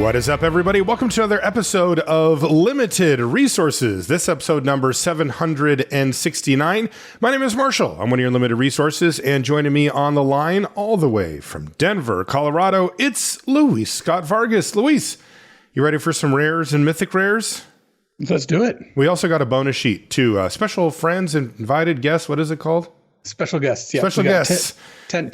What is up, everybody? Welcome to another episode of Limited Resources. This episode number 769. My name is Marshall. I'm one of your Limited Resources, and joining me on the line all the way from Denver, Colorado, it's Luis Scott-Vargas. Luis, you ready for some rares and mythic rares? Let's do it. We also got a bonus sheet too. Special friends and invited guests. What is it called? Special guests. Yeah, Special guests. 10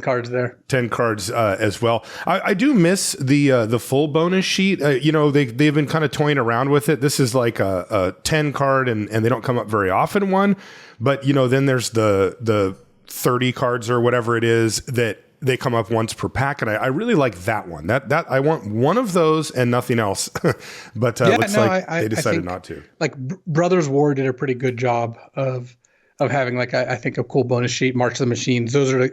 cards there. 10 cards as well. I do miss the full bonus sheet. They've been kind of toying around with it. This is like a 10 card and they don't come up very often one. But, then there's the 30 cards or whatever it is that they come up once per pack. And I really like that one. That I want one of those and nothing else. But they decided not to. Like Brothers War did a pretty good job of having like I think a cool bonus sheet. March of the Machines. Those are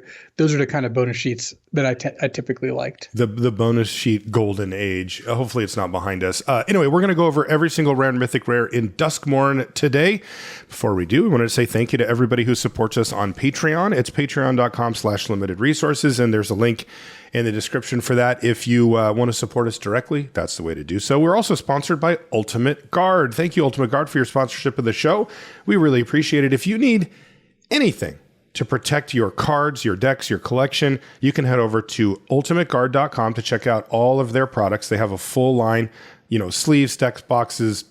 the kind of bonus sheets that I typically liked. The bonus sheet golden age. Hopefully it's not behind us. Anyway, we're going to go over every single rare and mythic rare in Duskmourn today. Before we do, we want to say thank you to everybody who supports us on Patreon. It's patreon.com/limited resources, and there's a link in the description for that. If you want to support us directly, that's the way to do so. We're also sponsored by Ultimate Guard. Thank you, Ultimate Guard, for your sponsorship of the show. We really appreciate it. If you need anything to protect your cards, your decks, your collection, you can head over to ultimateguard.com to check out all of their products. They have a full line, sleeves, decks, boxes,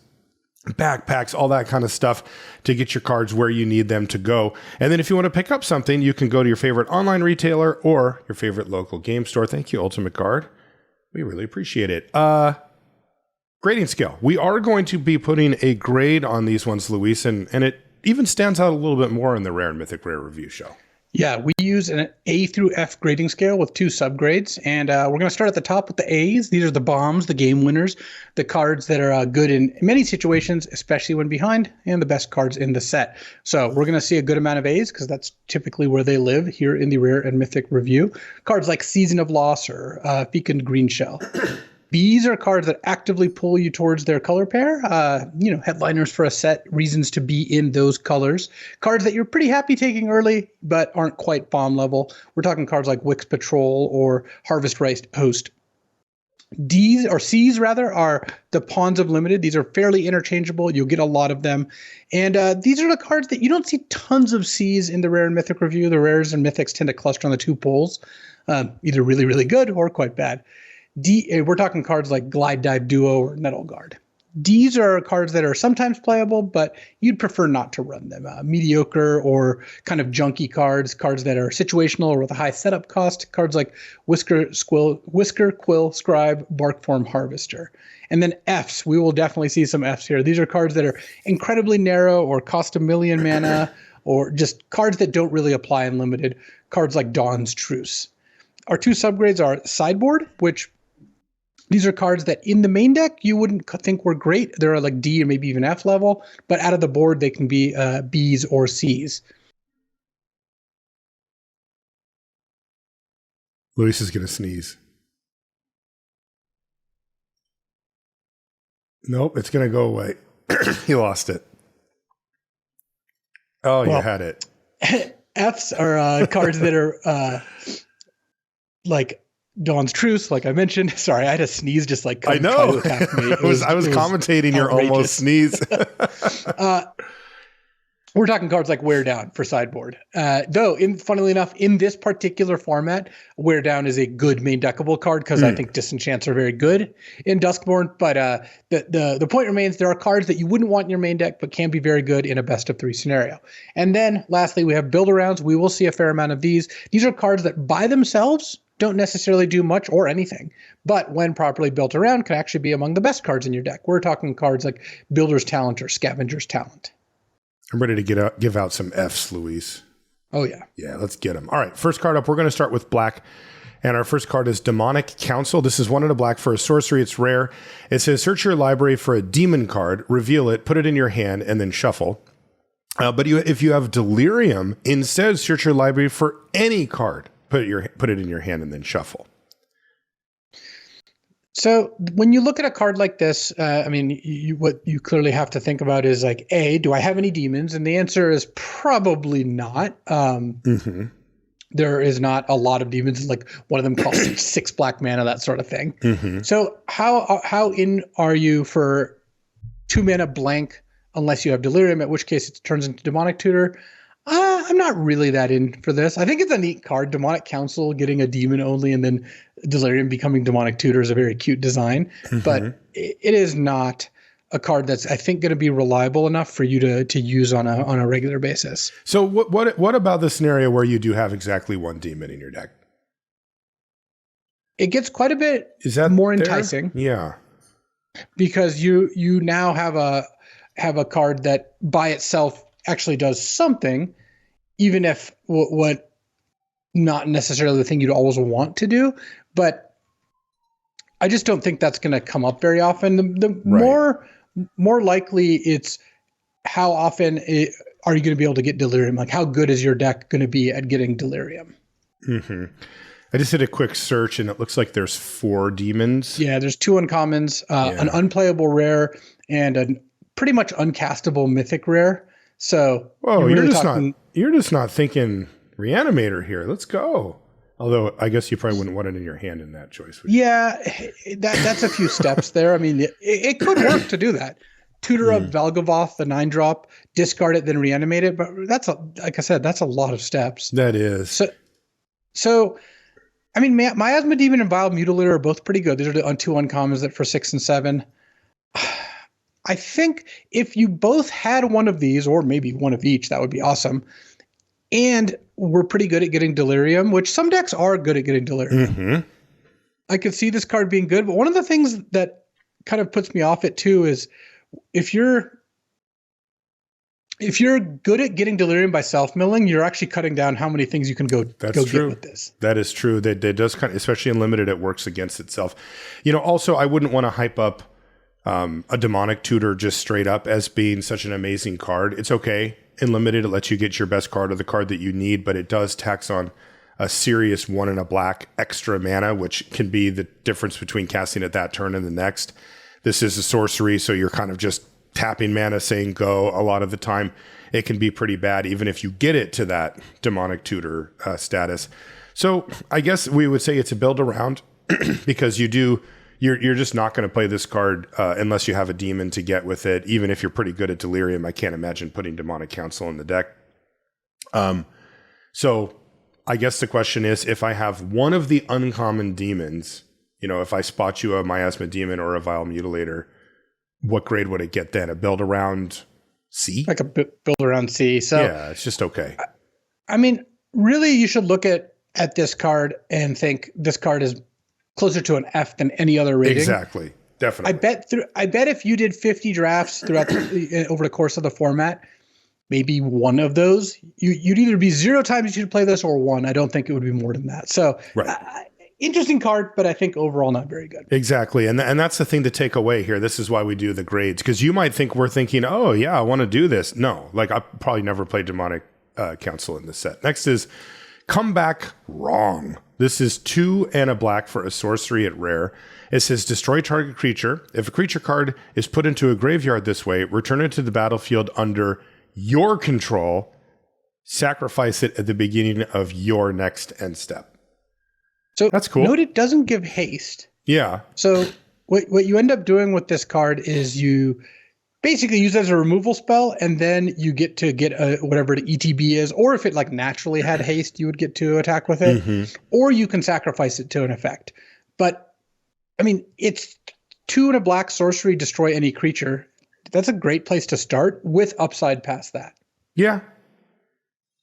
backpacks, all that kind of stuff to get your cards where you need them to go. And then if you want to pick up something, you can go to your favorite online retailer or your favorite local game store. Thank you, Ultimate Guard. We really appreciate it. Grading scale. We are going to be putting a grade on these ones, Luis, and it even stands out a little bit more in the Rare and Mythic Rare Review show. Yeah, we use an A through F grading scale with 2 subgrades, and we're going to start at the top with the A's. These are the bombs, the game winners, the cards that are good in many situations, especially when behind, and the best cards in the set. So we're going to see a good amount of A's because that's typically where they live here in the Rare and Mythic Review. Cards like Season of Loss or Fecund Green Shell. B's are cards that actively pull you towards their color pair. Headliners for a set, reasons to be in those colors. Cards that you're pretty happy taking early, but aren't quite bomb level. We're talking cards like Wix Patrol or Harvest Host. D's or C's rather are the Pawns of Limited. These are fairly interchangeable. You'll get a lot of them. And these are the cards that you don't see tons of C's in the Rare and Mythic Review. The Rares and Mythics tend to cluster on the 2 poles, either really, really good or quite bad. We're talking cards like Glide Dive Duo or Nettle Guard. D's are cards that are sometimes playable, but you'd prefer not to run them. Mediocre or kind of junky cards that are situational or with a high setup cost. Cards like Whisker Quill Scribe, Barkform Harvester. And then F's, we will definitely see some F's here. These are cards that are incredibly narrow or cost 1 million mana, or just cards that don't really apply in limited. Cards like Dawn's Truce. Our 2 subgrades are Sideboard, which these are cards that in the main deck you wouldn't think were great. They're like D or maybe even F level, but out of the board they can be B's or C's. Luis is going to sneeze. Nope, it's going to go away. He lost it. Oh, you had it. F's are cards that are like Dawn's Truce, like I mentioned. Sorry, I had a sneeze just like I know. I was commentating your almost sneeze. We're talking cards like Wear Down for sideboard. Funnily enough, in this particular format, Wear Down is a good main deckable card because I think disenchants are very good in Duskmourn. But the point remains, there are cards that you wouldn't want in your main deck but can be very good in a best of 3 scenario. And then lastly, we have Build-Arounds. We will see a fair amount of these. These are cards that by themselves don't necessarily do much or anything, but when properly built around can actually be among the best cards in your deck. We're talking cards like Builder's Talent or Scavenger's Talent. I'm ready to give out some Fs, Luis. Oh, yeah. Yeah, let's get them. All right, first card up, we're going to start with black. And our first card is Demonic Council. This is 1 in a black for a sorcery. It's rare. It says, search your library for a demon card, reveal it, put it in your hand, and then shuffle. But if you have Delirium, instead search your library for any card. Put it in your hand and then shuffle. So when you look at a card like this, what you clearly have to think about is like, A, do I have any demons? And the answer is probably not. there is not a lot of demons. Like one of them costs like 6 black mana, that sort of thing. Mm-hmm. So how in are you for 2 mana blank unless you have Delirium, at which case it turns into Demonic Tutor? I'm not really that in for this. I think it's a neat card. Demonic Council getting a demon only and then Delirium becoming Demonic Tutor is a very cute design. Mm-hmm. But it is not a card that's, I think, going to be reliable enough for you to use on a regular basis. So what about the scenario where you do have exactly one demon in your deck? It gets quite a bit more enticing. Yeah. Because you now have a card that by itself actually does something, even if what not necessarily the thing you'd always want to do. But I just don't think that's going to come up very often. The right. more likely it's how often are you going to be able to get Delirium? Like how good is your deck going to be at getting Delirium? Mm-hmm. I just did a quick search and it looks like there's 4 demons. Yeah, there's 2 uncommons, an unplayable rare, and a pretty much uncastable mythic rare. So you're just not thinking Reanimator here. Let's go. Although I guess you probably wouldn't want it in your hand in that choice. Yeah, that's a few steps there. I mean, it could work to do that. Tutor up Valgavoth, the 9-drop, discard it, then reanimate it. But like I said, that's a lot of steps. That is. So I mean, Miasma Demon and Vile Mutilator are both pretty good. These are the 2 uncommons that for 6 and 7. I think if you both had one of these, or maybe one of each, that would be awesome. And we're pretty good at getting Delirium, which some decks are good at getting Delirium. Mm-hmm. I could see this card being good, but one of the things that kind of puts me off it too is if you're good at getting Delirium by self-milling, you're actually cutting down how many things you can go get with this. That is true. That does kind of, especially in limited, it works against itself. Also, I wouldn't want to hype up a Demonic Tutor just straight up as being such an amazing card. It's okay. In limited, it lets you get your best card or the card that you need, but it does tax on a serious 1 and a black extra mana, which can be the difference between casting it that turn and the next. This is a sorcery, so you're kind of just tapping mana, saying go. A lot of the time, it can be pretty bad, even if you get it to that Demonic Tutor status. So I guess we would say it's a build around because you're just not going to play this card unless you have a demon to get with it. Even if you're pretty good at Delirium, I can't imagine putting Demonic Council in the deck. So I guess the question is, if I have one of the uncommon demons, if I spot you a Miasma Demon or a Vile Mutilator, what grade would it get then? A build around C? Like a build around C. So yeah, it's just okay. I mean, really, you should look at this card and think this card is closer to an F than any other rating. Exactly. Definitely. I bet if you did 50 drafts throughout over the course of the format, maybe one of those, you'd either be 0 times you should play this or 1. I don't think it would be more than that. So interesting card, but I think overall not very good. Exactly. And that's the thing to take away here. This is why we do the grades. Because you might think we're thinking, oh, yeah, I want to do this. No, like I probably never played Demonic Council in this set. Next is Come Back Wrong. This is 2 and a black for a sorcery at rare. It says destroy target creature. If a creature card is put into a graveyard this way, return it to the battlefield under your control. Sacrifice it at the beginning of your next end step. So that's cool. Note it doesn't give haste. Yeah. So what you end up doing with this card is you basically use it as a removal spell, and then you get to get whatever the ETB is, or if it like naturally had haste, you would get to attack with it, or you can sacrifice it to an effect. But I mean, it's 2 and a black sorcery, destroy any creature. That's a great place to start with upside past that. Yeah.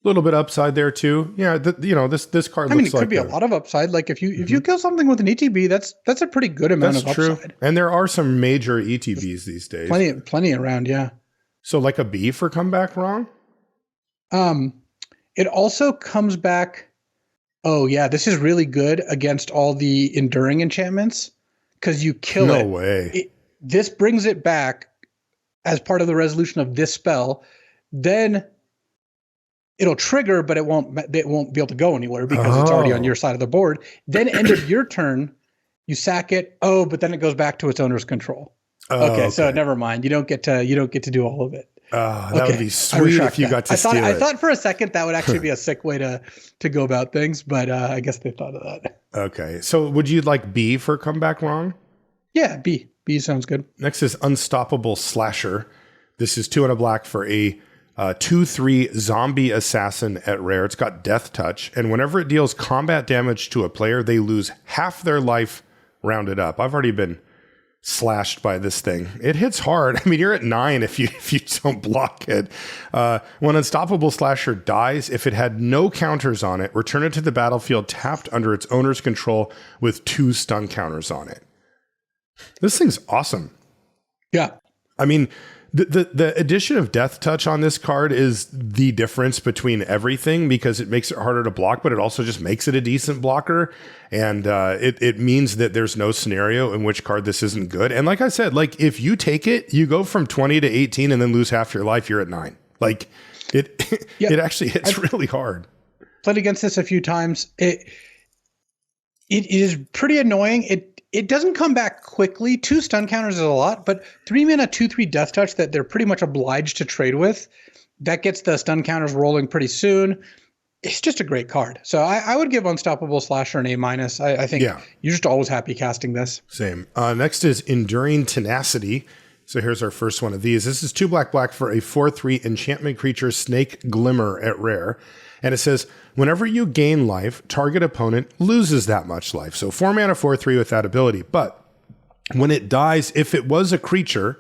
A little bit upside there too. Yeah, this card. I mean, it could be a lot of upside. Like if you kill something with an ETB, that's a pretty good amount of upside. And there are some major ETBs these days. Plenty around. Yeah. So like a B for Come Back Wrong. It also comes back. Oh yeah, this is really good against all the enduring enchantments because you kill it. No way. This brings it back as part of the resolution of this spell. Then it'll trigger, but it won't be able to go anywhere because it's already on your side of the board. Then end of your turn, you sack it. Oh, but then it goes back to its owner's control. Okay, so never mind. You don't get to do all of it. That would be sweet if you got to steal it. I thought for a second that would actually be a sick way to go about things, but I guess they thought of that. Okay. So would you like B for come back wrong? Yeah, B. B sounds good. Next is Unstoppable Slasher. This is 2 and a black for a 2/3 zombie assassin at rare. It's got Death Touch, and whenever it deals combat damage to a player, they lose half their life rounded up. I've already been slashed by this thing. It hits hard. I mean, you're at 9 if you don't block it. When Unstoppable Slasher dies, if it had no counters on it, return it to the battlefield tapped under its owner's control with 2 stun counters on it. This thing's awesome. Yeah. I mean, the addition of Death Touch on this card is the difference between everything, because it makes it harder to block, but it also just makes it a decent blocker. And it means that there's no scenario in which card this isn't good. And like I said, like if you take it, you go from 20 to 18 and then lose half your life, you're at 9. Like it actually hits really hard. Played against this a few times. It is pretty annoying. It doesn't come back quickly. 2 stun counters is a lot, but 3 mana, 2/3 Death Touch that they're pretty much obliged to trade with. That gets the stun counters rolling pretty soon. It's just a great card. So I would give Unstoppable Slasher an A-. I think you're just always happy casting this. Same. Next is Enduring Tenacity. So here's our first one of these. This is 2 black for a 4/3 enchantment creature, Snake Glimmer at rare. And it says, whenever you gain life, target opponent loses that much life. So 4 mana, 4/3 with that ability. But when it dies, if it was a creature,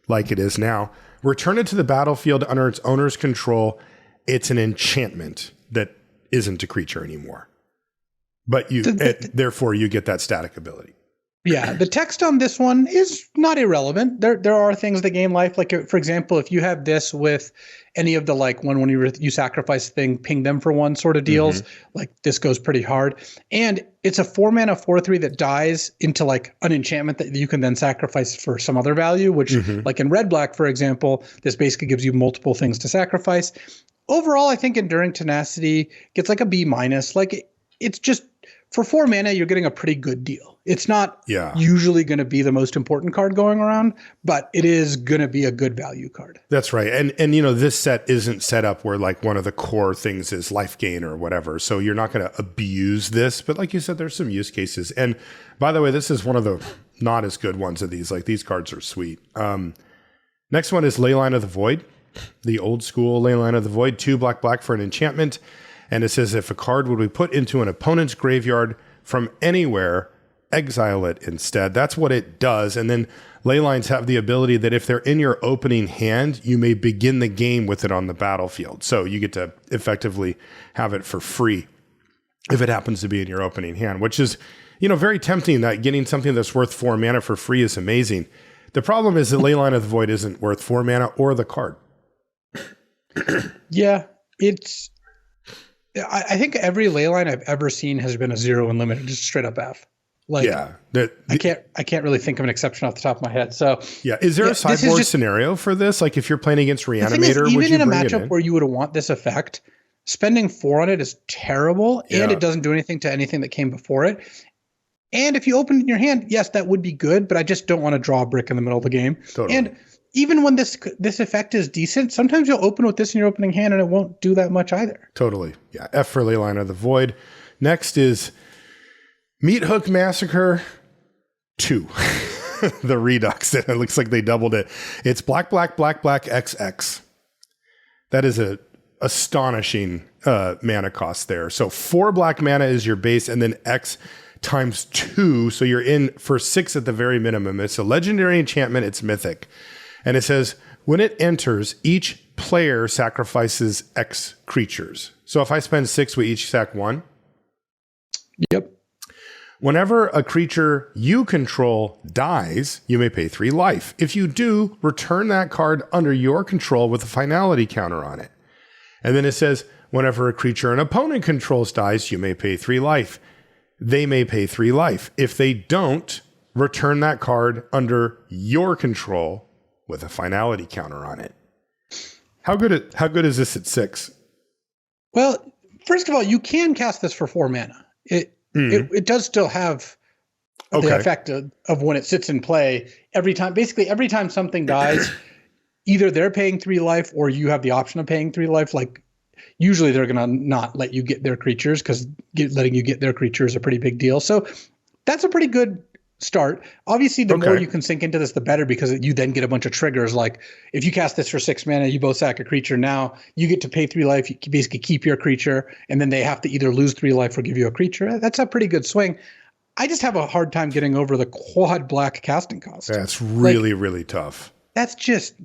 like it is now, return it to the battlefield under its owner's control. It's an enchantment that isn't a creature anymore. But therefore you get that static ability. Yeah, the text on this one is not irrelevant. There are things that gain life. Like, for example, if you have this with any of the like when you sacrifice thing, ping them for 1 sort of deals, like this goes pretty hard. And it's a 4 mana 4/3 that dies into like an enchantment that you can then sacrifice for some other value, which like in red-black, for example, this basically gives you multiple things to sacrifice. Overall, I think Enduring Tenacity gets like a B-. Like it's just, for 4 mana, you're getting a pretty good deal. It's not usually going to be the most important card going around, but it is going to be a good value card. That's right. And you know, this set isn't set up where like one of the core things is life gain or whatever. So you're not going to abuse this. But like you said, there's some use cases. And by the way, this is one of the not as good ones of these. Like these cards are sweet. Next one is Leyline of the Void. The old school Leyline of the Void. 2 black for an enchantment. And it says if a card would be put into an opponent's graveyard from anywhere, exile it instead. That's what it does. And then Leylines have the ability that if they're in your opening hand, you may begin the game with it on the battlefield. So you get to effectively have it for free if it happens to be in your opening hand, which is, you know, very tempting. That getting something that's worth 4 mana for free is amazing. The problem is that Leyline of the Void isn't worth 4 mana or the card. Yeah, it's... I think every Leyline I've ever seen has been a 0 and limited, just straight up F. Like, yeah, I can't really think of an exception off the top of my head. So yeah, is there a sideboard scenario for this? Like if you're playing against Reanimator, even in a matchup where you would want this effect, spending 4 on it is terrible, and it doesn't do anything to anything that came before it. And if you open it in your hand, yes, that would be good, but I just don't want to draw a brick in the middle of the game. Totally. And even when this effect is decent, sometimes you'll open with this in your opening hand and it won't do that much either. Totally. Yeah. F for Leyline of the Void. Next is Meat Hook Massacre 2. The Redux. It looks like they doubled it. It's black, XX. That is a astonishing mana cost there. So 4 black mana is your base, and then X times 2. So you're in for 6 at the very minimum. It's a legendary enchantment. It's mythic. And it says, when it enters, each player sacrifices X creatures. So if I spend 6, we each sack 1. Yep. Whenever a creature you control dies, you may pay 3 life. If you do, return that card under your control with a finality counter on it. And then it says, whenever a creature an opponent controls dies, you may pay 3 life. They may pay 3 life. If they don't, return that card under your control with a finality counter on it. How good is this at 6? Well, first of all, you can cast this for 4 mana. It does still have the effect of when it sits in play every time. Basically, every time something dies, either they're paying 3 life or you have the option of paying 3 life. Like usually they're going to not let you get their creatures because letting you get their creature is a pretty big deal. So that's a pretty good start. Obviously, the more you can sink into this, the better, because you then get a bunch of triggers. Like if you cast this for 6 mana, you both sack a creature. Now you get to pay 3 life. You basically keep your creature, and then they have to either lose 3 life or give you a creature. That's a pretty good swing. I just have a hard time getting over the quad black casting cost. That's really, really tough. That's just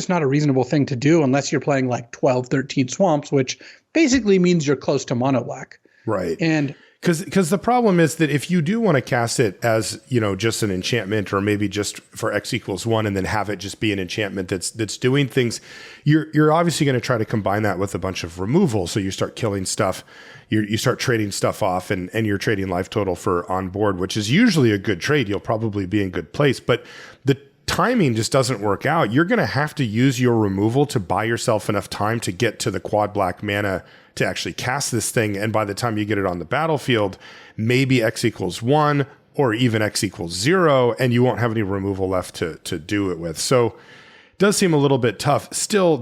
not a reasonable thing to do unless you're playing like 12, 13 swamps, which basically means you're close to mono black. Right. And because the problem is that if you do want to cast it as, just an enchantment, or maybe just for X equals 1, and then have it just be an enchantment that's doing things, you're obviously going to try to combine that with a bunch of removal. So you start killing stuff, you start trading stuff off, and you're trading life total for on board, which is usually a good trade. You'll probably be in good place, but the timing just doesn't work out. You're going to have to use your removal to buy yourself enough time to get to the quad black mana to actually cast this thing. And by the time you get it on the battlefield, maybe X equals 1 or even X equals 0, and you won't have any removal left to do it with. So it does seem a little bit tough. Still,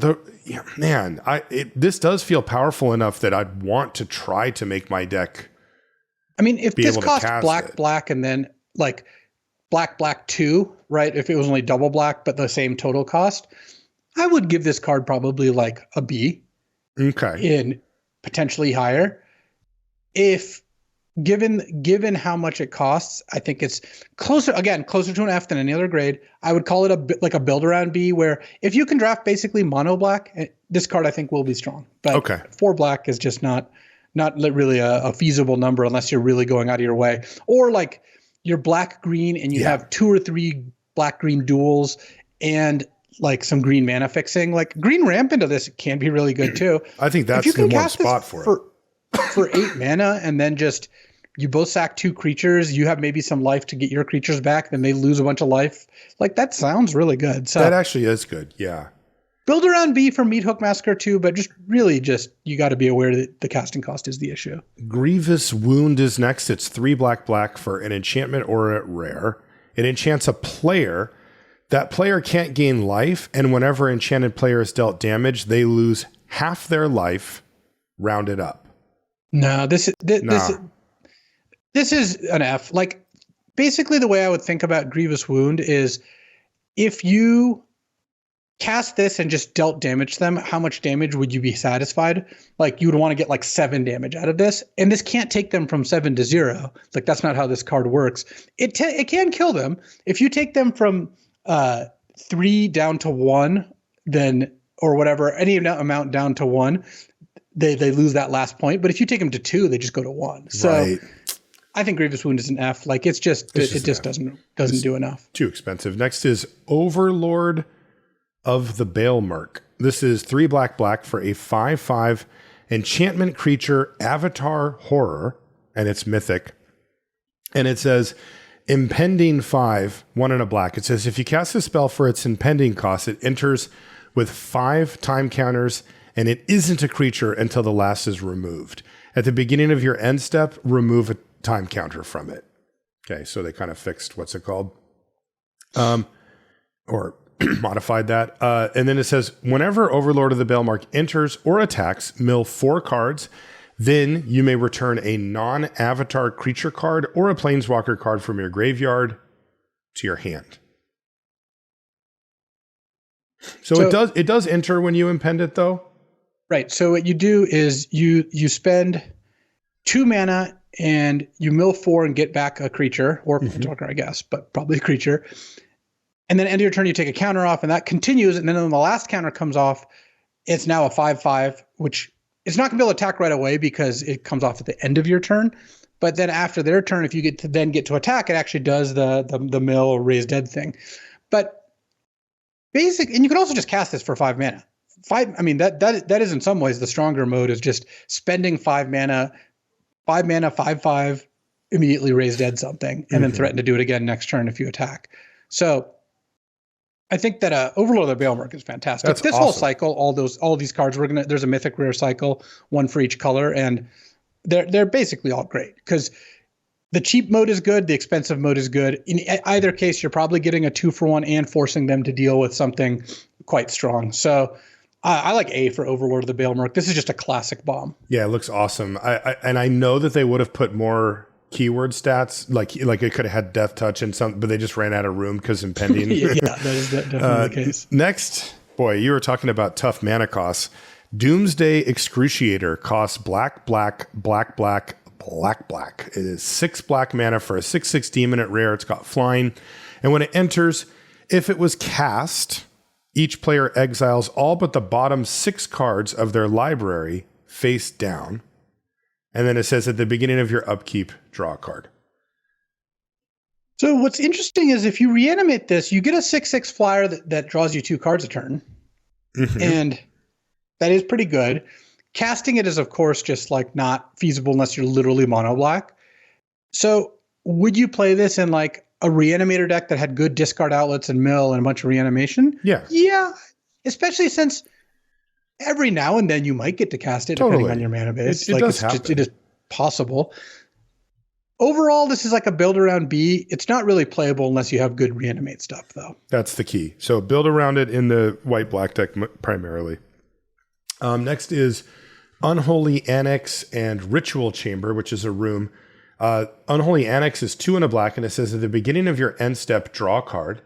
this does feel powerful enough that I'd want to try to make my deck. I mean, if this cost black, and then like black 2, right? If it was only double black, but the same total cost, I would give this card probably like a B. Okay. In potentially higher. If given how much it costs, I think it's closer to an F than any other grade. I would call it a bit like a build around B, where if you can draft basically mono black, this card I think will be strong. But 4 black is just not really a feasible number unless you're really going out of your way. Or like you're black green and you have 2 or 3 black green duels and like some green mana fixing. Like green ramp into this can be really good too. I think that's the one spot for it. For 8 mana, and then just you both sack 2 creatures, you have maybe some life to get your creatures back, then they lose a bunch of life. Like that sounds really good. So that actually is good. Yeah. Build around B for Meat Hook Massacre too, but just you got to be aware that the casting cost is the issue. Grievous Wound is next. It's 3 black for an enchantment or a rare. It enchants a player. That player can't gain life, and whenever enchanted player is dealt damage, they lose half their life, rounded up. No, this is an F. Like basically the way I would think about Grievous Wound is if you cast this and just dealt damage to them, how much damage would you be satisfied? Like you would want to get like 7 damage out of this, and this can't take them from 7 to 0. Like that's not how this card works. It can kill them if you take them from 3 down to 1, then or whatever, any amount down to 1, they lose that last point. But if you take them to 2, they just go to 1. So right. I think Grievous Wound is an F. Like it just doesn't do enough. Too expensive. Next is Overlord of the Baelmerk. This is 3 black for a 5/5 enchantment creature, Avatar Horror, and it's mythic. And it says impending 5, 1 and a black. It says if you cast a spell for its impending cost, it enters with 5 time counters, and it isn't a creature until the last is removed. At the beginning of your end step, remove a time counter from it. Okay, so they kind of fixed what's it called? Or modified that. And then it says, whenever Overlord of the Baelmerk enters or attacks, mill 4 cards. Then you may return a non-avatar creature card or a planeswalker card from your graveyard to your hand. So it does enter when you impend it, though? Right. So what you do is you spend 2 mana and you mill 4 and get back a creature, or a planeswalker, I guess, but probably a creature. And then end of your turn, you take a counter off, and that continues. And then when the last counter comes off, it's now a 5/5, which it's not going to be able to attack right away because it comes off at the end of your turn. But then after their turn, if you get to attack, it actually does the mill or raise dead thing. But and you can also just cast this for 5 mana. That is in some ways the stronger mode, is just spending 5 mana, 5/5, immediately raise dead something, and then threaten to do it again next turn if you attack. So I think that Overlord of the Baelmerk is fantastic. That's this awesome. Whole cycle, all these cards, there's a mythic rare cycle, 1 for each color, and they're basically all great because the cheap mode is good. The expensive mode is good. In either case, you're probably getting a 2-for-1 and forcing them to deal with something quite strong. So I like A for Overlord of the Baelmerk. This is just a classic bomb. Yeah, it looks awesome. I know that they would have put more keyword stats, like it could have had Death Touch and some, but they just ran out of room because impending. Yeah, that is definitely the case. Next, boy, you were talking about tough mana costs. Doomsday Excruciator costs black. It is 6 black mana for a 6/6 demon at rare. It's got flying. And when it enters, if it was cast, each player exiles all but the bottom 6 cards of their library face down. And then it says at the beginning of your upkeep, draw a card. So what's interesting is if you reanimate this, you get a 6/6 flyer that draws you 2 cards a turn. Mm-hmm. And that is pretty good. Casting it is, of course, just like not feasible unless you're literally mono black. So would you play this in like a reanimator deck that had good discard outlets and mill and a bunch of reanimation? Yeah. Yeah. Especially since every now and then you might get to cast it depending on your mana base. It does happen. It is possible. Overall, this is like a build around B. It's not really playable unless you have good reanimate stuff, though. That's the key. So build around it in the white-black deck primarily. Next is Unholy Annex and Ritual Chamber, which is a room. Unholy Annex is 2 and a black, and it says at the beginning of your end step, draw a card.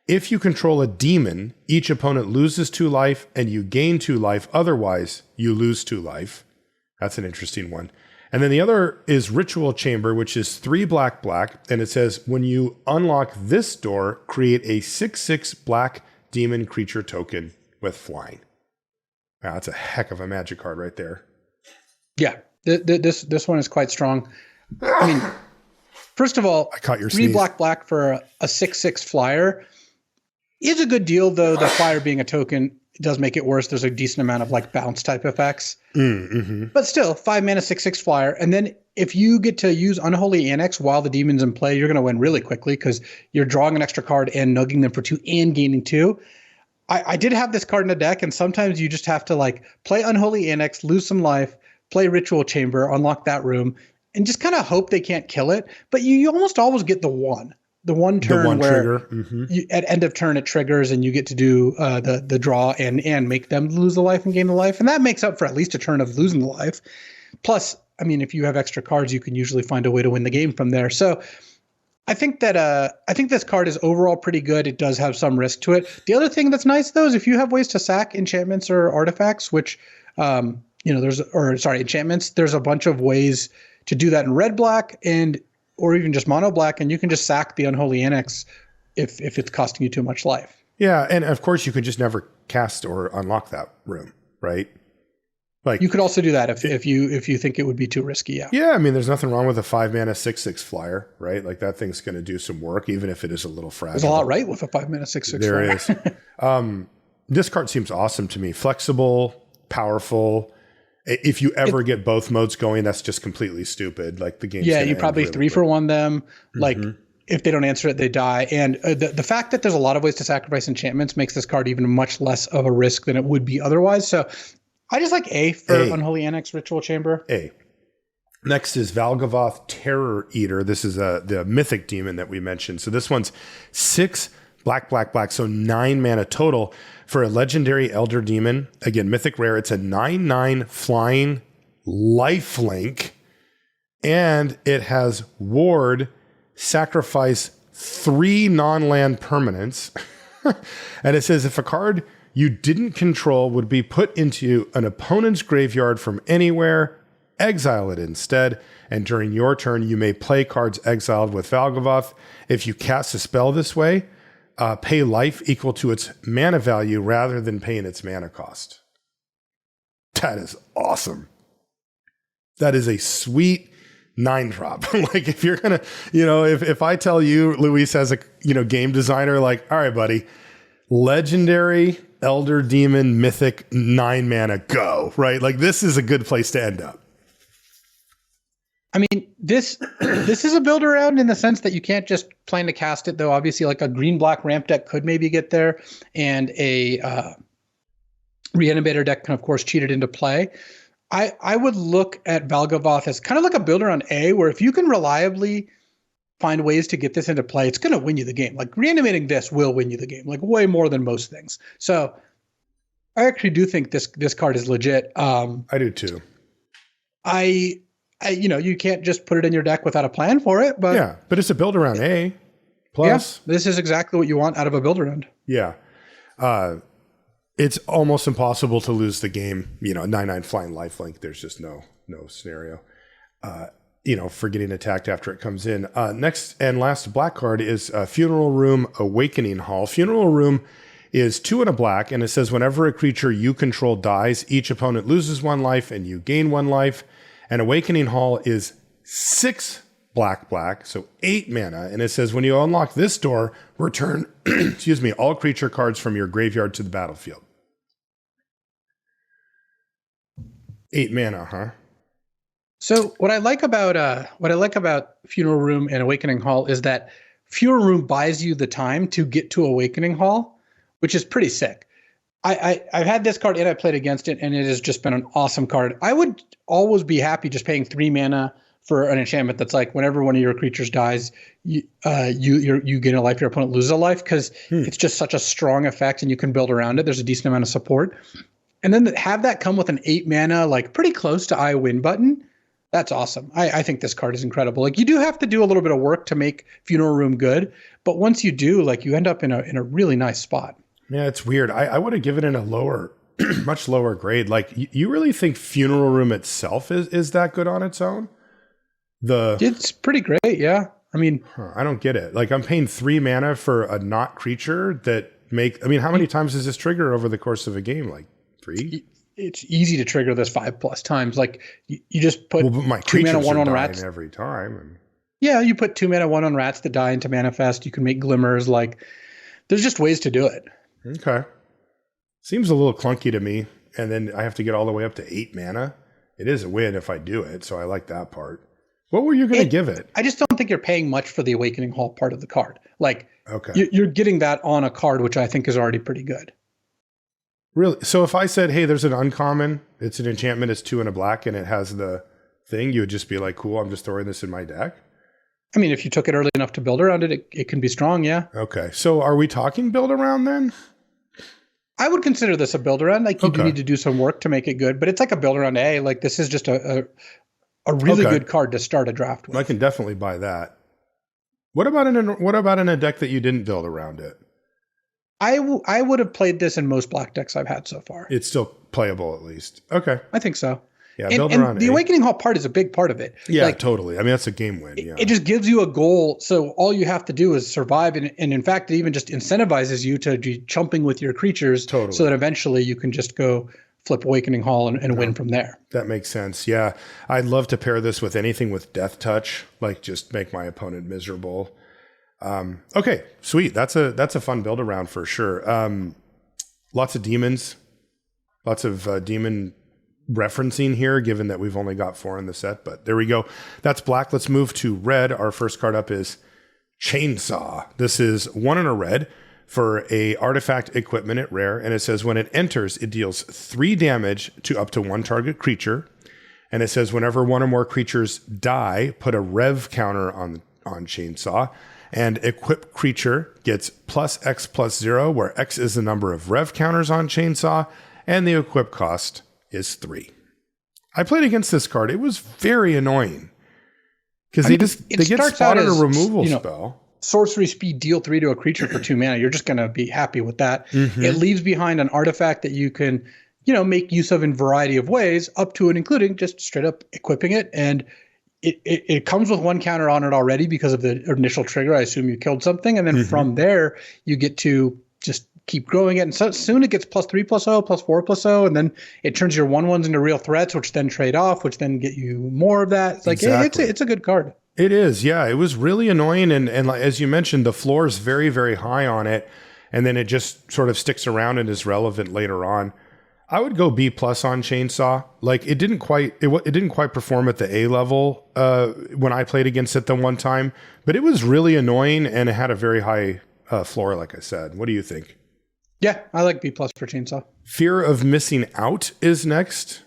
If you control a demon, each opponent loses 2 life, and you gain 2 life. Otherwise, you lose 2 life. That's an interesting one. And then the other is Ritual Chamber, which is 3 black, and it says when you unlock this door, create a 6/6 black demon creature token with flying. Wow, that's a heck of a magic card right there. Yeah, this one is quite strong. I mean, first of all, I caught your 3 sneeze. black for a 6/6 flyer is a good deal, though the flyer being a token does make it worse. There's a decent amount of like bounce type effects. Mm-hmm. But still, 5 mana, 6/6 flyer. And then if you get to use Unholy Annex while the demon's in play, you're going to win really quickly because you're drawing an extra card and nugging them for 2 and gaining 2. I did have this card in the deck, and sometimes you just have to like play Unholy Annex, lose some life, play Ritual Chamber, unlock that room, and just kind of hope they can't kill it. But you almost always get the one turn where you, at end of turn it triggers and you get to do the draw and make them lose the life and gain the life. And that makes up for at least a turn of losing the life. Plus, I mean, if you have extra cards, you can usually find a way to win the game from there. So I think this card is overall pretty good. It does have some risk to it. The other thing that's nice though is if you have ways to sack enchantments or artifacts, which enchantments, there's a bunch of ways to do that in red black or even just mono black, and you can just sack the Unholy Annex if it's costing you too much life. Yeah, and of course you could just never cast or unlock that room, right? Like you could also do that if you think it would be too risky. Yeah. Yeah, I mean, there's nothing wrong with a 5 mana 6/6 flyer, right? Like that thing's going to do some work, even if it is a little fragile. There's a lot right with a 5 mana 6/6 there flyer. Is. This card seems awesome to me. Flexible, powerful. If you ever get both modes going, that's just completely stupid. Like the game. Yeah, you probably really 3-for-1 them. Like if they don't answer it, they die. And the fact that there's a lot of ways to sacrifice enchantments makes this card even much less of a risk than it would be otherwise. So I just like A for Unholy Annex Ritual Chamber. A. Next is Valgavoth Terror Eater. This is the mythic demon that we mentioned. So this one's 6 black, so 9 mana total for a legendary elder demon. Again, mythic rare. It's a 9/9 flying lifelink, and it has ward, sacrifice 3 non-land permanents. And it says if a card you didn't control would be put into an opponent's graveyard from anywhere, exile it instead, and during your turn, you may play cards exiled with Valgavoth. If you cast a spell this way, pay life equal to its mana value rather than paying its mana cost. That is awesome. That is a sweet 9-drop. Like if you're going to, if I tell you, Luis, as a, game designer, like, all right, buddy, legendary Elder Demon Mythic 9 mana, go, right? Like this is a good place to end up. I mean, this is a build around in the sense that you can't just plan to cast it, though. Obviously, like a green-black ramp deck could maybe get there, and a Reanimator deck can, of course, cheat it into play. I would look at Valgavoth as kind of like a builder on A, where if you can reliably find ways to get this into play, it's going to win you the game. Like reanimating this will win you the game, like way more than most things. So I actually do think this card is legit. I do too. I you can't just put it in your deck without a plan for it, but yeah, but it's a build around A plus. Yeah, this is exactly what you want out of a build around. Yeah. It's almost impossible to lose the game. 9/9 flying lifelink. There's just no scenario. For getting attacked after it comes in. Next and last black card is Funeral Room Awakening Hall. Funeral Room is 2 and a black, and it says whenever a creature you control dies, each opponent loses 1 life and you gain 1 life. And Awakening Hall is 6 black, so 8 mana. And it says when you unlock this door, return all creature cards from your graveyard to the battlefield. 8 mana, huh? So what I like about Funeral Room and Awakening Hall is that Funeral Room buys you the time to get to Awakening Hall, which is pretty sick. I've had this card and I played against it, and it has just been an awesome card. I would always be happy just paying 3 mana for an enchantment that's like whenever one of your creatures dies, you gain a life, your opponent loses a life, because it's just such a strong effect and you can build around it. There's a decent amount of support. And then have that come with an 8 mana, like pretty close to I win button. That's awesome. I think this card is incredible. Like you do have to do a little bit of work to make Funeral Room good, but once you do, like you end up in a really nice spot. Yeah, it's weird. I would have given it a lower, much lower grade. Like you really think Funeral Room itself is that good on its own? It's pretty great. Yeah. I mean, I don't get it. Like I'm paying 3 mana for a not creature that how many times does this trigger over the course of a game? Like 3? It's easy to trigger this 5+ times. Like you just put but my 2 mana 1/1 are rats every time. Yeah, you put 2 mana 1/1 rats that die into manifest. You can make glimmers. Like there's just ways to do it. Okay. Seems a little clunky to me. And then I have to get all the way up to 8 mana. It is a win if I do it, so I like that part. What were you going to give it? I just don't think you're paying much for the Awakening Hall part of the card. Like, okay, you're getting that on a card, which I think is already pretty good. Really? So if I said, hey, there's an uncommon, it's an enchantment, it's 2 and a black, and it has the thing, you would just be like, cool, I'm just throwing this in my deck? I mean, if you took it early enough to build around it, it can be strong, yeah. Okay. So are we talking build around then? I would consider this a build around. Like, you do need to do some work to make it good, but it's like a build around A. Like, this is just a really good card to start a draft with. I can definitely buy that. What about in a deck that you didn't build around it? I would have played this in most black decks I've had so far. It's still playable at least. Okay. I think so. Yeah, build around the Awakening Hall part is a big part of it. Yeah, like, totally. I mean, that's a game win. Yeah. It just gives you a goal. So all you have to do is survive. And in fact, it even just incentivizes you to be chumping with your creatures so that eventually you can just go flip Awakening Hall and win from there. That makes sense. Yeah. I'd love to pair this with anything with Death Touch, like just make my opponent miserable. Okay, sweet. That's a fun build around for sure. Lots of demons, lots of demon referencing here, given that we've only got 4 in the set, but there we go. That's black. Let's move to red. Our first card up is Chainsaw. This is 1 and a red for a artifact equipment at rare, and it says when it enters, it deals 3 damage to up to 1 target creature, and it says whenever 1 or more creatures die, put a rev counter on Chainsaw, and equipped creature gets plus X plus 0, where X is the number of rev counters on Chainsaw, and the equip cost is 3. I played against this card. It was very annoying because they get spotted a removal spell. Sorcery speed, deal 3 to a creature for 2 mana. You're just going to be happy with that. Mm-hmm. It leaves behind an artifact that you can, make use of in a variety of ways, up to and including just straight up equipping it. And it comes with 1 counter on it already because of the initial trigger. I assume you killed something. And then from there, you get to just keep growing it. And so soon it gets +3 +0, +4 +0. And then it turns your 1/1s into real threats, which then trade off, which then get you more of that. It's like, exactly. It's a good card. It is. Yeah, it was really annoying. And as you mentioned, the floor is very, very high on it. And then it just sort of sticks around and is relevant later on. I would go B+ on Chainsaw. Like it didn't quite perform at the A level when I played against it the one time, but it was really annoying and it had a very high floor, like I said. What do you think? Yeah, I like B+ for Chainsaw. Fear of Missing Out is next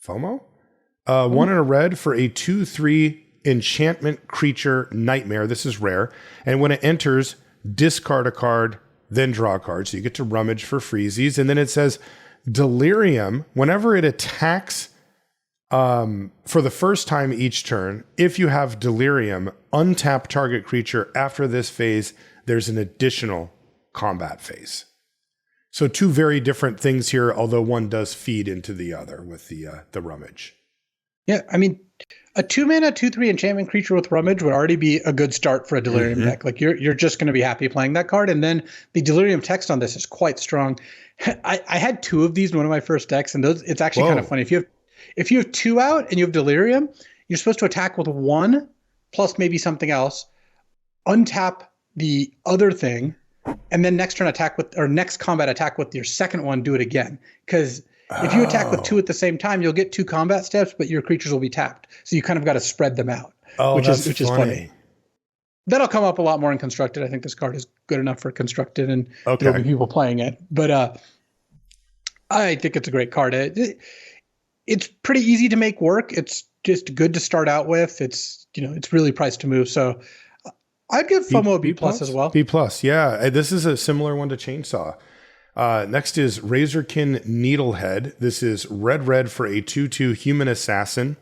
FOMO? One in a red for a 2/3 enchantment creature nightmare. This is rare. And when it enters, discard a card, then draw a card. So you get to rummage for freezies. And then it says Delirium, whenever it attacks for the first time each turn, if you have Delirium, untap target creature. After this phase, there's an additional combat phase. So two very different things here, although one does feed into the other with the rummage. Yeah, I mean, a 2-mana 2/3 enchantment creature with rummage would already be a good start for a Delirium deck. Like you're just going to be happy playing that card, and then the Delirium text on this is quite strong. I had 2 of these in one of my first decks, and those it's actually kind of funny. If you have 2 out and you have Delirium, you're supposed to attack with 1 plus maybe something else, untap the other thing, and then next combat attack with your second one, do it again. Because if you attack with 2 at the same time, you'll get 2 combat steps, but your creatures will be tapped. So you kind of got to spread them out, which is funny. That'll come up a lot more in Constructed. I think this card is good enough for Constructed, and there'll be people playing it. But I think it's a great card. It's pretty easy to make work. It's just good to start out with. It's really priced to move. So I'd give FOMO a B plus as well. B plus, yeah. This is a similar one to Chainsaw. Next is Razorkin Needlehead. This is red for a 2/2 human assassin.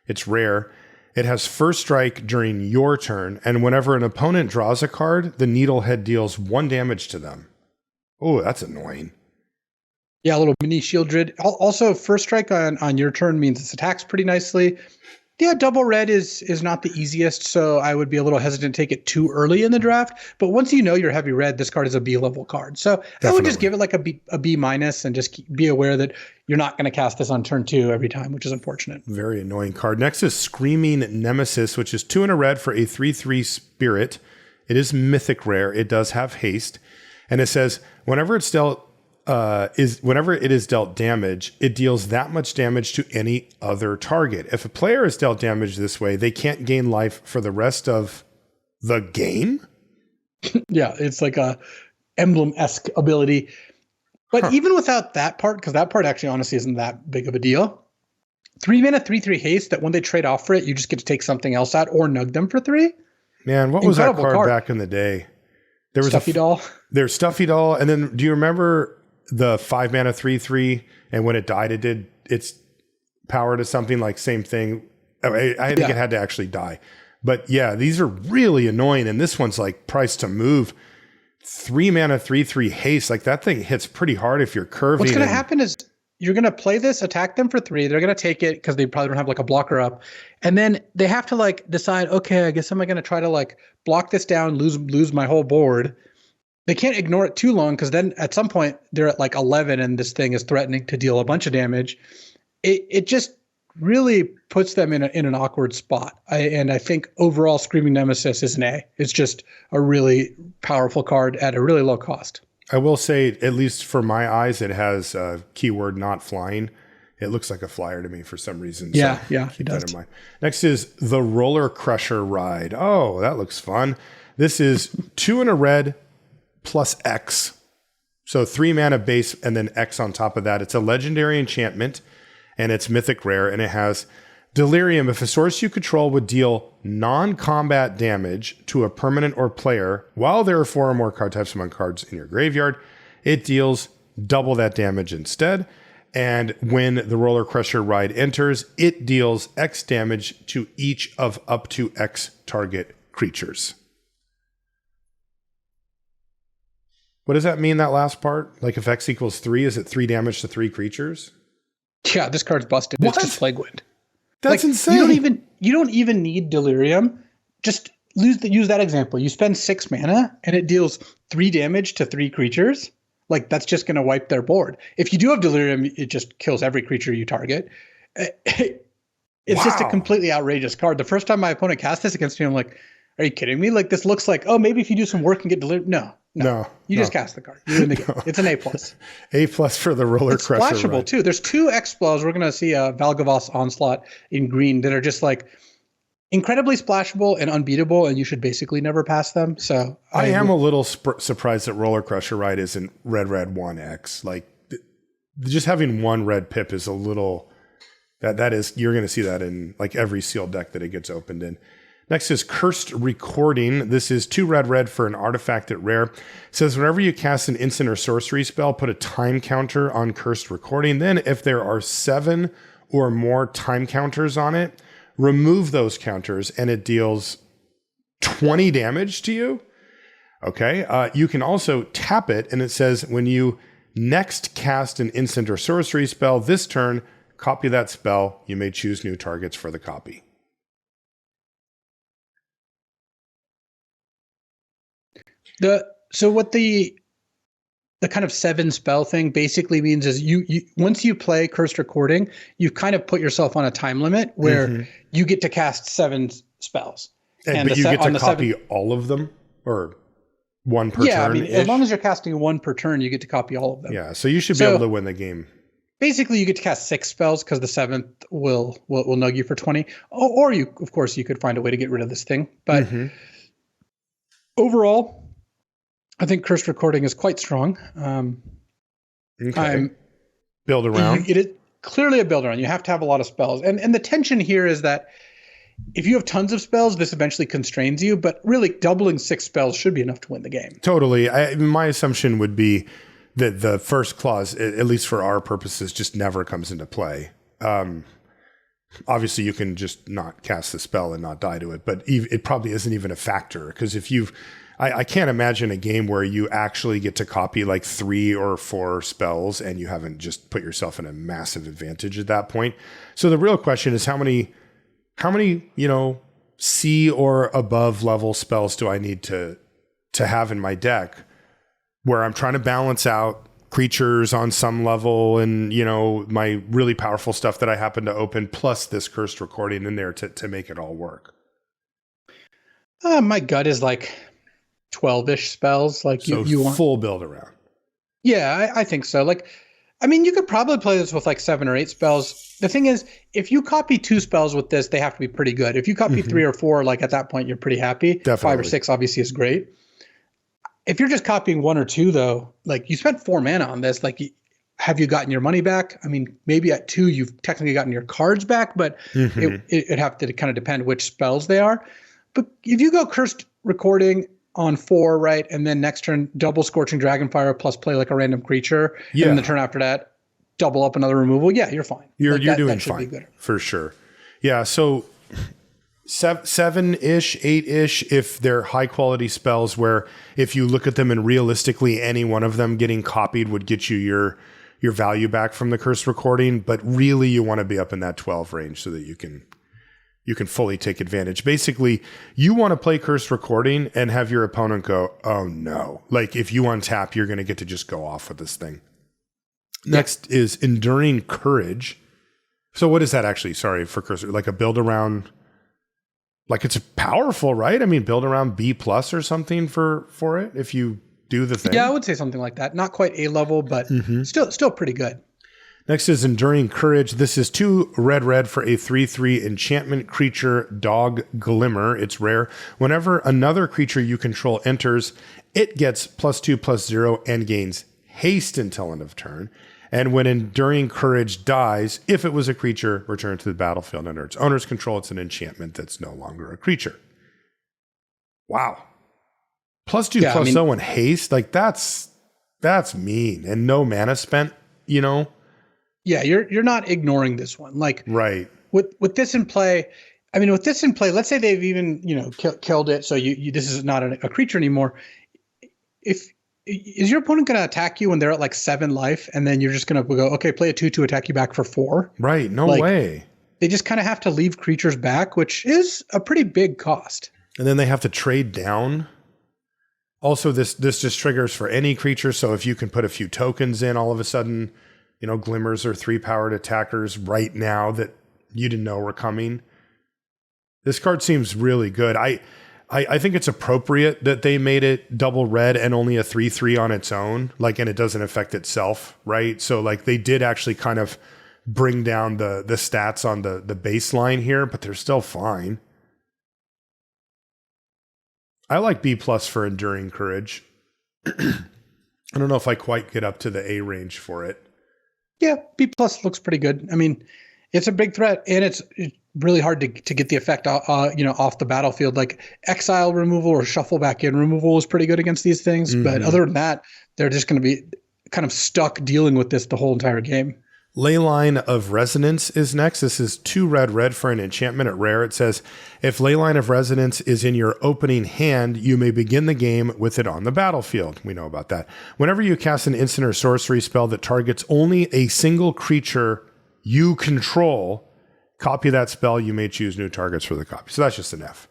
It's rare. It has first strike during your turn, and whenever an opponent draws a card, the Needlehead deals 1 damage to them. Oh, that's annoying. Yeah, a little mini shield drid. Also, first strike on your turn means this attacks pretty nicely. Yeah, double red is not the easiest, so I would be a little hesitant to take it too early in the draft. But once you know you're heavy red, this card is a B level card. So definitely. I would just give it like a B minus and just be aware that you're not going to cast this on turn 2 every time, which is unfortunate. Very annoying card. Next is Screaming Nemesis, which is 2 and a red for a 3/3 spirit. It is mythic rare. It does have haste, and it says whenever it is dealt damage, it deals that much damage to any other target. If a player is dealt damage this way, they can't gain life for the rest of the game. Yeah, it's like a emblem-esque ability. But even without that part, because that part actually honestly isn't that big of a deal, 3-mana 3/3 haste that when they trade off for it, you just get to take something else out or nug them for 3. Man, what was that card back in the day? There was Stuffy Doll. There's Stuffy Doll, and then do you remember the 5-mana 3/3, and when it died, it did its power to something like same thing. I think it had to actually die. But yeah, these are really annoying, and this one's like priced to move. 3-mana 3/3 haste, like that thing hits pretty hard if you're curving. What's going to happen is you're going to play this, attack them for 3. They're going to take it because they probably don't have like a blocker up, and then they have to like decide, okay, I guess I'm going to try to like block this down, lose my whole board. They can't ignore it too long because then at some point they're at like 11 and this thing is threatening to deal a bunch of damage. It just really puts them in an awkward spot. I think overall Screaming Nemesis is an A. It's just a really powerful card at a really low cost. I will say, at least for my eyes, it has a keyword not flying. It looks like a flyer to me for some reason. Yeah, so yeah, keep that in mind. Next is the Roller Crusher Ride. Oh, that looks fun. This is 2 and a red plus X. So 3-mana base and then X on top of that. It's a legendary enchantment and it's mythic rare, and it has Delirium. If a source you control would deal non-combat damage to a permanent or player while there are 4 or more card types among cards in your graveyard, it deals double that damage instead. And when the Roller Crusher Ride enters, it deals X damage to each of up to X target creatures. What does that mean, that last part? Like if X equals 3, is it 3 damage to 3 creatures? Yeah, this card's busted. What? It's just Plague Wind. That's insane. You don't even need Delirium. Just use that example. You spend 6 mana and it deals 3 damage to 3 creatures. Like that's just going to wipe their board. If you do have Delirium, it just kills every creature you target. It's just a completely outrageous card. The first time my opponent cast this against me, I'm like, are you kidding me? Like this looks like, oh, maybe if you do some work and get Delirium. No. You just cast the card. You're in the game. It's an A+. A+ for the Roller Crusher. It's splashable too. There's 2 X-Spells. We're going to see a Valgavas Onslaught in green that are just like incredibly splashable and unbeatable, and you should basically never pass them. So I am a little surprised that Roller Crusher Ride isn't red 1X. Like just having 1 red pip is a little That is, you're going to see that in like every sealed deck that it gets opened in. Next is Cursed Recording. This is 2 red for an artifact at rare. It says whenever you cast an instant or sorcery spell, put a time counter on Cursed Recording. Then if there are 7 or more time counters on it, remove those counters and it deals 20 damage to you. Okay. You can also tap it and it says when you next cast an instant or sorcery spell this turn, copy that spell. You may choose new targets for the copy. So what the kind of 7 spell thing basically means is you once you play Cursed Recording, you've kind of put yourself on a time limit where you get to cast 7 spells. But you get to copy all of them or one per turn? Yeah, I mean, as long as you're casting 1 per turn, you get to copy all of them. Yeah, so you should be able to win the game. Basically, you get to cast 6 spells because the 7th will nug you for 20. Or you, of course, you could find a way to get rid of this thing. But overall, I think Cursed Recording is quite strong. Okay. Build around. It is clearly a build around. You have to have a lot of spells. And the tension here is that if you have tons of spells, this eventually constrains you. But really, doubling 6 spells should be enough to win the game. Totally. My assumption would be that the first clause, at least for our purposes, just never comes into play. Obviously, you can just not cast the spell and not die to it. But it probably isn't even a factor. Because if you've... I can't imagine a game where you actually get to copy like 3 or 4 spells and you haven't just put yourself in a massive advantage at that point. So the real question is how many, C or above level spells do I need to have in my deck where I'm trying to balance out creatures on some level and, my really powerful stuff that I happen to open plus this Cursed Recording in there to make it all work. My gut is like 12-ish spells. Like so you want full build around. Yeah, I think so. Like, I mean, you could probably play this with like 7 or 8 spells. The thing is, if you copy 2 spells with this, they have to be pretty good. If you copy 3 or 4, like at that point, you're pretty happy. Definitely. 5 or 6 obviously is great. If you're just copying 1 or 2, though, like you spent 4 mana on this, like have you gotten your money back? I mean, maybe at 2, you've technically gotten your cards back, but it'd have to kind of depend which spells they are. But if you go Cursed Recording on 4, right, and then next turn double Scorching Dragonfire plus play like a random creature, and then the turn after that double up another removal, you're fine. You're doing fine for sure. Yeah, so 7-ish, 8-ish, if they're high quality spells where if you look at them and realistically any one of them getting copied would get you your value back from the Cursed Recording, but really you want to be up in that 12 range so that you can fully take advantage. Basically, you want to play Cursed Recording and have your opponent go, oh no. Like if you untap, you're going to get to just go off with this thing. Next is Enduring Courage. So what is that actually? Sorry for Cursed. Like a build around, like it's powerful, right? I mean, build around B+ or something for it if you do the thing. Yeah, I would say something like that. Not quite A level, but still pretty good. Next is Enduring Courage. This is 2 red for a 3/3 enchantment creature, Dog Glimmer. It's rare. Whenever another creature you control enters, it gets +2/+0 and gains haste until end of turn. And when Enduring Courage dies, if it was a creature, return to the battlefield under its owner's control. It's an enchantment that's no longer a creature. Wow. +2/+0 and haste? Like that's mean. And no mana spent, Yeah, you're not ignoring this one. Like right. With this in play, let's say they've even, killed it. So this is not a creature anymore. Is your opponent going to attack you when they're at like 7 life and then you're just going to go, okay, play a 2/2 attack you back for 4? Right. No way. They just kind of have to leave creatures back, which is a pretty big cost. And then they have to trade down. Also, this just triggers for any creature. So if you can put a few tokens in, all of a sudden, Glimmers are 3-powered attackers right now that you didn't know were coming. This card seems really good. I think it's appropriate that they made it double red and only a 3/3 on its own, and it doesn't affect itself, right? So they did actually kind of bring down the stats on the baseline here, but they're still fine. I like B+ for Enduring Courage. I don't know if I quite get up to the A range for it. Yeah, B+ looks pretty good. I mean, It's a big threat, and it's really hard to get the effect, off the battlefield. Like exile removal or shuffle back in removal is pretty good against these things, but other than that, they're just going to be kind of stuck dealing with this the whole entire game. Leyline of Resonance is next. This is 2 red for an enchantment at rare. It says, if Leyline of Resonance is in your opening hand, you may begin the game with it on the battlefield. We know about that. Whenever you cast an instant or sorcery spell that targets only a single creature you control, copy that spell. You may choose new targets for the copy. So that's just an F.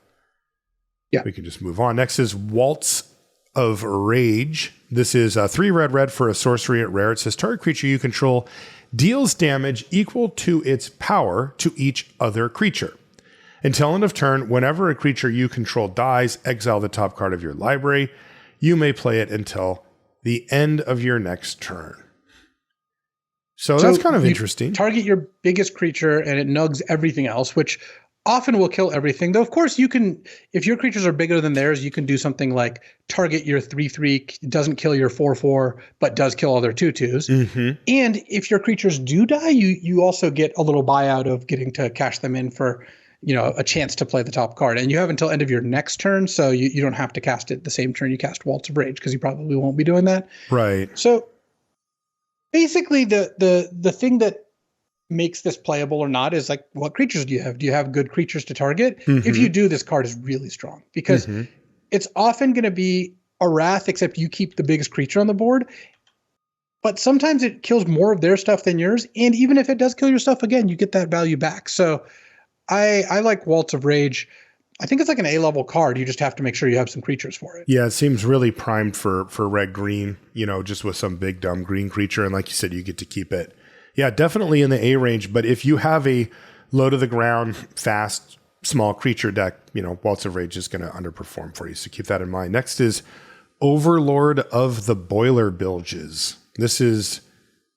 Yeah. We can just move on. Next is Waltz of Rage. This is 3 red for a sorcery at rare. It says, target creature you control deals damage equal to its power to each other creature. Until end of turn, whenever a creature you control dies, exile the top card of your library. You may play it until the end of your next turn. So that's kind of interesting. Target your biggest creature and it nugs everything else, which often will kill everything. Though, of course, you can, if your creatures are bigger than theirs, you can do something like target your 3/3, doesn't kill your 4/4, but does kill other 2/2s. And if your creatures do die, you also get a little buyout of getting to cash them in for, a chance to play the top card. And you have until end of your next turn, so you don't have to cast it the same turn you cast Waltz of Rage, because you probably won't be doing that. Right. So basically, the thing that makes this playable or not is like, what creatures do you have? Do you have good creatures to target? If you do, this card is really strong, because it's often going to be a Wrath, except you keep the biggest creature on the board. But sometimes it kills more of their stuff than yours. And even if it does kill your stuff again, you get that value back. So I like Waltz of Rage. I think it's like an A-level card. You just have to make sure you have some creatures for it. Yeah, it seems really primed for red-green, just with some big, dumb green creature. And like you said, you get to keep it. Yeah, definitely in the A range. But if you have a low-to-the-ground, fast, small creature deck, Waltz of Rage is going to underperform for you. So keep that in mind. Next is Overlord of the Boiler Bilges. This is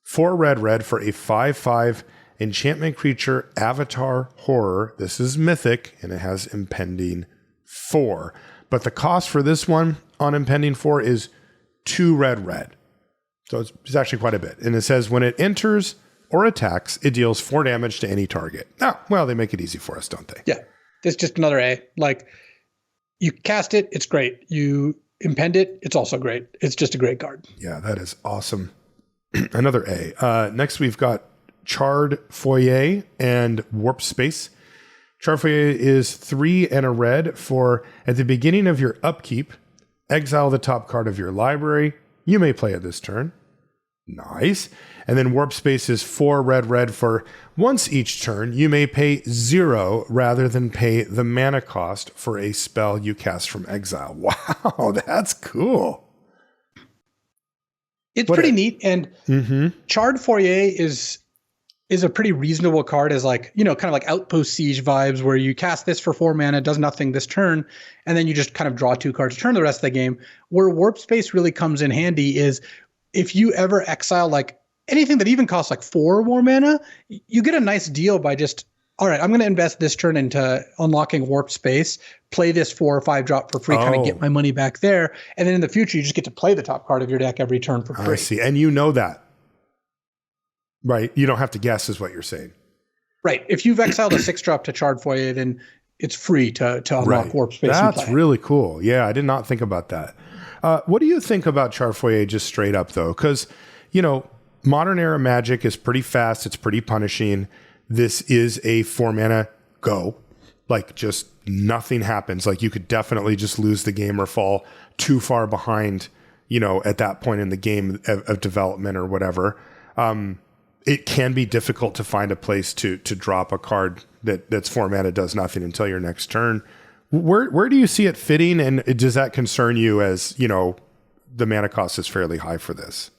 4 red for a 5/5 enchantment creature, Avatar Horror. This is Mythic, and it has Impending 4. But the cost for this one on Impending 4 is 2 red. So it's actually quite a bit. And it says, when it enters or attacks, it deals 4 damage to any target. Oh, well, they make it easy for us, don't they? Yeah. It's just another A. Like, you cast it, it's great. You impend it, it's also great. It's just a great card. Yeah, that is awesome. Another A. Next, we've got Charred Foyer and Warp Space. Charred Foyer is 3 and a red for, at the beginning of your upkeep, exile the top card of your library. You may play it this turn. Nice. And then Warp Space is 4 red for, once each turn, you may pay 0 rather than pay the mana cost for a spell you cast from exile. Wow, that's cool. It's pretty neat. And Charred Foyer is a pretty reasonable card, as like, kind of like Outpost Siege vibes, where you cast this for 4 mana, does nothing this turn, and then you just kind of draw 2 cards, turn the rest of the game. Where Warp Space really comes in handy is if you ever exile like anything that even costs like 4 more mana, you get a nice deal by just, all right, I'm going to invest this turn into unlocking Warp Space, play this 4 or 5 drop for free, kind of get my money back there. And then in the future, you just get to play the top card of your deck every turn for free. I see. And you know that. Right. You don't have to guess is what you're saying. Right. If you've exiled a 6-drop to Charred Foyer, then it's free to unlock Warp Space. That's really cool. Yeah, I did not think about that. What do you think about Charred Foyer just straight up, though? Because, modern era Magic is pretty fast. It's pretty punishing. This is a 4 mana go. Like, just nothing happens. Like, you could definitely just lose the game or fall too far behind, at that point in the game of development or whatever. It can be difficult to find a place to drop a card that's 4 mana, does nothing until your next turn. Where do you see it fitting, and does that concern you as, the mana cost is fairly high for this?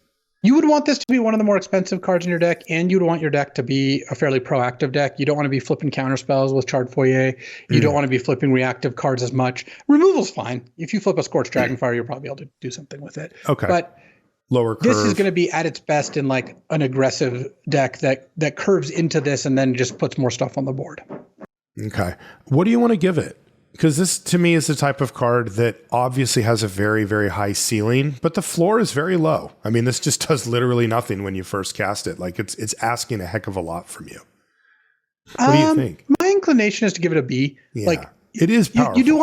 You would want this to be one of the more expensive cards in your deck, and you'd want your deck to be a fairly proactive deck. You don't want to be flipping counter spells with Charred Foyer. You don't want to be flipping reactive cards as much. Removal's fine. If you flip a Scorched Dragonfire, you'll probably be able to do something with it. Okay. But lower curve. This is going to be at its best in like an aggressive deck that curves into this and then just puts more stuff on the board. Okay. What do you want to give it? Because this, to me, is the type of card that obviously has a very, very high ceiling, but the floor is very low. I mean, this just does literally nothing when you first cast it. Like, it's asking a heck of a lot from you. What do you think? My inclination is to give it a B. Yeah. Like, it is powerful. You do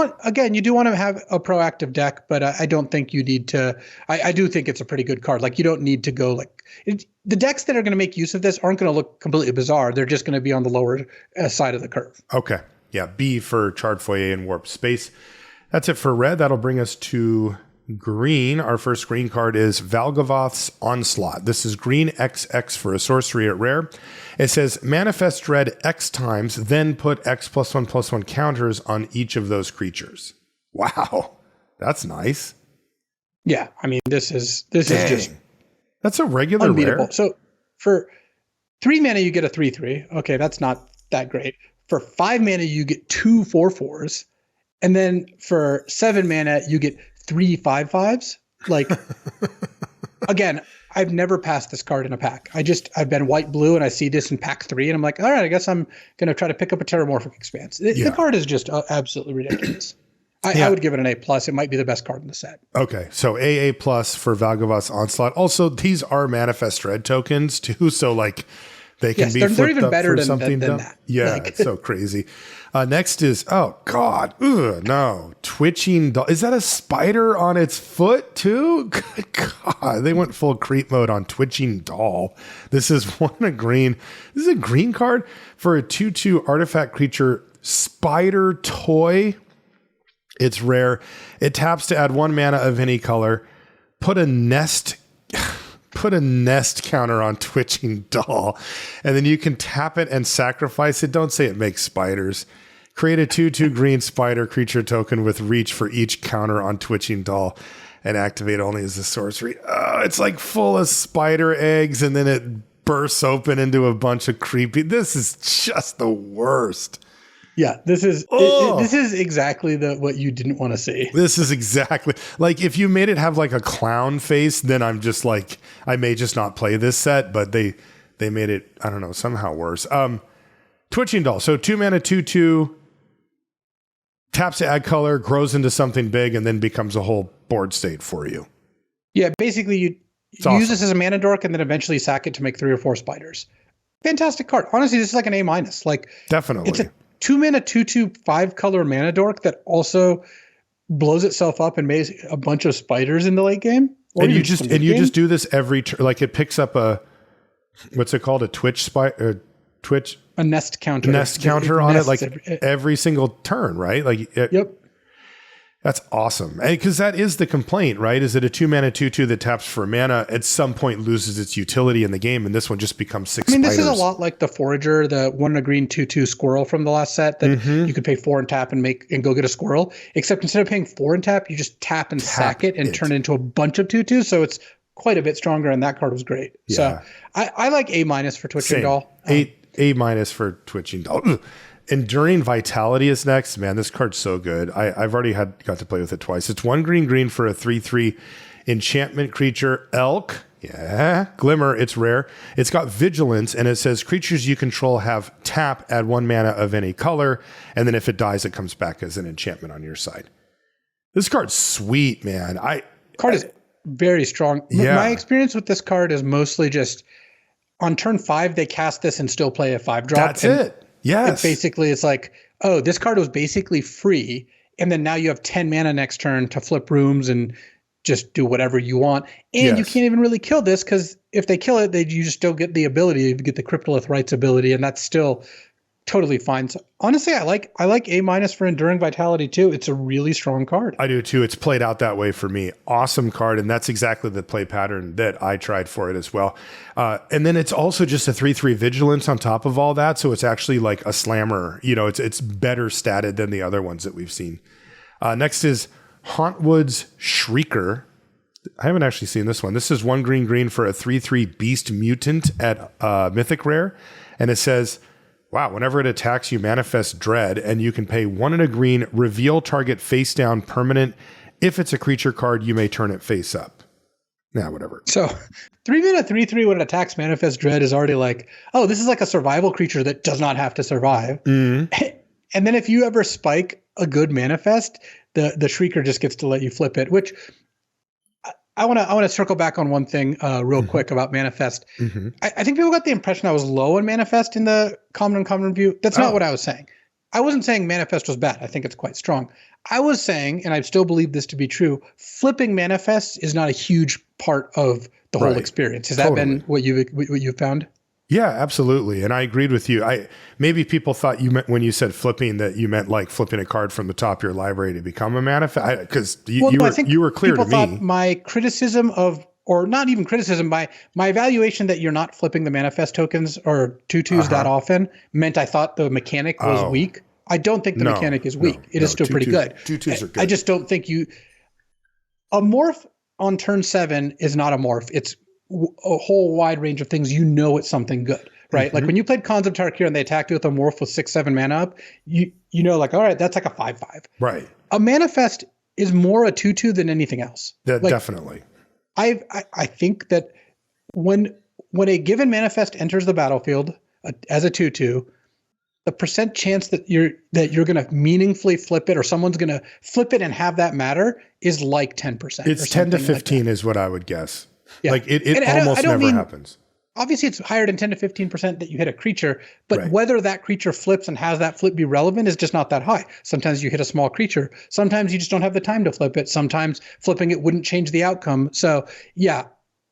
want to have a proactive deck, but I don't think you need to. I do think it's a pretty good card. Like, you don't need to go the decks that are going to make use of this aren't going to look completely bizarre. They're just going to be on the lower side of the curve. Okay. Yeah. B for Charred Foyer and Warp Space. That's it for red. That'll bring us to green. Our first green card is Valgavoth's Onslaught. This is green XX for a sorcery at rare. It says manifest dread X times, then put X +1/+1 counters on each of those creatures. Wow. That's nice. Yeah. I mean, this is just, that's a regular unbeatable. rare. So for 3 mana, you get a 3/3. Okay. That's not that great. For 5 mana, you get 2 4/4s. And then for 7 mana, you get 3 5/5s. Like, again, I've never passed this card in a pack. I've been white blue and I see this in pack 3 and I'm like, all right, I guess I'm going to try to pick up a Terramorphic Expanse. The card is just absolutely ridiculous. I would give it an A+. It might be the best card in the set. Okay, so AA+ for Valgavoth's Onslaught. Also, these are Manifest Dread tokens too, so like they can be they're flipped even up better for than something that. Yeah, Like, it's so crazy. Next is, oh God, no, Twitching Doll. Is that a spider on its foot too? Good God, they went full creep mode on Twitching Doll. This is a green. This is a green card for a 2/2 artifact creature, Spider Toy. It's rare. It taps to add 1 mana of any color. Put a nest counter on Twitching Doll, and then you can tap it and sacrifice it. Don't say it makes spiders. Create a 2/2 green spider creature token with reach for each counter on Twitching Doll, and activate only as a sorcery. Oh, it's like full of spider eggs, and then it bursts open into a bunch of creepy. This is just the worst. Yeah, this is exactly what you didn't want to see. This is exactly like if you made it have like a clown face, then I'm just like, I may just not play this set, but they made it, I don't know, somehow worse. Twitching Doll. So 2 mana, 2/2, taps to add color, grows into something big, and then becomes a whole board state for you. Yeah, basically you awesome. Use this as a mana dork and then eventually sack it to make 3 or 4 spiders. Fantastic card. Honestly, this is like an A-. Like, definitely. It's a 2 mana, 2/2, 5-color mana dork that also blows itself up and makes a bunch of spiders in the late game. And you just do this every like it picks up a, what's it called, a nest counter on it, like every single turn, right? Like yep. That's awesome. Because that is the complaint, right? Is it a 2 mana 2/2 that taps for mana at some point loses its utility in the game, and this one just becomes 6 spiders. This is a lot like the Forager, the 1 green 2/2 squirrel from the last set that you could pay 4 and tap and go get a squirrel. Except instead of paying 4 and tap, you just tap and sack it and turn it into a bunch of 2/2. So it's quite a bit stronger, and that card was great. Yeah. So I like A- for Twitching Doll. A- for Twitching Doll. Enduring Vitality is next. Man, this card's so good. I've already got to play with it twice. It's 1 green for a 3/3 enchantment creature, Elk. Yeah. Glimmer, it's rare. It's got Vigilance, and it says creatures you control have tap, add 1 mana of any color, and then if it dies, it comes back as an enchantment on your side. This card's sweet, man. Card is very strong. Yeah. My experience with this card is mostly just on turn 5, they cast this and still play a 5-drop. That's it. Yes. It's like, oh, this card was basically free. And then now you have 10 mana next turn to flip rooms and just do whatever you want. And you can't even really kill this because if they kill it, you just don't get the ability to get the Cryptolith Rights ability. And that's still totally fine. So honestly, I like A- for Enduring Vitality too. It's a really strong card. I do too. It's played out that way for me. Awesome card. And that's exactly the play pattern that I tried for it as well. And then it's also just a 3/3 Vigilance on top of all that. So it's actually like a slammer. It's better statted than the other ones that we've seen. Next is Hauntwood's Shrieker. I haven't actually seen this one. This is 1 green for a 3/3 Beast Mutant at Mythic Rare. And it says, wow, whenever it attacks, you manifest dread, and you can pay 1 and a green, reveal target face down permanent. If it's a creature card, you may turn it face up. Nah, whatever. So 3 mana 3/3 when it attacks manifest dread is already like, oh, this is like a survival creature that does not have to survive. Mm-hmm. And then if you ever spike a good manifest, the Shrieker just gets to let you flip it, which I want to circle back on one thing real quick about Manifest. I think people got the impression I was low on Manifest in the common and common review. That's not what I was saying. I wasn't saying Manifest was bad. I think it's quite strong. I was saying, and I still believe this to be true, flipping Manifests is not a huge part of the whole experience. Has that been what you've found? Yeah, absolutely. And I agreed with you. Maybe people thought you meant when you said flipping that you meant like flipping a card from the top of your library to become a manifest. Because you were clear to me. People thought my criticism of, or not even criticism, my evaluation that you're not flipping the manifest tokens or tutus that often meant I thought the mechanic was weak. I don't think the mechanic is weak. It is still pretty good. Tutus are good. I just don't think a morph on turn 7 is not a morph. It's a whole wide range of things. It's something good, right? Like when you played Khans of Tarkir and they attacked you with a morph with 6-7 mana up, like, all right, that's like a 5/5. Right. A manifest is more a 2/2 than anything else. Definitely. I think that when a given manifest enters the battlefield as a 2/2, the percent chance that you're going to meaningfully flip it or someone's going to flip it and have that matter is like 10%. It's 10 to 15 is what I would guess. Yeah. Like it almost never happens. Obviously, it's higher than 10 to 15% that you hit a creature, but whether that creature flips and has that flip be relevant is just not that high. Sometimes you hit a small creature. Sometimes you just don't have the time to flip it. Sometimes flipping it wouldn't change the outcome. So yeah,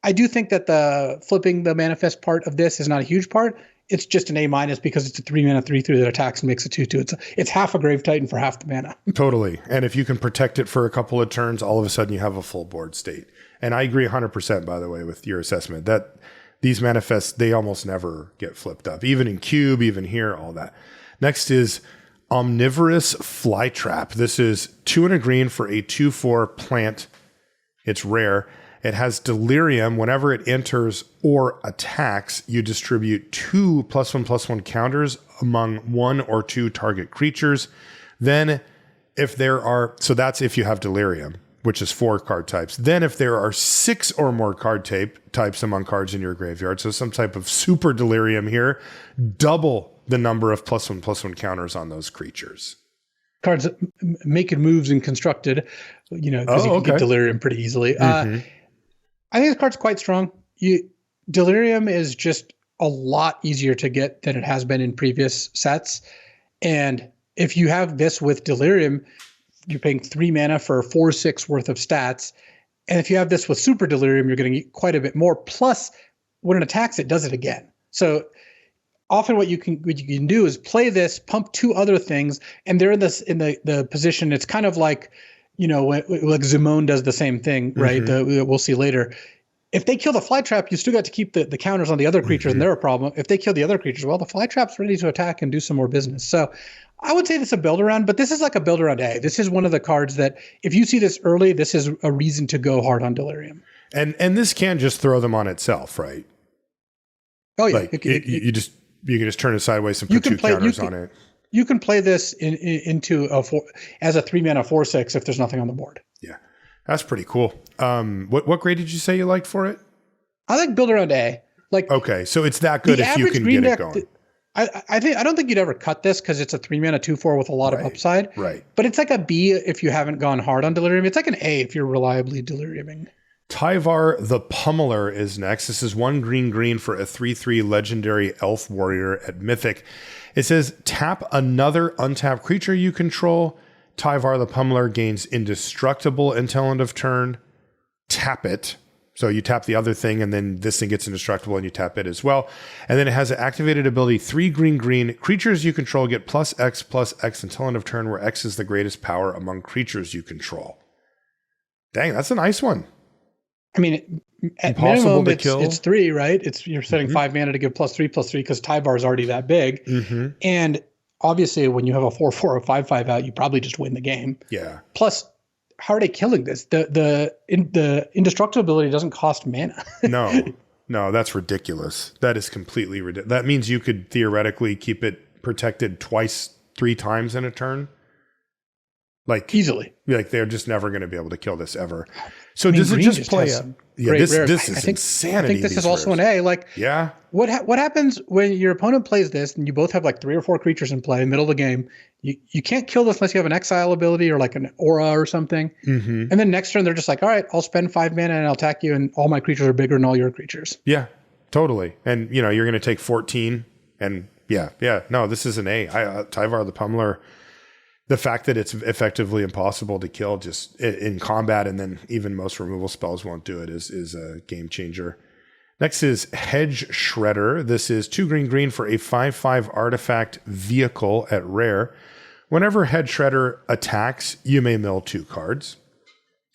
I do think that the flipping the manifest part of this is not a huge part. It's just an A- because it's a 3-mana 3/3 that attacks and makes a 2/2. It's half a Grave Titan for half the mana. Totally. And if you can protect it for a couple of turns, all of a sudden you have a full board state. And I agree 100%, by the way, with your assessment that these manifests, they almost never get flipped up, even in cube, even here, all that. Next is Omnivorous Flytrap. This is 2 and a green for a 2/4 plant. It's rare. It has Delirium. Whenever it enters or attacks, you distribute 2 +1/+1 counters among 1 or 2 target creatures. Then if there are, so that's if you have Delirium, which is 4 card types. Then if there are 6 or more card types among cards in your graveyard, so some type of super Delirium here, double the number of +1/+1 counters on those creatures. Cards making moves and constructed, because you can get Delirium pretty easily. I think this card's quite strong. Delirium is just a lot easier to get than it has been in previous sets. And if you have this with Delirium, you're paying 3 mana for 4/6 worth of stats. And if you have this with Super Delirium, you're going to get quite a bit more. Plus, when it attacks, it does it again. So often what you can do is play this, pump 2 other things, and they're in the position. It's kind of like, like Zimone does the same thing, right? We'll see later. If they kill the fly trap, you still got to keep the counters on the other creatures, and they're a problem. If they kill the other creatures, well, the fly trap's ready to attack and do some more business. So I would say this is a build around, but this is like a build around A. This is one of the cards that if you see this early, this is a reason to go hard on Delirium. And this can just throw them on itself, right? Oh yeah, like you can just turn it sideways and put 2 counters on it. You can play this into as a 3-mana 4/6 if there's nothing on the board. Yeah, that's pretty cool. What grade did you say you liked for it? I like build around A. Okay, so it's that good if you can get it going. I don't think you'd ever cut this because it's a 3-mana 2/4 with a lot of upside. Right. But it's like a B if you haven't gone hard on Delirium. It's like an A if you're reliably Deliriuming. Tyvar the Pummeler is next. This is 1 green for a 3/3 legendary elf warrior at Mythic. It says tap another untapped creature you control. Tyvar the Pummeler gains indestructible until end of turn. Tap it. So you tap the other thing and then this thing gets indestructible and you tap it as well. And then it has an activated ability, 3 green. Creatures you control get +X until end of turn, where X is the greatest power among creatures you control. Dang, that's a nice one. I mean, at minimum, it's 3, right? You're setting 5 mana to give +3/+3 because Tyvar is already that big. And obviously, when you have a 4/4 or 5/5 out, you probably just win the game. Yeah. Plus, how are they killing this? The indestructibility doesn't cost mana. No, that's ridiculous. That is completely ridiculous. That means you could theoretically keep it protected 3 times in a turn. Like easily. Like they're just never going to be able to kill this ever. So I mean, does it green just just play has up? some Yeah, great this rares. is insanity. I think this these is also rares. an A. Like, Yeah. what happens when your opponent plays this and you both have like 3 or 4 creatures in play, middle of the game? You can't kill this unless you have an exile ability or like an aura or something. Mm-hmm. And then next turn they're just like, all right, I'll spend 5 mana and I'll attack you, and all my creatures are bigger than all your creatures. Yeah, totally. And you're going to take 14, and yeah. No, this is an A. Tyvar the Pummeler. The fact that it's effectively impossible to kill just in combat, and then even most removal spells won't do it, is a game changer. Next is Hedge Shredder. This is 2 green for a 5/5 artifact vehicle at rare. Whenever Hedge Shredder attacks, you may mill 2 cards.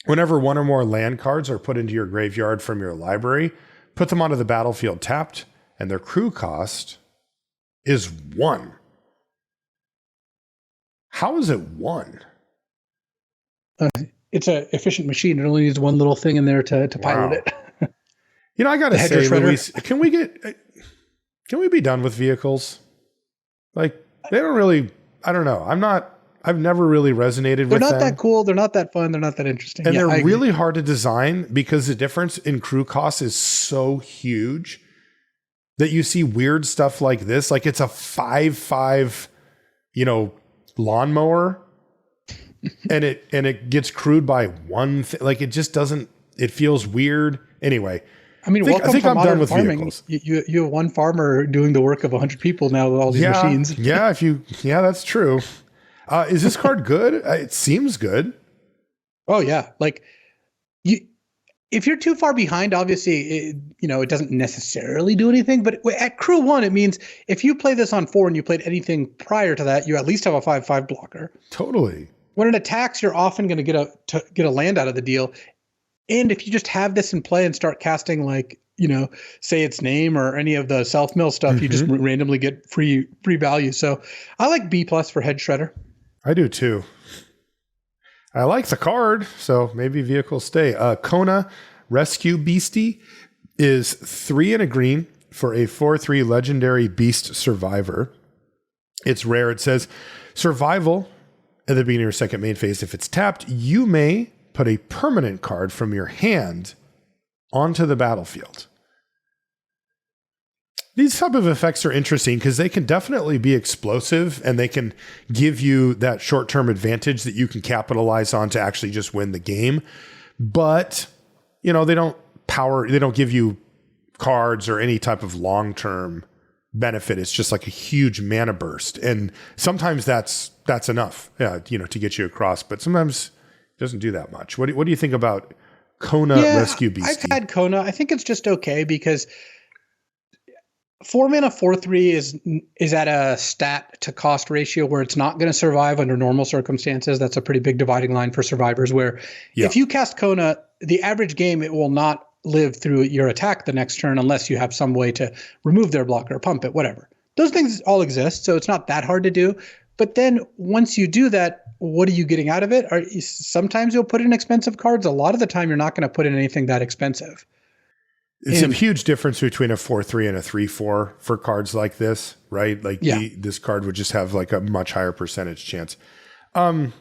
Whenever 1 or more land cards are put into your graveyard from your library, put them onto the battlefield tapped, and their crew cost is 1. How is it 1? It's an efficient machine. It only needs one little thing in there to pilot it. I got to say, Luis, can we be done with vehicles? Like, they don't really, I don't know. I've never really resonated with them. They're not that cool. They're not that fun. They're not that interesting. And they're really hard to design because the difference in crew cost is so huge that you see weird stuff like this. Like, it's a 5/5, lawnmower, and it gets crewed by one thing. Like, it just doesn't, it feels weird. Anyway, I mean, I think I'm done with farming. vehicles. You have one farmer doing the work of 100 people now with all these machines. Yeah, that's true. Is this card good? It seems good. Oh yeah. Like, if you're too far behind, obviously, it doesn't necessarily do anything. But at crew 1, it means if you play this on 4 and you played anything prior to that, you at least have a 5/5 blocker. Totally. When it attacks, you're often going to get a land out of the deal. And if you just have this in play and start casting, like, say its name or any of the self-mill stuff, you just randomly get free value. So I like B+ for Hedge Shredder. I do too. I like the card, so maybe vehicles stay. Kona Rescue Beastie is 3 and a green for a 4/3 legendary beast survivor. It's rare. It says survival at the beginning of your second main phase. If it's tapped, you may put a permanent card from your hand onto the battlefield. These type of effects are interesting because they can definitely be explosive and they can give you that short-term advantage that you can capitalize on to actually just win the game. But, they don't give you cards or any type of long-term benefit. It's just like a huge mana burst. And sometimes that's enough, to get you across. But sometimes it doesn't do that much. What do you think about Kona Rescue Beastie? I've had Kona. I think it's just okay because 4 mana 4/3 is at a stat to cost ratio where it's not going to survive under normal circumstances. That's a pretty big dividing line for survivors where if you cast Kona, the average game, it will not live through your attack the next turn unless you have some way to remove their blocker, pump it, whatever. Those things all exist, so it's not that hard to do. But then once you do that, what are you getting out of it? Sometimes you'll put in expensive cards. A lot of the time, you're not going to put in anything that expensive. It's a huge difference between a 4/3 and a 3/4 for cards like this, right? Like this card would just have like a much higher percentage chance. I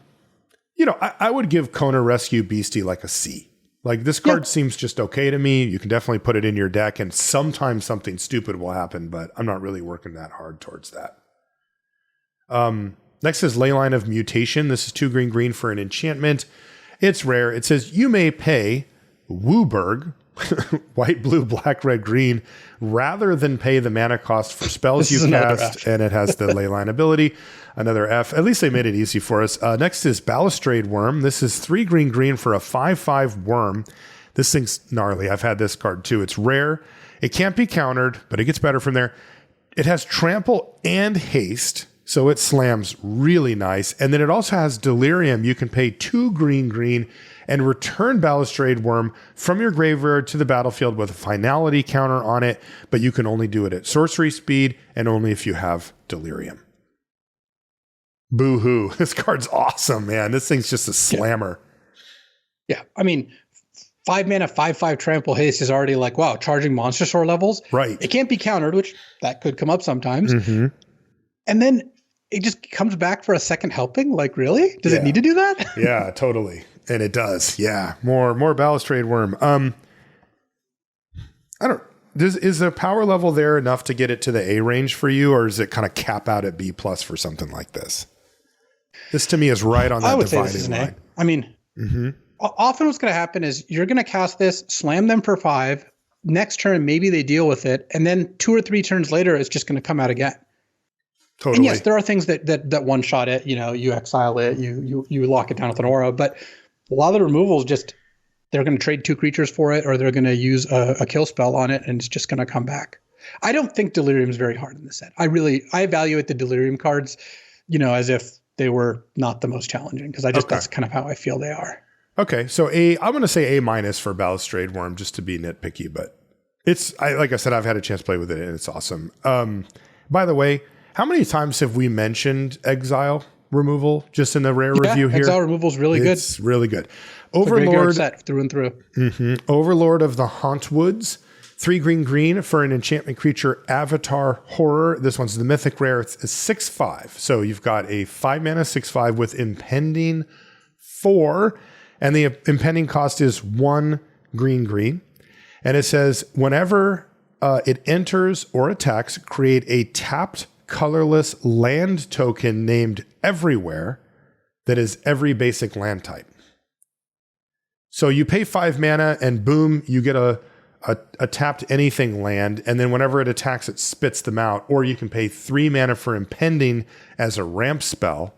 would give Kona Rescue Beastie like a C. Like, this card seems just okay to me. You can definitely put it in your deck, and sometimes something stupid will happen, but I'm not really working that hard towards that. Next is Leyline of Mutation. This is 2 green for an enchantment. It's rare. It says you may pay Wooburg, white, blue, black, red, green, rather than pay the mana cost for spells you cast, and it has the Leyline ability. Another F. At least they made it easy for us. Next is Balustrade Worm. This is 3 green for a 5/5 worm. This thing's gnarly. I've had this card too. It's rare. It can't be countered, but it gets better from there. It has trample and haste, so it slams really nice. And then it also has Delirium. You can pay 2 green and return Balustrade Worm from your graveyard to the battlefield with a finality counter on it, but you can only do it at sorcery speed and only if you have Delirium. Boo-hoo. This card's awesome, man. This thing's just a slammer. Yeah. I mean, 5 mana, 5/5 trample haste is already like, wow, charging monster sword levels. Right. It can't be countered, which that could come up sometimes. Mm-hmm. And then it just comes back for a second helping. Like, really? Does it need to do that? Yeah, totally. And it does. Yeah. More Balustrade Worm. I don't, is the power level there enough to get it to the A range for you, or is it kind of cap out at B+ for something like this? This to me is right on that I would say dividing this is an line. A. I mean, often what's going to happen is you're going to cast this, slam them for 5. Next turn, maybe they deal with it. And then 2 or 3 turns later, it's just going to come out again. Totally. And yes, there are things that one shot it, you exile it, you lock it down with an aura, but a lot of the removals just, they're going to trade 2 creatures for it, or they're going to use a kill spell on it, and it's just going to come back. I don't think Delirium is very hard in this set. I evaluate the Delirium cards, as if they were not the most challenging, because that's kind of how I feel they are. Okay, so I'm going to say A- for Balustrade Worm, just to be nitpicky, but like I said, I've had a chance to play with it, and it's awesome. By the way, how many times have we mentioned Exile removal just in the rare review here? Exile removal is really good. It's really good. Overlord set through and through. Overlord of the Hauntwoods, 3 green for an enchantment creature, Avatar Horror. This one's the Mythic rare. It's a 6/5. So you've got a 5 mana 6/5 with impending 4, and the impending cost is 1 green. And it says whenever it enters or attacks, create a tapped colorless land token named Everywhere that is every basic land type. So you pay 5 mana and boom, you get a tapped anything land, and then whenever it attacks, it spits them out. Or you can pay 3 mana for impending as a ramp spell.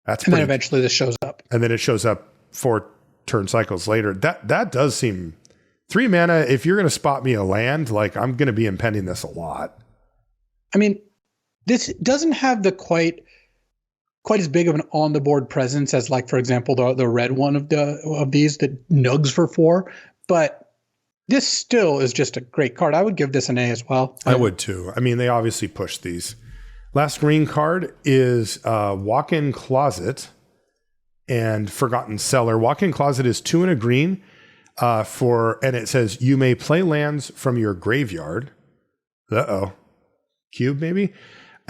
Then eventually this shows up. And then it shows up 4 turn cycles later. That does seem 3 mana. If you're going to spot me a land, like I'm going to be impending this a lot. I mean, this doesn't have the quite as big of an on the board presence as, like, for example, the red one of these that nugs for 4, but this still is just a great card. I would give this an A as well. I would too. I mean, they obviously pushed these. Last green card is Walk-in Closet and Forgotten Cellar. Walk-in Closet is 2 and a green and it says you may play lands from your graveyard. Cube maybe.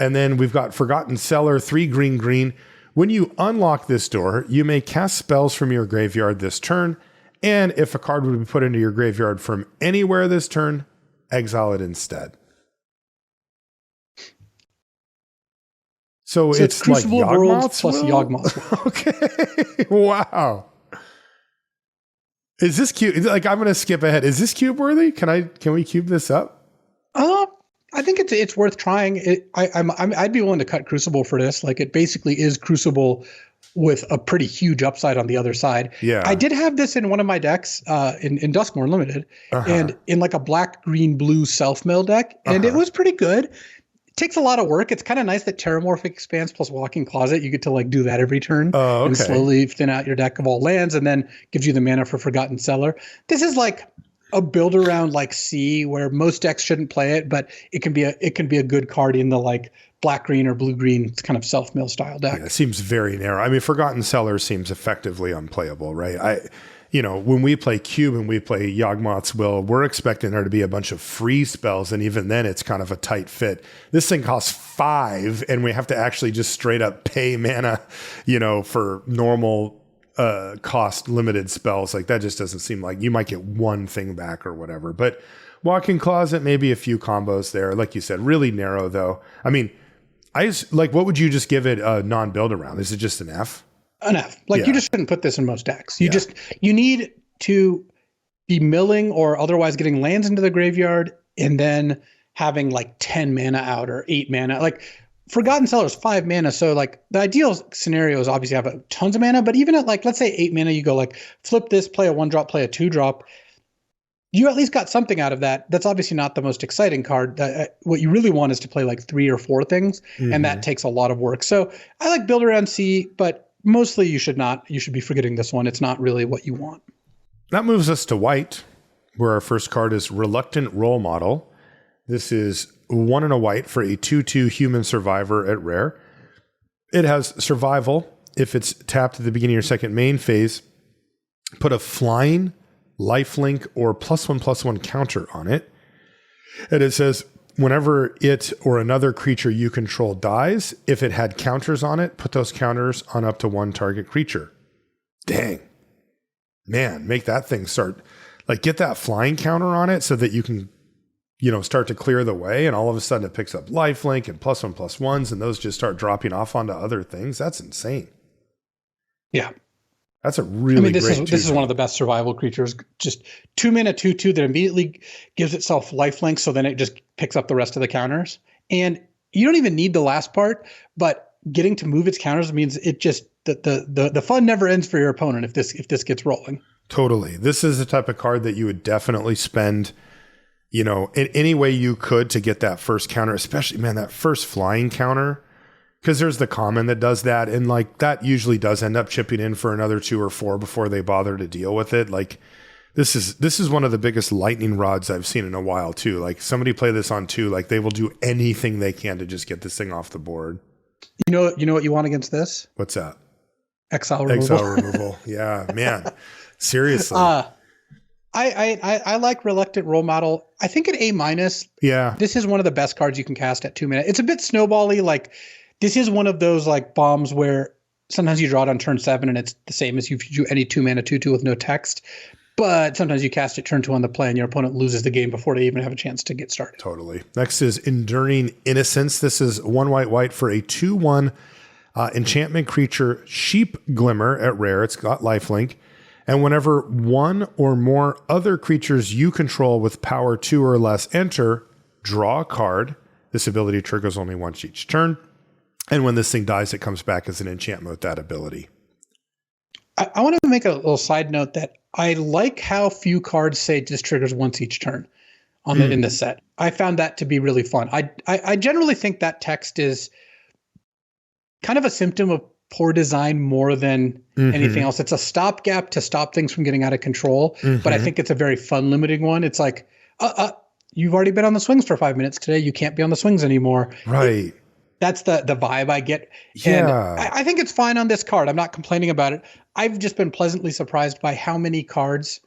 And then we've got Forgotten Cellar, 3 green. When you unlock this door, you may cast spells from your graveyard this turn. And if a card would be put into your graveyard from anywhere this turn, exile it instead. So it's Crucible like Worlds plus Yawgmoth's. Okay. Wow. Is this cube? Like, I'm going to skip ahead. Is this cube worthy? Can we cube this up? I think it's worth trying. I'd be willing to cut Crucible for this. Like, it basically is Crucible with a pretty huge upside on the other side. Yeah. I did have this in one of my decks in Duskmourn Limited, and in like a black, green, blue self-mill deck, and it was pretty good. It takes a lot of work. It's kind of nice that Terramorphic Expanse plus Walk-in Closet, you get to like do that every turn and slowly thin out your deck of all lands, and then gives you the mana for Forgotten Cellar. This is like a build around like C, where most decks shouldn't play it, but it can be a good card in the like black green or blue green kind of self-mill style deck. Yeah, it seems very narrow. I mean, Forgotten Cellar seems effectively unplayable, right? When we play Cube and we play Yawgmoth's Will, we're expecting there to be a bunch of free spells, and even then it's kind of a tight fit. This thing costs 5, and we have to actually just straight up pay mana, for normal cost limited spells. Like, that just doesn't seem like you might get one thing back or whatever. But Walk-in Closet, maybe a few combos there. Like you said, really narrow though. I mean, what would you just give it a non-build around? Is it just an F? An F. Like, you just shouldn't put this in most decks. You need to be milling or otherwise getting lands into the graveyard and then having like 10 mana out or 8 mana. Like, Forgotten Cellar is 5 mana, so like the ideal scenario is obviously have tons of mana, but even at like, let's say 8 mana, you go like flip this, play a 1-drop, play a 2-drop. You at least got something out of that. That's obviously not the most exciting card. What you really want is to play like 3 or 4 things, and that takes a lot of work. So I like build around C, but mostly you should not. You should be forgetting this one. It's not really what you want. That moves us to white, where our first card is Reluctant Role Model. This is 1 and a white for a 2/2 human survivor at rare. It has survival. If it's tapped at the beginning of your second main phase, put a flying, lifelink, or +1/+1 counter on it. And it says, whenever it or another creature you control dies, if it had counters on it, put those counters on up to 1 target creature. Dang. Man, make that thing start, like get that flying counter on it so that you can, start to clear the way. And all of a sudden it picks up lifelink and +1/+1s, and those just start dropping off onto other things. That's insane. Yeah. That's a really this great is one of the best survival creatures. Just 2-mana 2/2 that immediately gives itself lifelink, so then it just picks up the rest of the counters. And you don't even need the last part, but getting to move its counters means it just the fun never ends for your opponent if this gets rolling. Totally. This is the type of card that you would definitely spend, in any way you could to get that first counter, especially, man, that first flying counter. Because there's the common that does that, and like that usually does end up chipping in for another 2 or 4 before they bother to deal with it. Like this is one of the biggest lightning rods I've seen in a while too. Like somebody play this on 2, like they will do anything they can to just get this thing off the board. You know what you want against this? What's that? Exile removal. Exile removal. Yeah, man. Seriously. I like Reluctant Role Model. I think at A-. Yeah. This is one of the best cards you can cast at 2 mana. It's a bit snowbally, like. This is one of those like bombs where sometimes you draw it on turn 7 and it's the same as if you do any 2-mana 2/2 with no text. But sometimes you cast it turn 2 on the play and your opponent loses the game before they even have a chance to get started. Totally. Next is Enduring Innocence. This is 1 white for a 2/1 enchantment creature, Sheep Glimmer at rare. It's got lifelink. And whenever one or more other creatures you control with power 2 or less enter, draw a card. This ability triggers only once each turn. And when this thing dies, it comes back as an enchantment with that ability. I want to make a little side note that I like how few cards say this triggers once each turn in the set. I found that to be really fun. I generally think that text is kind of a symptom of poor design more than anything else. It's a stopgap to stop things from getting out of control, but I think it's a very fun limiting one. It's like, you've already been on the swings for 5 minutes today. You can't be on the swings anymore. Right. That's the vibe I get. And I think it's fine on this card. I'm not complaining about it. I've just been pleasantly surprised by how many cards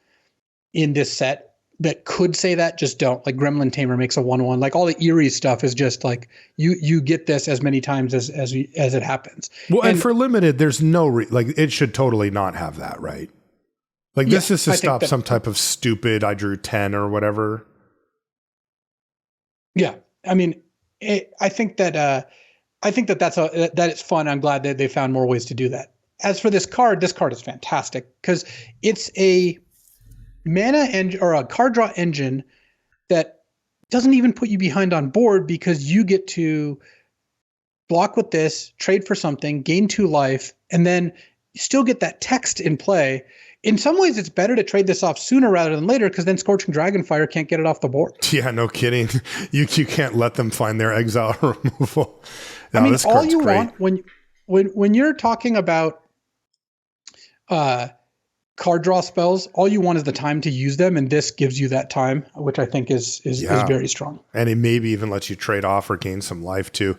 in this set that could say that just don't. Like Gremlin Tamer makes a 1/1. Like all the eerie stuff is just like you get this as many times as it happens. Well, and for limited, there's no like it should totally not have that, right? Like this is to stop some type of stupid I drew 10 or whatever. Yeah. I mean, I think that it's fun. I'm glad that they found more ways to do that. As for this card is fantastic because it's a mana or a card draw engine that doesn't even put you behind on board because you get to block with this, trade for something, gain 2 life, and then you still get that text in play. In some ways, it's better to trade this off sooner rather than later because then Scorching Dragonfire can't get it off the board. Yeah, no kidding. You can't let them find their exile removal. No, I mean, this all you great. want when you're talking about card draw spells, all you want is the time to use them, and this gives you that time, which I think is very strong. And it maybe even lets you trade off or gain some life too.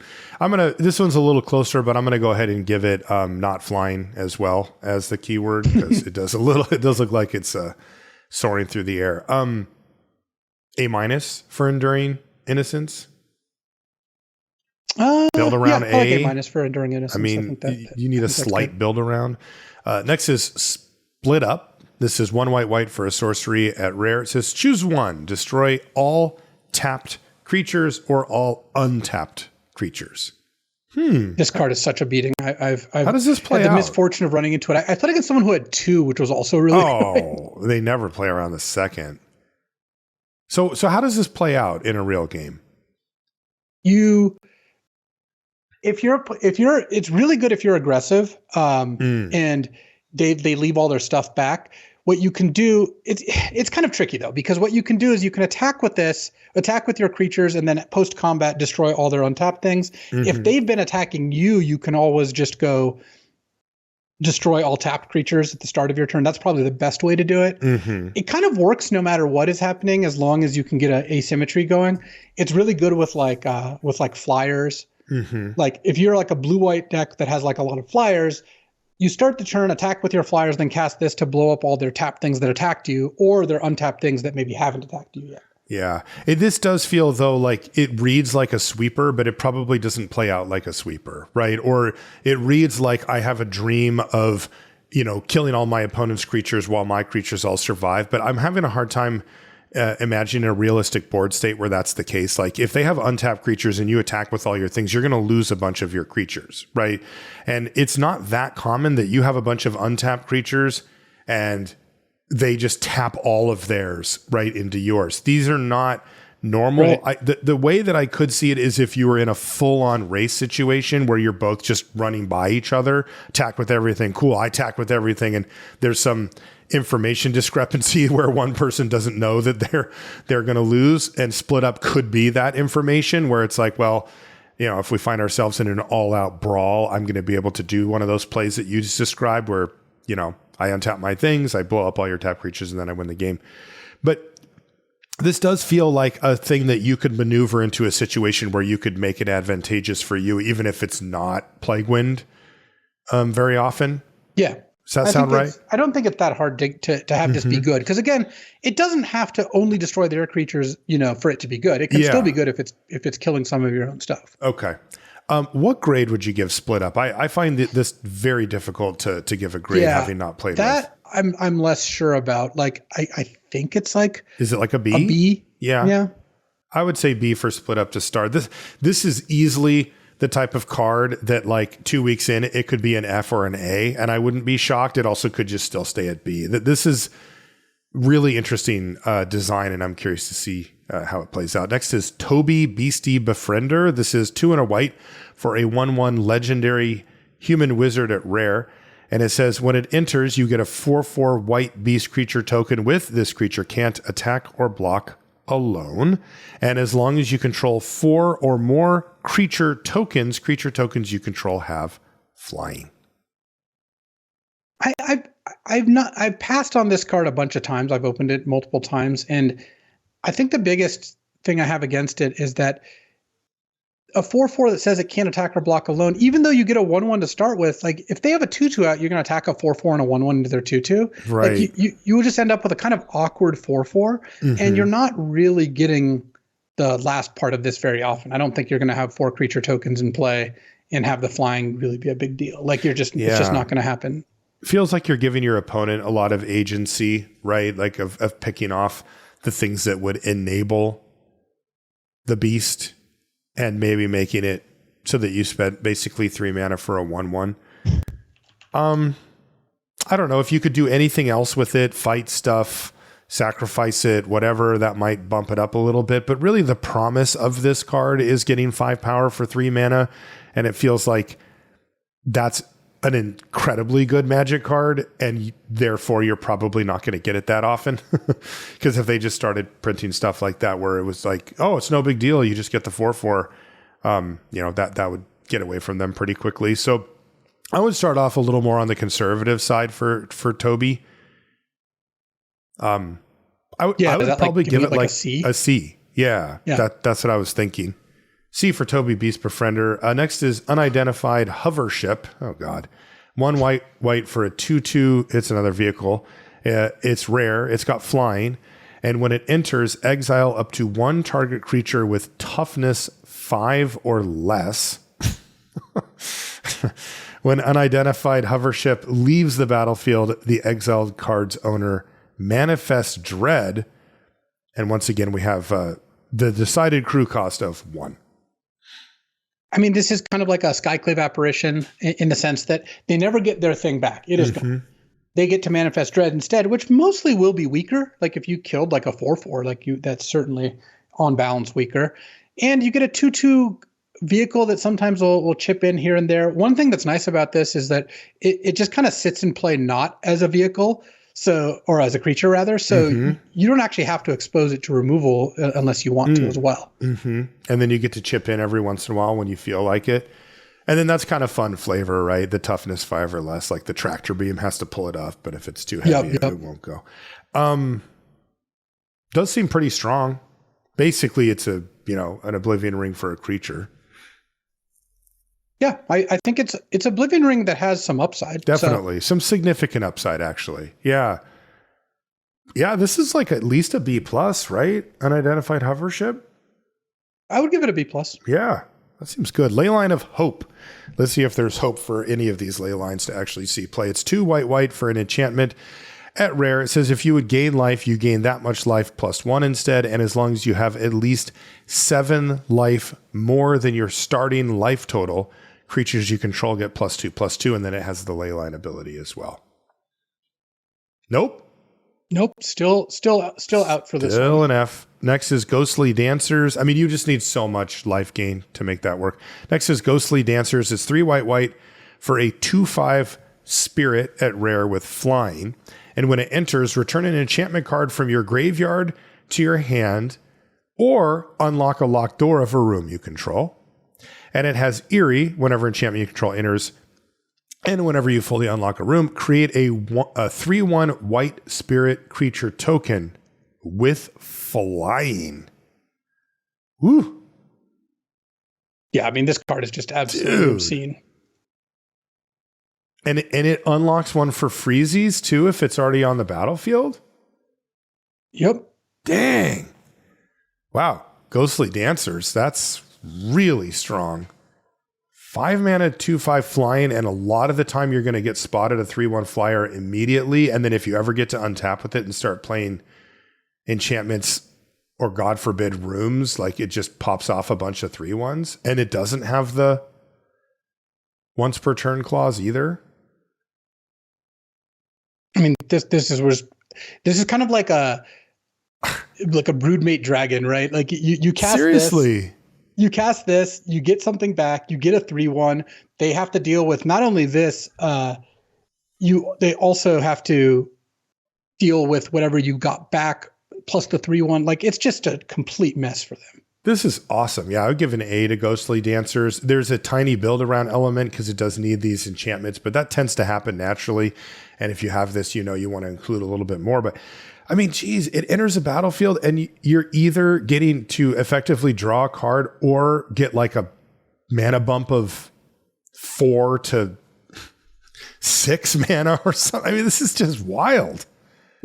This one's a little closer, but I'm gonna go ahead and give it not flying as well as the keyword because it does look like it's soaring through the air. A- for Enduring Innocence. Build around A. Like A- for Enduring Innocence. I mean, you need a slight build around. Next is Split Up. This is 1 white for a sorcery at rare. It says choose one, destroy all tapped creatures or all untapped creatures. This card is such a beating. I've how does this play had the out? misfortune of running into it. I played against someone who had 2, which was also really annoying. They never play around the second. So how does this play out in a real game? It's really good if you're aggressive and they leave all their stuff back. What you can do, it's kind of tricky though, because what you can do is you can attack with your creatures and then post combat destroy all their untapped things. If they've been attacking you, you can always just go destroy all tapped creatures at the start of your turn. That's probably the best way to do it. It kind of works no matter what is happening as long as you can get an asymmetry going. It's really good with like flyers. Like if you're like a blue-white deck that has like a lot of flyers, you start the turn, attack with your flyers, then cast this to blow up all their tapped things that attacked you or their untapped things that maybe haven't attacked you yet. Yeah. This does feel though like it reads like a sweeper, but it probably doesn't play out like a sweeper, right? Or it reads like I have a dream of killing all my opponent's creatures while my creatures all survive. But I'm having a hard time imagining a realistic board state where that's the case. Like if they have untapped creatures and you attack with all your things, you're going to lose a bunch of your creatures, right? And it's not that common that you have a bunch of untapped creatures and they just tap all of theirs right into yours. These are not normal. Right. The way that I could see it is if you were in a full-on race situation where you're both just running by each other, attack with everything. Cool, I attack with everything, and there's some information discrepancy where one person doesn't know that they're going to lose, and split up could be that information where it's like, well, if we find ourselves in an all-out brawl, I'm going to be able to do one of those plays that you just described where, I untap my things, I blow up all your tap creatures, and then I win the game. But this does feel like a thing that you could maneuver into a situation where you could make it advantageous for you, even if it's not Plague Wind very often. Yeah. Does that sound right? I don't think it's that hard to have this be good. Because again, it doesn't have to only destroy their creatures, for it to be good. It can still be good if it's killing some of your own stuff. Okay. What grade would you give Split Up? I find this very difficult to give a grade having not played that. with. I'm less sure about. Like I think it's like. Is it like a B? A B. Yeah. Yeah. I would say B for Split Up to start. This is easily the type of card that like 2 weeks in, it could be an F or an A, and I wouldn't be shocked. It also could just still stay at B. This is really interesting design, and I'm curious to see how it plays out. Next is Toby Beastie Befriender. This is 2 and a white for a 1/1 legendary human wizard at rare. And it says when it enters, you get a 4/4 white beast creature token with this creature can't attack or block alone. And as long as you control 4 or more creature tokens you control have flying. I've passed on this card a bunch of times. I've opened it multiple times. And I think the biggest thing I have against it is that a 4/4 that says it can't attack or block alone, even though you get a 1/1 to start with, like if they have a 2/2 out, you're going to attack a 4/4 and a 1/1 into their 2/2. Right. Like you will just end up with a kind of awkward 4/4, and you're not really getting the last part of this very often. I don't think you're going to have 4 creature tokens in play and have the flying really be a big deal. Like it's just not going to happen. Feels like you're giving your opponent a lot of agency, right? Like of picking off the things that would enable the beast and maybe making it so that you spent basically 3 mana for a 1/1. I don't know if you could do anything else with it, fight stuff, sacrifice it, whatever, that might bump it up a little bit. But really the promise of this card is getting 5 power for 3 mana. And it feels like that's an incredibly good Magic card, and therefore you're probably not going to get it that often. Because if they just started printing stuff like that, where it was like, oh, it's no big deal, you just get the 4/4, that would get away from them pretty quickly. So I would start off a little more on the conservative side for Toby. I would probably give it like a C. Yeah. That's what I was thinking. C for Toby Beast Befriender. Next is Unidentified Hovership. Oh, God. 1 white for a 2/2. It's another vehicle. It's rare. It's got flying. And when it enters, exile up to 1 target creature with toughness 5 or less. When Unidentified Hovership leaves the battlefield, the exiled card's owner manifests dread. And once again, we have the decided crew cost of 1. I mean, this is kind of like a Skyclave apparition in the sense that they never get their thing back. It is gone. They get to manifest dread instead, which mostly will be weaker. Like if you killed like a 4/4, that's certainly on balance weaker. And you get a 2/2 vehicle that sometimes will chip in here and there. One thing that's nice about this is that it just kind of sits in play not as a vehicle, or as a creature rather. So you don't actually have to expose it to removal unless you want to as well. And then you get to chip in every once in a while when you feel like it. And then that's kind of fun flavor, right? The toughness 5 or less, like the tractor beam has to pull it off, but if it's too heavy, it won't go. Does seem pretty strong. Basically, it's an Oblivion Ring for a creature. Yeah, I think it's Oblivion Ring that has some upside. Definitely. Some significant upside, actually. Yeah. Yeah, this is like at least a B+, right? Unidentified Hovership? I would give it a B+. Yeah, That seems good. Leyline of Hope. Let's see if there's hope for any of these ley lines to actually see play. It's 2 white for an enchantment. At rare, it says if you would gain life, you gain that much life plus 1 instead. And as long as you have at least 7 life more than your starting life total, creatures you control get +2/+2. And then it has the leyline ability as well. Nope. Still out for this. Still an F. Next is Ghostly Dancers. I mean, you just need so much life gain to make that work. Next is Ghostly Dancers. It's 3 white for a 2/5 spirit at rare with flying. And when it enters, return an enchantment card from your graveyard to your hand or unlock a locked door of a room you control. And it has Eerie whenever enchantment you control enters. And whenever you fully unlock a room, create a 3/1 white spirit creature token with flying. Woo. Yeah, I mean, this card is just absolutely obscene. And it unlocks one for freezies too if it's already on the battlefield? Yep. Dang. Wow. Ghostly Dancers. That's really strong. 5 mana, 2/5 flying, and a lot of the time you're going to get spotted a 3/1 flyer immediately. And then if you ever get to untap with it and start playing enchantments or God forbid rooms, like it just pops off a bunch of 3/1s. And it doesn't have the once per turn clause either. I mean, this is kind of like a broodmate dragon, right? Like you cast Seriously. this. You cast this, you get something back, you get a 3/1. They have to deal with not only this, they also have to deal with whatever you got back plus the 3/1. Like it's just a complete mess for them. This is awesome. Yeah, I would give an A to Ghostly Dancers. There's a tiny build around element because it does need these enchantments, but that tends to happen naturally. And if you have this, you want to include a little bit more. But I mean, geez, it enters a battlefield and you're either getting to effectively draw a card or get like a mana bump of 4 to 6 mana or something. I mean, this is just wild.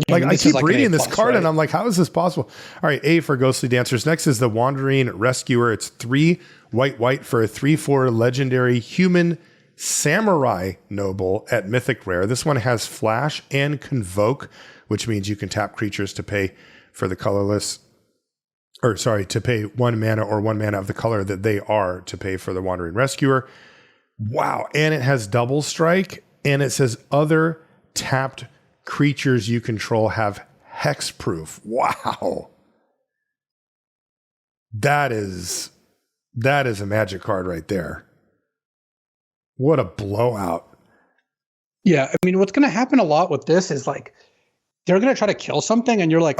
Yeah, I keep reading this card, right? and I'm like, how is this possible? All right, A for Ghostly Dancers. Next is the Wandering Rescuer. It's 3 white for a 3/4 legendary human samurai noble at Mythic Rare. This one has Flash and Convoke, which means you can tap creatures to pay for the colorless, to pay 1 mana or 1 mana of the color that they are to pay for the Wandering Rescuer. Wow. And it has double strike, and it says other tapped creatures you control have hexproof. Wow. That is a magic card right there. What a blowout. Yeah, I mean, what's going to happen a lot with this is like they're going to try to kill something, and you're like,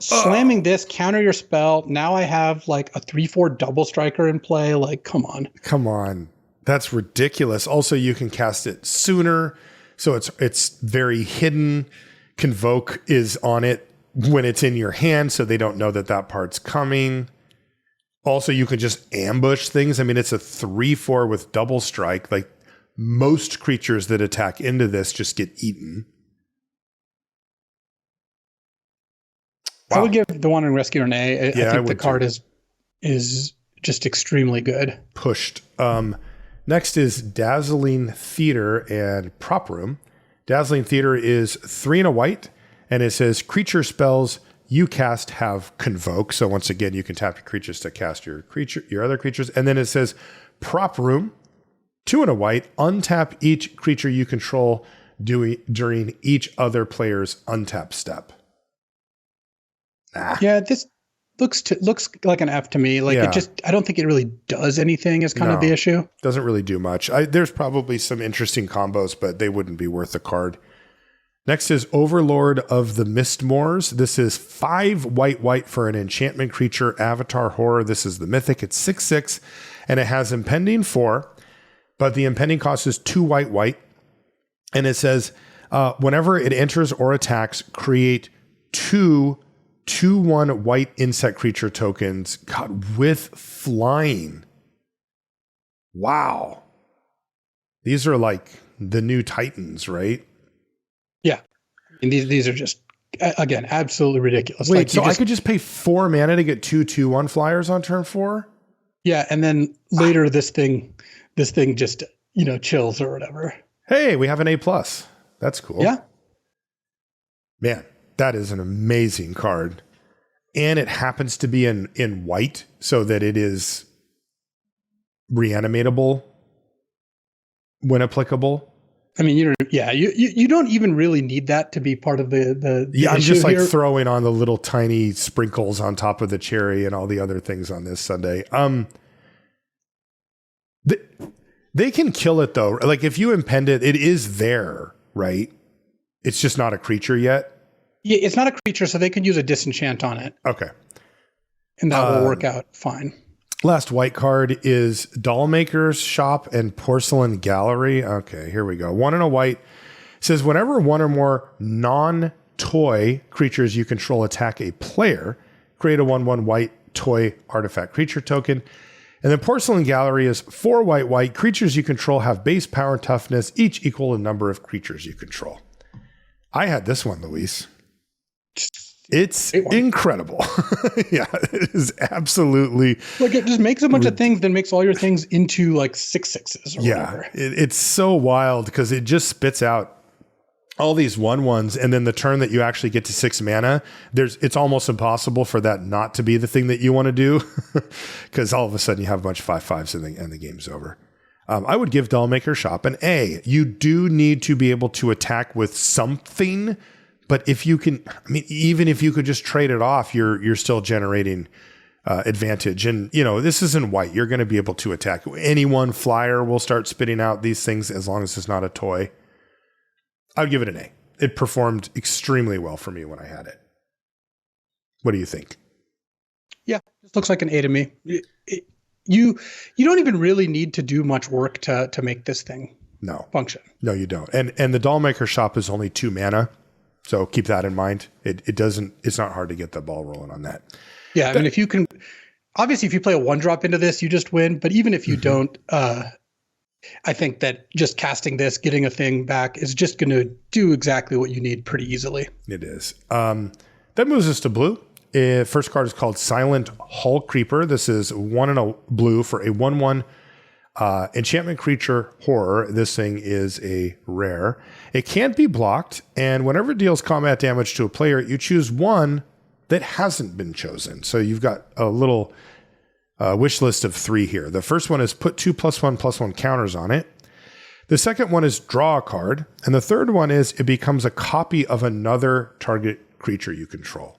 slamming this, counter your spell. Now I have like a 3/4 double striker in play. Like, come on. That's ridiculous. Also, you can cast it sooner, so it's very hidden. Convoke is on it when it's in your hand, so they don't know that part's coming. Also, you can just ambush things. I mean, it's a 3/4 with double strike. Like most creatures that attack into this just get eaten. Wow. I would give the Wandering Rescuer an A. I think the card too. is just extremely good. Pushed. Next is Dazzling Theater and Prop Room. Dazzling Theater is 3 and a white, and it says creature spells you cast have Convoke. So once again, you can tap your creatures to cast your other creatures. And then it says Prop Room, 2 and a white, untap each creature you control during each other player's untap step. Yeah, this looks like an F to me. Like I don't think it really does anything is kind of the issue. Doesn't really do much. There's probably some interesting combos, but they wouldn't be worth the card. Next is Overlord of the Mistmoors. This is 5 white for an enchantment creature, Avatar Horror. This is the Mythic. It's 6/6, and it has Impending 4, but the impending cost is 2 white. And it says, whenever it enters or attacks, create 2/1 white insect creature tokens, God, with flying. Wow. These are like the new Titans, right? Yeah. And these are just, again, absolutely ridiculous. Wait, I could just pay 4 mana to get 2/1 flyers on turn 4? Yeah, and then later this thing just chills or whatever. Hey, we have an A+. That's cool. Yeah. Man, that is an amazing card. And it happens to be in white so that it is reanimatable when applicable. I mean, you don't even really need that to be part of the I'm just like here. throwing on the little tiny sprinkles on top of the cherry and all the other things on this sundae. They can kill it though. Like if you impend it, it is there, right? It's just not a creature yet. Yeah, it's not a creature, so they can use a disenchant on it. Okay. And that will work out fine. Last white card is Dollmaker's Shop and Porcelain Gallery. Okay, here we go. 1 and a white. It says whenever one or more non-toy creatures you control attack a player, create a 1/1 white toy artifact creature token. And then Porcelain Gallery is 4 white. Creatures you control have base power and toughness, each equal the number of creatures you control. I had this one, Luis. It's incredible. Yeah, it is absolutely. Like it just makes a bunch of things, then makes all your things into like 6/6s or whatever. It's so wild because it just spits out all these 1/1s, and then the turn that you actually get to 6 mana, it's almost impossible for that not to be the thing that you want to do because all of a sudden you have a bunch of 5/5s and the game's over. I would give Dollmaker Shop an A. You do need to be able to attack with something. But if you can, I mean, even if you could just trade it off, you're still generating advantage. And, this isn't white. You're going to be able to attack. Any one flyer will start spitting out these things as long as it's not a toy. I would give it an A. It performed extremely well for me when I had it. What do you think? Yeah, this looks like an A to me. You don't even really need to do much work to make this thing function. No, you don't. And the Dollmaker Shop is only 2 mana. So keep that in mind. It's not hard to get the ball rolling on that. Yeah. I mean, if you can, obviously if you play a 1-drop into this, you just win. But even if you don't, I think that just casting this, getting a thing back is just going to do exactly what you need pretty easily. It is. That moves us to blue. First card is called Silent Hull Creeper. This is 1 and a blue for a 1/1 enchantment creature horror. This thing is a rare. It can't be blocked, and whenever it deals combat damage to a player, you choose one that hasn't been chosen. So you've got a little wish list of 3 here. The first one is put 2 +1/+1 counters on it. The second one is draw a card, and the third one is it becomes a copy of another target creature you control.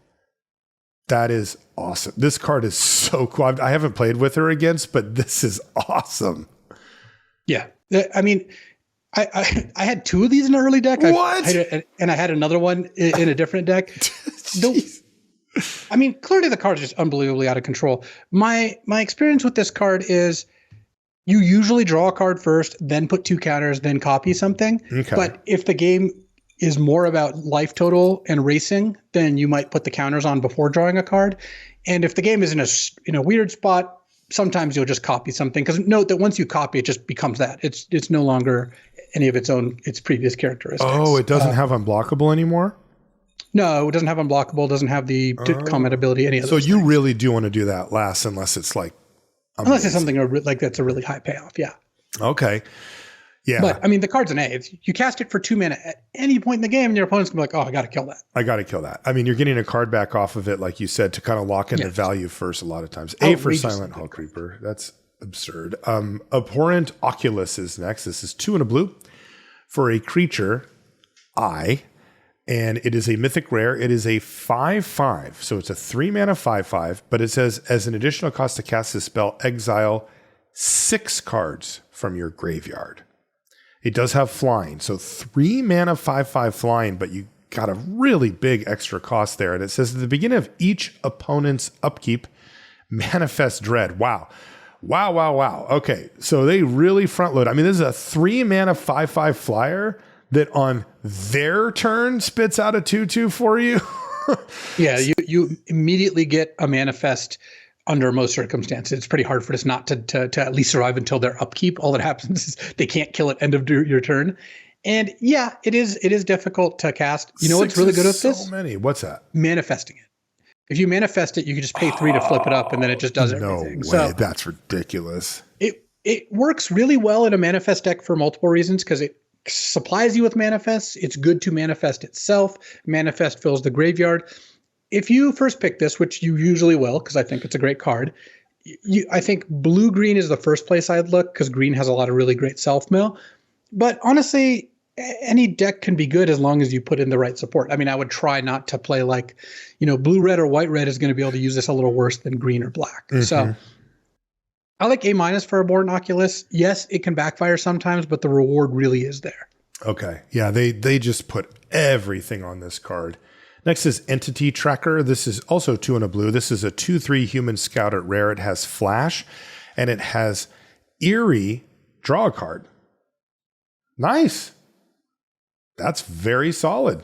That is awesome. This card is so cool. I haven't played with her against, but this is awesome. Yeah. I mean, I had 2 of these in an early deck. What? And I had another one in a different deck. I mean, clearly the card is just unbelievably out of control. My experience with this card is you usually draw a card first, then put 2 counters, then copy something. Okay. But if the game is more about life total and racing, then you might put the counters on before drawing a card. And if the game is in a weird spot, sometimes you'll just copy something. Because note that once you copy, it just becomes that. It's no longer any of its previous characteristics. Oh, it doesn't have unblockable anymore? No, it doesn't have unblockable, doesn't have the comment ability, any of those So you things. really do want to do that last unless it's like amazing. Unless it's something like that's a really high payoff, yeah. Okay. Yeah. But, I mean, the card's an A. You cast it for 2 mana at any point in the game, and your opponent's going to be like, oh, I got to kill that. I got to kill that. I mean, you're getting a card back off of it, like you said, to kind of lock in the value first a lot of times. A for Silent Hull Creeper. That's absurd. Abhorrent Oculus is next. This is 2 and a blue for a creature, and it is a mythic rare. It is a 5/5, so it's a 3 mana 5/5, but it says, as an additional cost to cast this spell, exile 6 cards from your graveyard. It does have flying, so 3 mana 5/5 flying, but you got a really big extra cost there. And it says at the beginning of each opponent's upkeep, manifest dread. Wow. Okay, so they really front load. I mean, this is a 3 mana 5/5 flyer that on their turn spits out a 2/2 for you. Yeah, you immediately get a manifest under most circumstances. It's pretty hard for this not to at least survive until their upkeep. All that happens is they can't kill at end of your turn. And yeah, it is difficult to cast. You know what's really good at this? So many. What's that? Manifesting it. If you manifest it, you can just pay 3 to flip it up, and then it just does No everything. way. So That's ridiculous. it works really well in a manifest deck for multiple reasons, because it supplies you with manifests. It's good to manifest itself. Manifest fills the graveyard. If you first pick this, which you usually will, because I think it's a great card, I think blue-green is the first place I'd look, because green has a lot of really great self-mill. But honestly, any deck can be good as long as you put in the right support. I mean, I would try not to play like, blue-red or white-red is going to be able to use this a little worse than green or black. Mm-hmm. So I like A- for a Born Oculus. Yes, it can backfire sometimes, but the reward really is there. Okay. Yeah, they just put everything on this card. Next is Entity Tracker. This is also 2 and a blue. This is a 2/3 human scout at rare. It has flash, and it has Eerie, draw a card. Nice. That's very solid.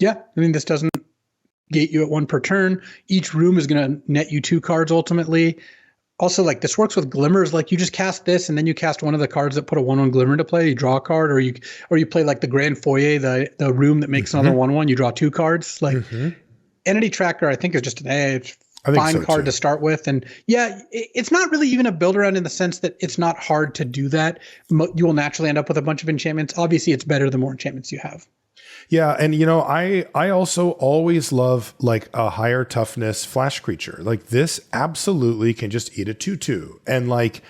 Yeah, I mean, this doesn't gate you at 1 per turn. Each room is going to net you 2 cards ultimately. Also, like, this works with glimmers. Like, you just cast this, and then you cast one of the cards that put a 1/1 glimmer to play. You draw a card, or you play like the Grand Foyer, the room that makes another 1/1. You draw 2 cards. Like, Entity Tracker, I think, is just an fine card to start with. And yeah, it's not really even a build around in the sense that it's not hard to do that. You will naturally end up with a bunch of enchantments. Obviously, it's better the more enchantments you have. Yeah, and I also always love like a higher toughness flash creature. Like this absolutely can just eat a 2/2. And like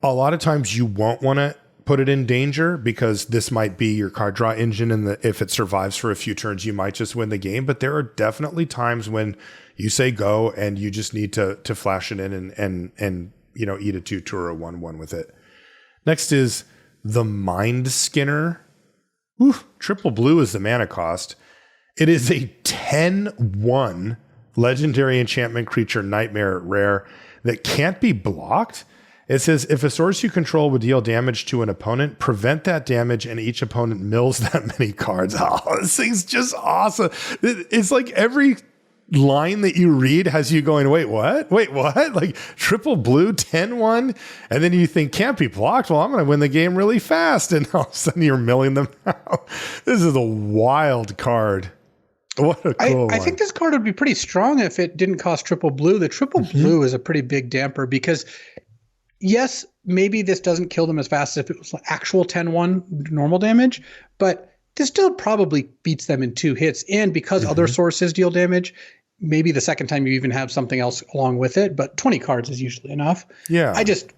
a lot of times you won't want to put it in danger because this might be your card draw engine, and if it survives for a few turns, you might just win the game. But there are definitely times when you say go and you just need to flash it in and eat a 2/2 or a 1/1 with it. Next is the Mind Skinner. Triple blue is the mana cost. It is a 10/1 legendary enchantment creature nightmare rare that can't be blocked. It says if a source you control would deal damage to an opponent, prevent that damage and each opponent mills that many cards. Oh, this thing's just awesome. It's like every line that you read has you going, wait, what? Like triple blue 10/1, and then you think can't be blocked. Well, I'm going to win the game really fast, and all of a sudden you're milling them out. This is a wild card. What a cool one. I think this card would be pretty strong if it didn't cost triple blue. The triple blue is a pretty big damper because, yes, maybe this doesn't kill them as fast as if it was like actual 10/1 normal damage, but this still probably beats them in 2 hits. And because other sources deal damage, maybe the second time you even have something else along with it, but 20 cards is usually enough. Yeah. I just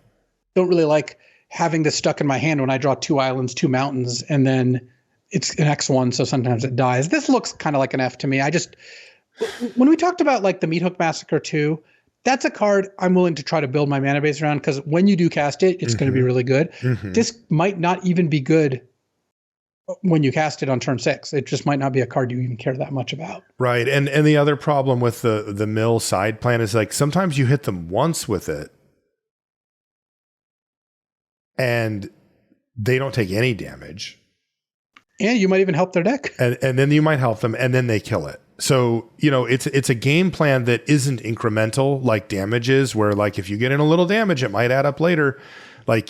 don't really like having this stuck in my hand when I draw 2 islands, 2 mountains, and then it's an X1, so sometimes it dies. This looks kind of like an F to me. When we talked about like the Meat Hook Massacre 2, that's a card I'm willing to try to build my mana base around, because when you do cast it, it's going to be really good. This might not even be good when you cast it on turn 6. It just might not be a card you even care that much about. Right. And the other problem with the mill side plan is like sometimes you hit them once with it and they don't take any damage. And you might even help their deck. And then you might help them and then they kill it. So, it's a game plan that isn't incremental like damage is, where like if you get in a little damage, it might add up later. Like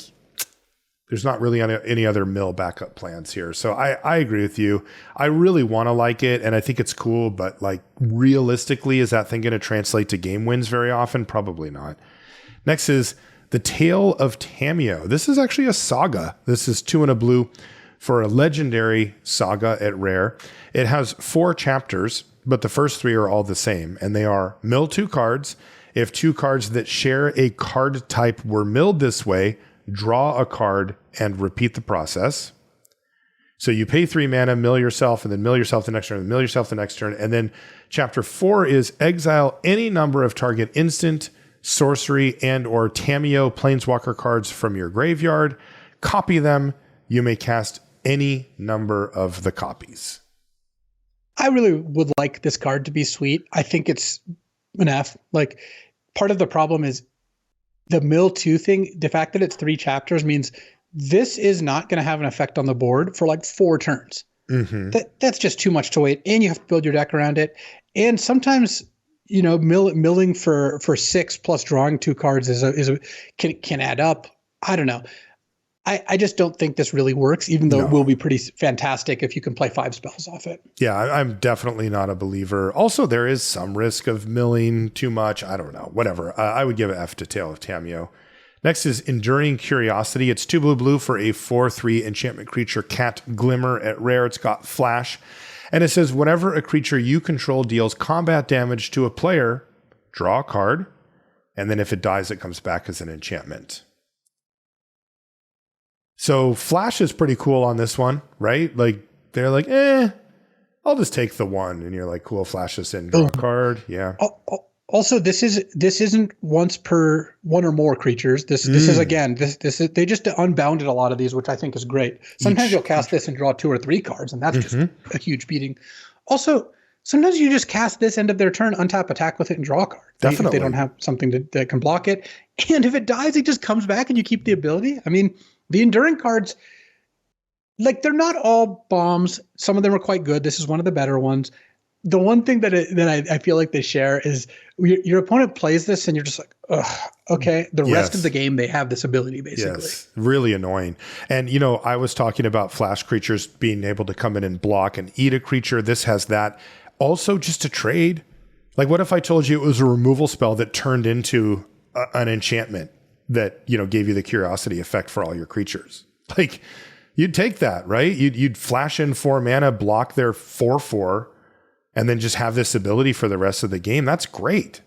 there's not really any other mill backup plans here. So I agree with you. I really want to like it, and I think it's cool, but like realistically, is that thing going to translate to game wins very often? Probably not. Next is the Tale of Tameo. This is actually a saga. This is 2 and a blue for a legendary saga at rare. It has 4 chapters, but the first 3 are all the same, and they are mill 2 cards. If 2 cards that share a card type were milled this way, draw a card and repeat the process. So you pay 3 mana, mill yourself, and then mill yourself the next turn, and mill yourself the next turn. And then chapter 4 is exile any number of target instant, sorcery, and or Tameo planeswalker cards from your graveyard. Copy them. You may cast any number of the copies. I really would like this card to be sweet. I think it's an F. Like, part of the problem is the mill 2 thing. The fact that it's 3 chapters means this is not going to have an effect on the board for like 4 turns. That's just too much to wait. And you have to build your deck around it. And sometimes, milling for 6 plus drawing 2 cards can add up. I don't know. I just don't think this really works, even though No. it will be pretty fantastic if you can play 5 spells off it. Yeah, I'm definitely not a believer. Also, there is some risk of milling too much. I don't know. Whatever. I would give an F to Tale of Tamio. Next is Enduring Curiosity. It's 2 blue for a 4/3 enchantment creature, Cat Glimmer at rare. It's got flash. And it says, whenever a creature you control deals combat damage to a player, draw a card. And then if it dies, it comes back as an enchantment. So flash is pretty cool on this one, right? Like they're like, I'll just take the 1. And you're like, cool, flash this in, draw a card. Yeah. Also, this isn't once per 1 or more creatures. This is again, this is, they just unbounded a lot of these, which I think is great. Sometimes you'll cast this and draw 2 or 3 cards, and that's just a huge beating. Also, sometimes you just cast this end of their turn, untap, attack with it, and draw a card. Definitely. If they don't have something that can block it. And if it dies, it just comes back and you keep the ability. I mean, the Enduring cards, like, they're not all bombs. Some of them are quite good. This is one of the better ones. The one thing that I feel like they share is your opponent plays this and you're just like, ugh, okay. The rest of the game, they have this ability, basically. Yes, really annoying. And, I was talking about flash creatures being able to come in and block and eat a creature. This has that. Also, just a trade. Like, what if I told you it was a removal spell that turned into an enchantment that, gave you the curiosity effect for all your creatures? Like, you'd take that, right? You'd flash in 4 mana, block their 4/4, and then just have this ability for the rest of the game. That's great.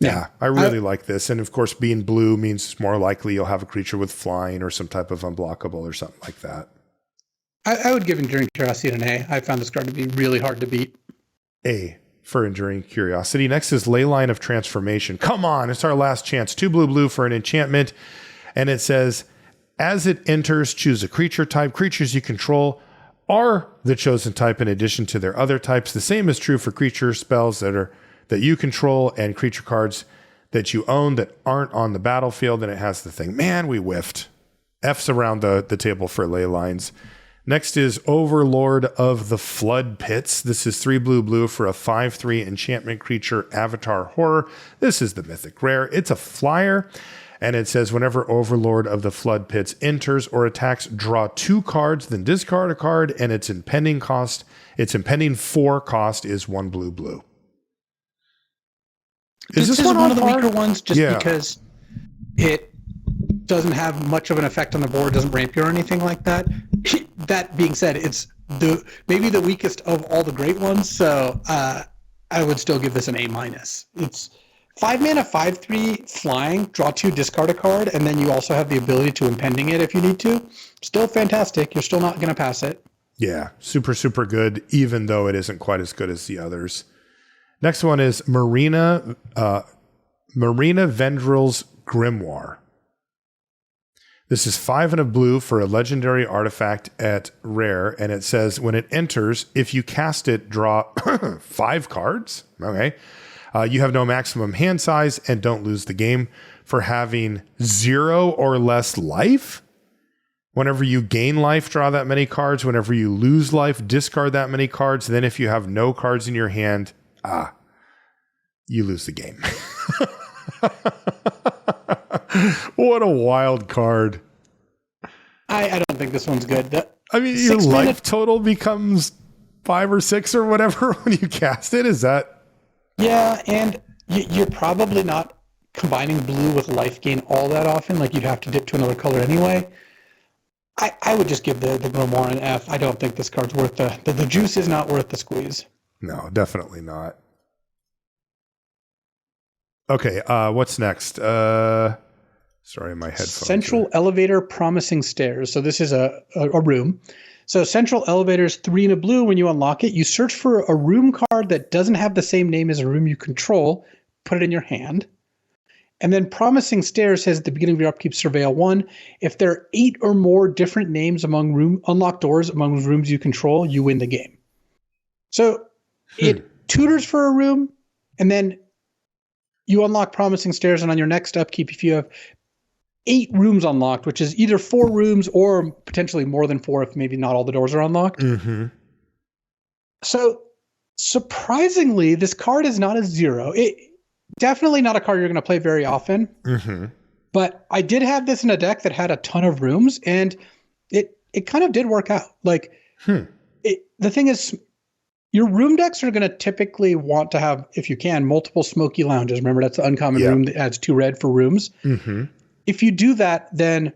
Yeah, I really like this. And of course, being blue means it's more likely you'll have a creature with flying or some type of unblockable or something like that. I would give Enduring Curiosity an A. I found this card to be really hard to beat. A for Enduring Curiosity. Next is Leyline of Transformation. Come on, it's our last chance. 2 blue for an enchantment. And it says, as it enters, choose a creature type. Creatures you control are the chosen type in addition to their other types. The same is true for creature spells that you control and creature cards that you own that aren't on the battlefield. And it has the thing. Man, we whiffed. F's around the table for ley lines. Next is Overlord of the Flood Pits. This is 3 blue for a 5/3 enchantment creature, Avatar Horror. This is the Mythic rare. It's a flyer. And it says, whenever Overlord of the Flood Pits enters or attacks, draw 2 cards, then discard a card, and its impending 4 cost is 1 blue. This is one of the weaker ones just because it doesn't have much of an effect on the board, doesn't ramp you or anything like that. That being said, it's maybe the weakest of all the great ones, so I would still give this an A-. It's 5 mana, 5/3 flying, draw 2, discard a card, and then you also have the ability to impending it if you need to. Still fantastic. You're still not going to pass it. Yeah, super, super good, even though it isn't quite as good as the others. Next one is Marina Vendrill's Grimoire. This is 5 and a blue for a legendary artifact at rare, and it says when it enters, if you cast it, draw 5 cards. Okay. You have no maximum hand size and don't lose the game for having 0 or less life. Whenever you gain life, draw that many cards. Whenever you lose life, discard that many cards. Then if you have no cards in your hand, you lose the game. What a wild card. I don't think this one's good. Your life total becomes 5 or 6 or whatever when you cast it. Is that... Yeah, and you're probably not combining blue with life gain all that often. Like, you'd have to dip to another color anyway. I would just give the Grimoire an F. I don't think this card's worth the juice is not worth the squeeze. No, definitely not. Okay, what's next? Sorry, my headphones. Central Elevator Promising Stairs. So this is a room. So Central Elevator's 3 and a blue. When you unlock it, you search for a room card that doesn't have the same name as a room you control. Put it in your hand. And then Promising Stairs says at the beginning of your upkeep, surveil 1. If there are 8 or more different names among unlocked doors among rooms you control, you win the game. So it tutors for a room, and then you unlock Promising Stairs, and on your next upkeep, if you have 8 rooms unlocked, which is either 4 rooms or potentially more than 4 if maybe not all the doors are unlocked. Mm-hmm. So surprisingly, this card is not a 0. It definitely not a card you're going to play very often. Mm-hmm. But I did have this in a deck that had a ton of rooms, and it kind of did work out. Like, the thing is, your room decks are going to typically want to have, if you can, multiple smoky lounges. Remember, that's the uncommon room that adds 2 red for rooms. Mm-hmm. If you do that, then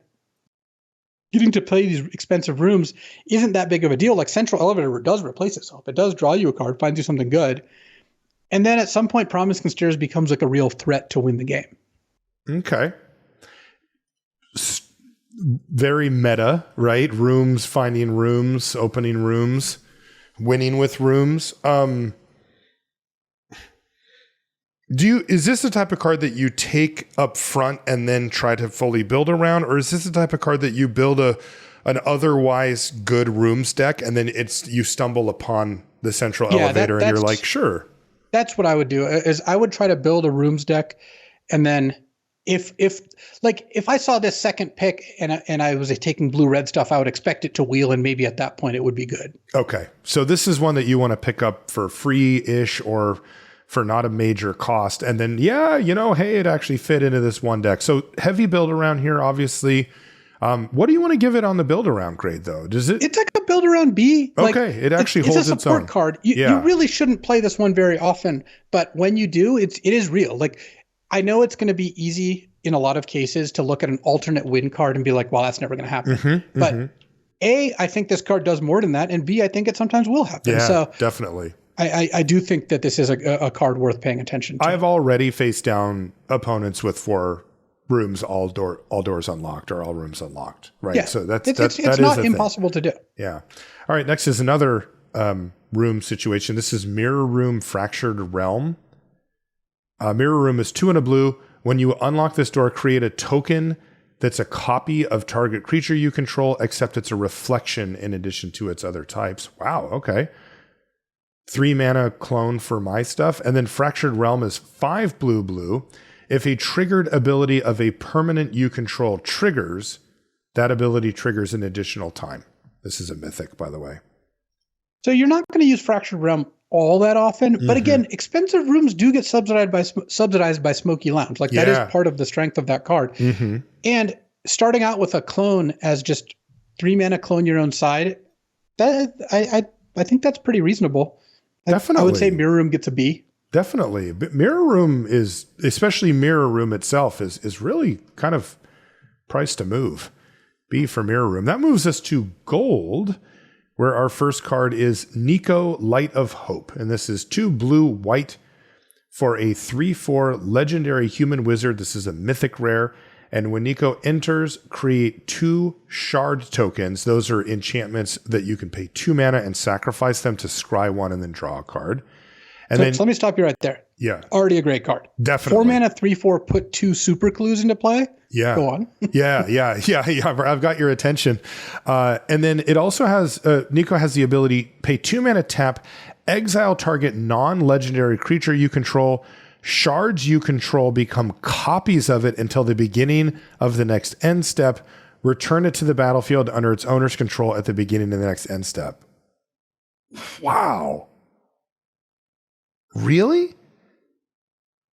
getting to play these expensive rooms isn't that big of a deal. Like Central Elevator does replace itself. It does draw you a card, finds you something good. And then at some point, Promising Stairs becomes like a real threat to win the game. Okay. Very meta, right? Rooms, finding rooms, opening rooms, winning with rooms. Is this the type of card that you take up front and then try to fully build around? Or is this the type of card that you build an otherwise good rooms deck and then you stumble upon the Central Elevator and you're like, sure. That's what I would do, is I would try to build a rooms deck, and then if I saw this second pick and I was taking blue-red stuff, I would expect it to wheel, and maybe at that point it would be good. Okay. So this is one that you want to pick up for free-ish or for not a major cost. And then, hey, it actually fit into this one deck. So heavy build around here, obviously. What do you want to give it on the build around grade, though? Does it? It's like a build around B. Okay, it actually holds its own. It's a support card. You really shouldn't play this one very often, but when you do, it is real. Like, I know it's going to be easy in a lot of cases to look at an alternate win card and be like, well, that's never going to happen. But A, I think this card does more than that, and B, I think it sometimes will happen. Yeah, so definitely. I do think that this is a card worth paying attention to. I've already faced down opponents with 4 rooms, all doors unlocked or all rooms unlocked, right? Yeah. So it's not impossible to do. Yeah. All right. Next is another room situation. This is Mirror Room Fractured Realm. Mirror Room is 2 and a blue. When you unlock this door, create a token that's a copy of target creature you control, except it's a reflection in addition to its other types. Wow. Okay. 3 mana clone for my stuff. And then Fractured Realm is 5 blue. If a triggered ability of a permanent you control triggers, that ability triggers an additional time. This is a mythic, by the way. So you're not going to use Fractured Realm all that often, but again, expensive rooms do get subsidized by Smoky Lounge. Like that is part of the strength of that card. And starting out with a clone as just 3 mana clone your own side, that I think that's pretty reasonable. Definitely. I would say Mirror Room gets a B. Definitely. But Mirror Room is, especially Mirror Room itself, is really kind of priced to move. B for Mirror Room. That moves us to gold, where our first card is Nico, Light of Hope. And this is 2 blue-white for a 3/4 legendary human wizard. This is a mythic rare. And when Nico enters, create 2 shard tokens. Those are enchantments that you can pay 2 mana and sacrifice them to scry 1 and then draw a card. And so let me stop you right there. Yeah. Already a great card. Definitely. 4 mana, 3/4, put 2 super clues into play. Yeah. Go on. Yeah. I've got your attention. And then it also has, Nico has the ability, pay 2 mana, tap, exile target non-legendary creature you control. Shards you control become copies of it until the beginning of the next end step. Return it to the battlefield under its owner's control at the beginning of the next end step. Wow. Really?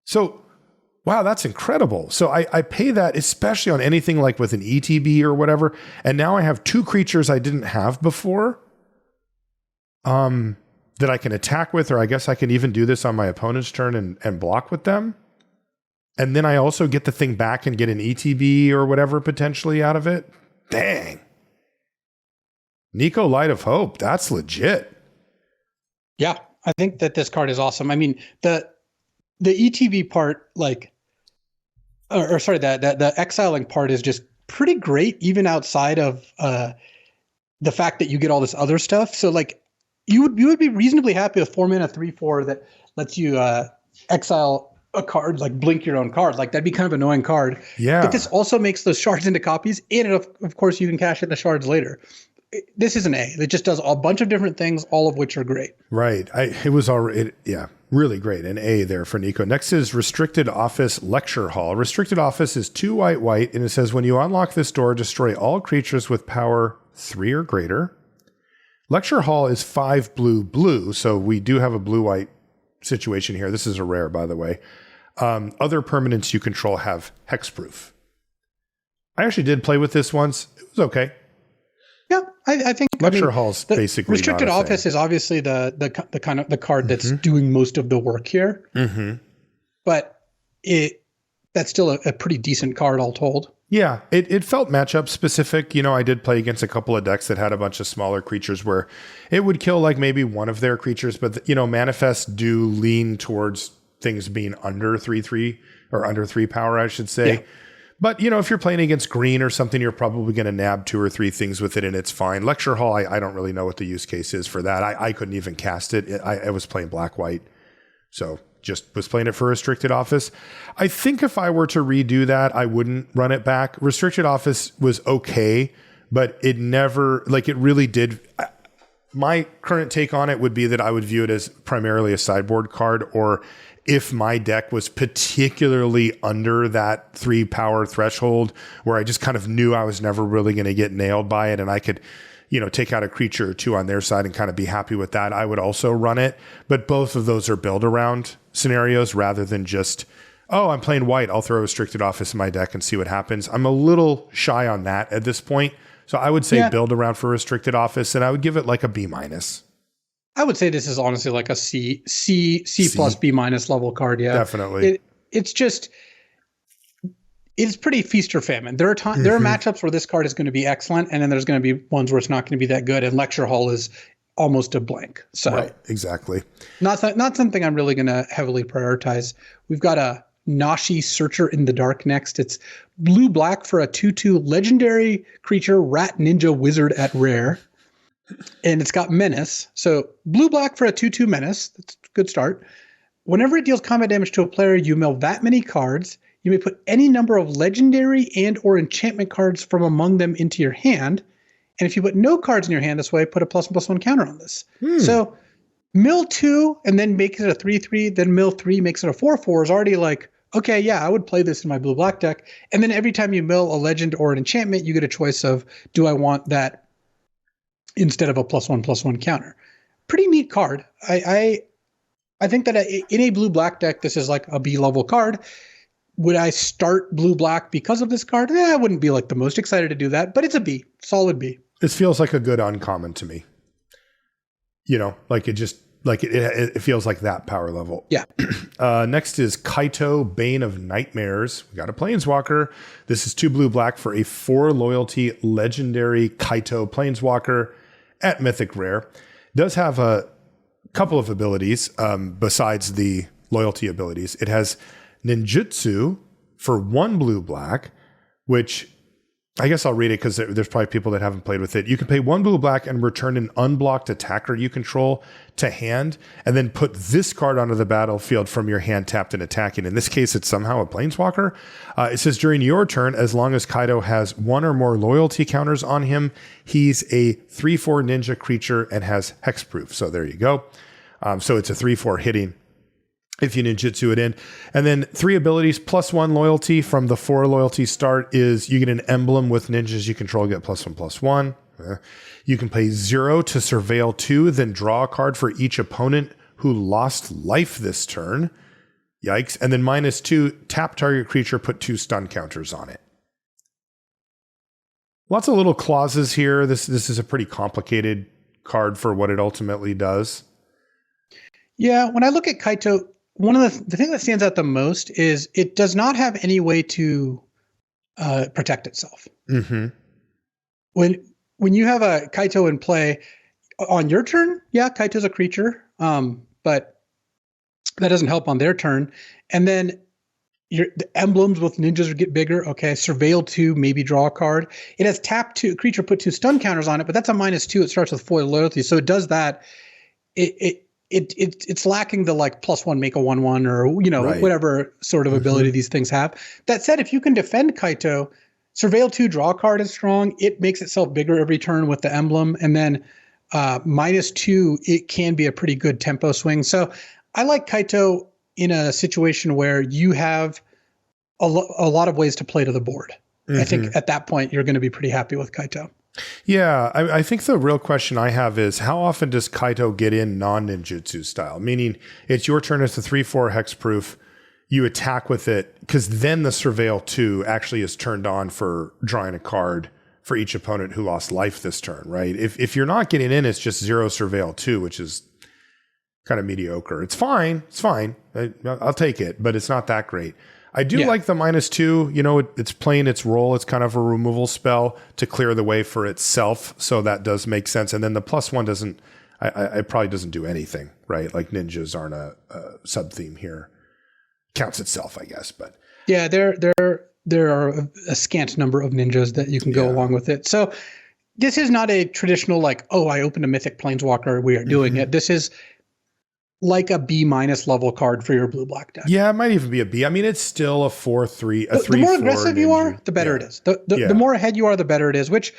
So, wow, that's incredible. So I pay that, especially on anything like with an ETB or whatever. And now I have 2 creatures I didn't have before that I can attack with, or I guess I can even do this on my opponent's turn and block with them. And then I also get the thing back and get an ETB or whatever potentially out of it. Dang. Nico, Light of Hope. That's legit. Yeah. I think that this card is awesome. I mean, the ETB part, the exiling part is just pretty great, even outside of the fact that you get all this other stuff. So like you would be reasonably happy with 4 mana 3/4 that lets you exile a card, like blink your own card. Like that'd be kind of an annoying card. Yeah. But this also makes those shards into copies, and of course you can cash in the shards later. This is an A. It just does a bunch of different things, all of which are great. Right. It was already, really great. An A there for Nico. Next is Restricted Office Lecture Hall. Restricted Office is 2 white, and it says when you unlock this door, destroy all creatures with power 3 or greater. Lecture Hall is 5 blue, so we do have a blue-white situation here. This is a rare, by the way. Other permanents you control have hexproof. I actually did play with this once. It was okay. Yeah, I think Lecture Hall's basically restricted not a office thing. is obviously the kind of the card that's doing most of the work here. Mm-hmm. But that's still a pretty decent card all told. Yeah, it felt matchup specific. I did play against a couple of decks that had a bunch of smaller creatures where it would kill like maybe one of their creatures, but manifests do lean towards things being under 3/3 or under 3 power, I should say. Yeah. But, if you're playing against green or something, you're probably going to nab 2 or 3 things with it and it's fine. Lecture Hall, I don't really know what the use case is for that. I couldn't even cast it. I was playing black-white. So just was playing it for Restricted Office. I think if I were to redo that, I wouldn't run it back. Restricted Office was okay, but it never, it really did. My current take on it would be that I would view it as primarily a sideboard card, or if my deck was particularly under that 3 power threshold where I just kind of knew I was never really going to get nailed by it and I could, take out a creature or 2 on their side and kind of be happy with that, I would also run it. But both of those are build around scenarios rather than just, I'm playing white, I'll throw Restricted Office in my deck and see what happens. I'm a little shy on that at this point. So I would say build around for Restricted Office, and I would give it like a B-. I would say this is honestly like a C plus B- level card. Yeah, definitely. It's pretty feast or famine. There are there are matchups where this card is going to be excellent, and then there's going to be ones where it's not going to be that good. And Lecture Hall is almost a blank. So right, exactly. Not something I'm really going to heavily prioritize. We've got a Nashi Searcher in the Dark next. It's blue-black for a 2/2 legendary creature, rat ninja wizard at rare. And it's got menace. So blue-black for a 2/2 menace. That's a good start. Whenever it deals combat damage to a player, you mill that many cards. You may put any number of legendary and or enchantment cards from among them into your hand. And if you put no cards in your hand this way, put a +1/+1 counter on this. So mill 2 and then make it a 3/3, then mill 3 makes it a 4/4 is already like, okay, yeah, I would play this in my blue-black deck. And then every time you mill a legend or an enchantment, you get a choice of, do I want that instead of a +1/+1 counter? Pretty neat card. I think that in a blue-black deck, this is like a B-level card. Would I start blue-black because of this card? I wouldn't be like the most excited to do that, but it's a B, solid B. This feels like a good uncommon to me. It feels like that power level. Yeah. Next is Kaito, Bane of Nightmares. We got a Planeswalker. This is 2 blue-black for a 4 loyalty legendary Kaito Planeswalker at Mythic Rare. Does have a couple of abilities besides the loyalty abilities. It has Ninjutsu for 1 blue-black, which I guess I'll read it because there's probably people that haven't played with it. You can pay 1 blue-black and return an unblocked attacker you control to hand, and then put this card onto the battlefield from your hand tapped and attacking. In this case, it's somehow a Planeswalker. It says during your turn, as long as Kaido has 1 or more loyalty counters on him, he's a 3/4 ninja creature and has hexproof. So there you go. So it's a 3/4 hitting if you ninjutsu it in. And then 3 abilities +1 loyalty from the 4 loyalty start is you get an emblem with ninjas you control, get +1/+1. You can pay 0 to surveil 2, then draw a card for each opponent who lost life this turn. Yikes. And then -2, tap target creature, put 2 stun counters on it. Lots of little clauses here. This is a pretty complicated card for what it ultimately does. Yeah, when I look at Kaito, one of the thing that stands out the most is it does not have any way to protect itself. Mm-hmm. When you have a Kaito in play on your turn, yeah, Kaito's a creature, but that doesn't help on their turn. And then the emblems with ninjas get bigger. Okay, surveil 2, maybe draw a card. It has tap 2, creature put 2 stun counters on it, but that's a -2. It starts with foil loyalty, so it does that. It's lacking the like +1 make a 1/1 or right. Whatever sort of ability these things have. That said, if you can defend Kaito, surveil 2 draw a card is strong. It makes itself bigger every turn with the emblem, and then -2 it can be a pretty good tempo swing. So I like Kaito in a situation where you have a lot of ways to play to the board. I think at that point you're going to be pretty happy with Kaito. Yeah, I think the real question I have is how often does Kaito get in non-ninjutsu style? Meaning it's your turn as a 3/4 hexproof. you attack with it, because then the Surveil 2 actually is turned on for drawing a card for each opponent who lost life this turn, right? If you're not getting in, it's just 0 Surveil 2, which is kind of mediocre. It's fine. It's fine. I'll take it, but it's not that great. I do like the -2. You know, it's playing its role. It's kind of a removal spell to clear the way for itself. So that does make sense. And then the +1 doesn't, I probably doesn't do anything, right? Like ninjas aren't a sub theme here. Counts itself, I guess. But yeah, there are a scant number of ninjas that you can go along with it. So this is not a traditional like, oh, I opened a Mythic Planeswalker, we are doing it. This is like a B- level card for your blue-black deck. yeah, it might even be a B. I mean, it's still a 4/3, a 3/4. The more aggressive you are, the better it is. The more ahead you are, the better it is, which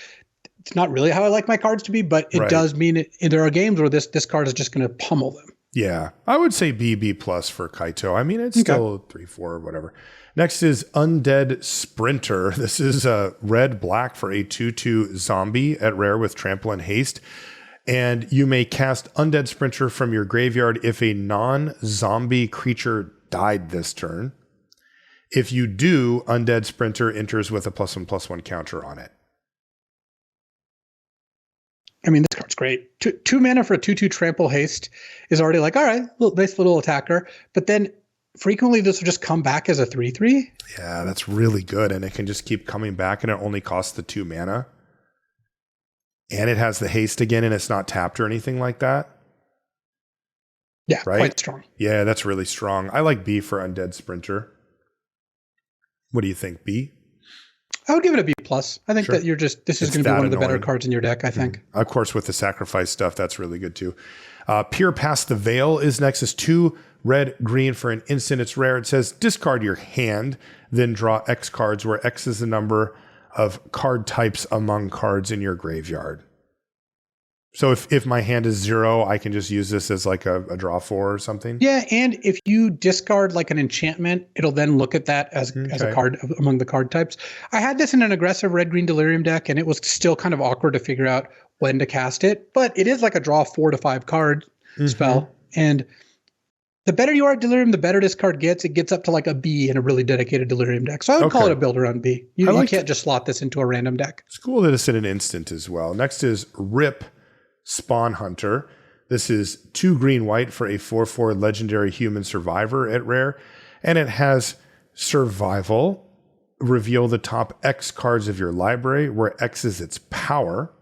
it's not really how I like my cards to be, but it does mean there are games where this card is just going to pummel them. Yeah, I would say B+ for Kaito. I mean, it's still 3/4 or whatever. Next is Undead Sprinter. This is a red-black for a 2/2 zombie at rare with trample and haste. And you may cast Undead Sprinter from your graveyard if a non-zombie creature died this turn. If you do, Undead Sprinter enters with a +1/+1 counter on it. I mean, this card's great. Two mana for a 2/2 trample haste is already like, all right, nice little attacker. But then frequently this will just come back as a 3/3. Yeah, that's really good. And it can just keep coming back, and it only costs the 2 mana. And it has the haste again, and it's not tapped or anything like that. Yeah, right? Quite strong. Yeah, that's really strong. I like B for Undead Sprinter. What do you think, B? I would give it a B+. I think that this is going to be one of the better annoying. cards in your deck, I think. Of course, with the sacrifice stuff, that's really good too. Peer Past the Veil is next. Is 2 red, green for an instant. It's rare. It says discard your hand, then draw X cards, where X is the number of card types among cards in your graveyard. So if my hand is 0, I can just use this as like a draw 4 or something. Yeah, and if you discard like an enchantment, it'll then look at that as a card among the card types. I had this in an aggressive red-green Delirium deck, and it was still kind of awkward to figure out when to cast it. But it is like a draw 4 to 5 card spell. And the better you are at Delirium, the better this card gets. It gets up to like a B in a really dedicated Delirium deck. So I would call it a build around B. You can't just slot this into a random deck. It's cool that it's in an instant as well. Next is Rip Spawn Hunter. This is 2 green-white for a 4/4 legendary human survivor at rare. And it has survival. Reveal the top X cards of your library, where X is its power.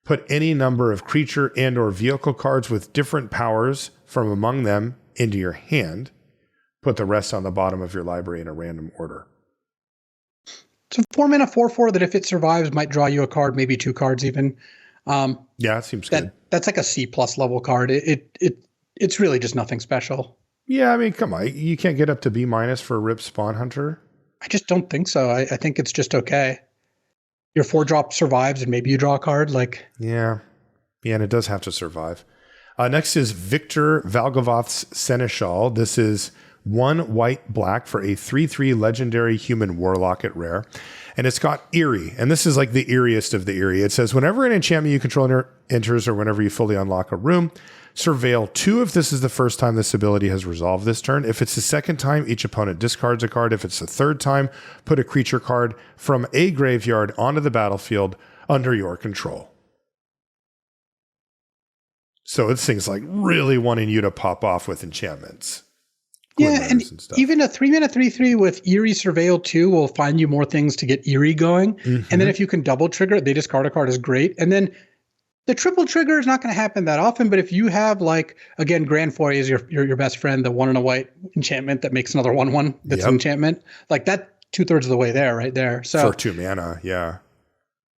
Put any number of creature and or vehicle cards with different powers from among them into your hand. Put the rest on the bottom of your library in a random order. So 4 mana 4/4 that if it survives might draw you a card, maybe 2 cards even. Yeah, it seems good. That's like a C+ level card. It's really just nothing special. Yeah, I mean, come on. You can't get up to B- for Rip Spawn Hunter? I just don't think so. I think it's just okay. Your 4-drop survives and maybe you draw a card. Yeah, and it does have to survive. Next is Victor Valgavoth's Seneschal. This is 1 white-black for a 3/3 legendary human warlock at rare. And it's got Eerie. And this is like the eeriest of the eerie. It says, whenever an enchantment you control enters or whenever you fully unlock a room, surveil 2 if this is the first time this ability has resolved this turn. If it's the second time, each opponent discards a card. If it's the third time, put a creature card from a graveyard onto the battlefield under your control. So it's things like really wanting you to pop off with enchantments. Yeah, and even a 3 mana 3/3 with Eerie Surveil 2 will find you more things to get Eerie going. And then if you can double trigger, they discard a card is great. And then the triple trigger is not going to happen that often, but if you have again, Grand Foyer is your best friend, the 1 and a white enchantment that makes another 1/1 that's an enchantment, like that 2/3 of the way there, right there. So for 2 mana, yeah.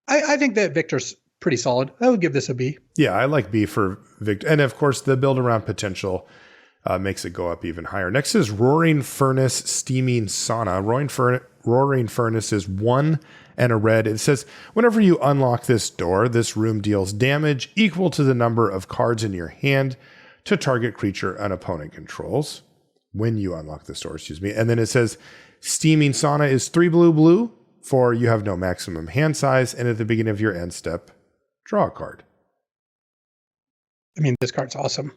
I think that Victor's pretty solid. I would give this a B. Yeah, I like B for Victor. And of course, the build around potential makes it go up even higher. Next is Roaring Furnace Steaming Sauna. Roaring Furnace is 1 and a red. It says, whenever you unlock this door, this room deals damage equal to the number of cards in your hand to target creature an opponent controls. When you unlock this door, And then it says, Steaming Sauna is 3 blue, for you have no maximum hand size, and at the beginning of your end step, draw a card. I mean, this card's awesome.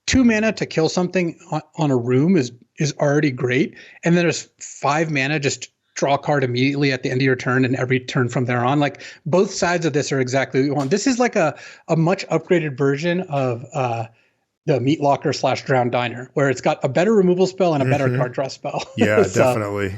2 mana to kill something on a room is already great. And then there's 5 mana, just draw a card immediately at the end of your turn and every turn from there on. Like both sides of this are exactly what you want. This is like a much upgraded version of the Meat Locker / Drowned Diner, where it's got a better removal spell and a better card draw spell. Yeah, definitely.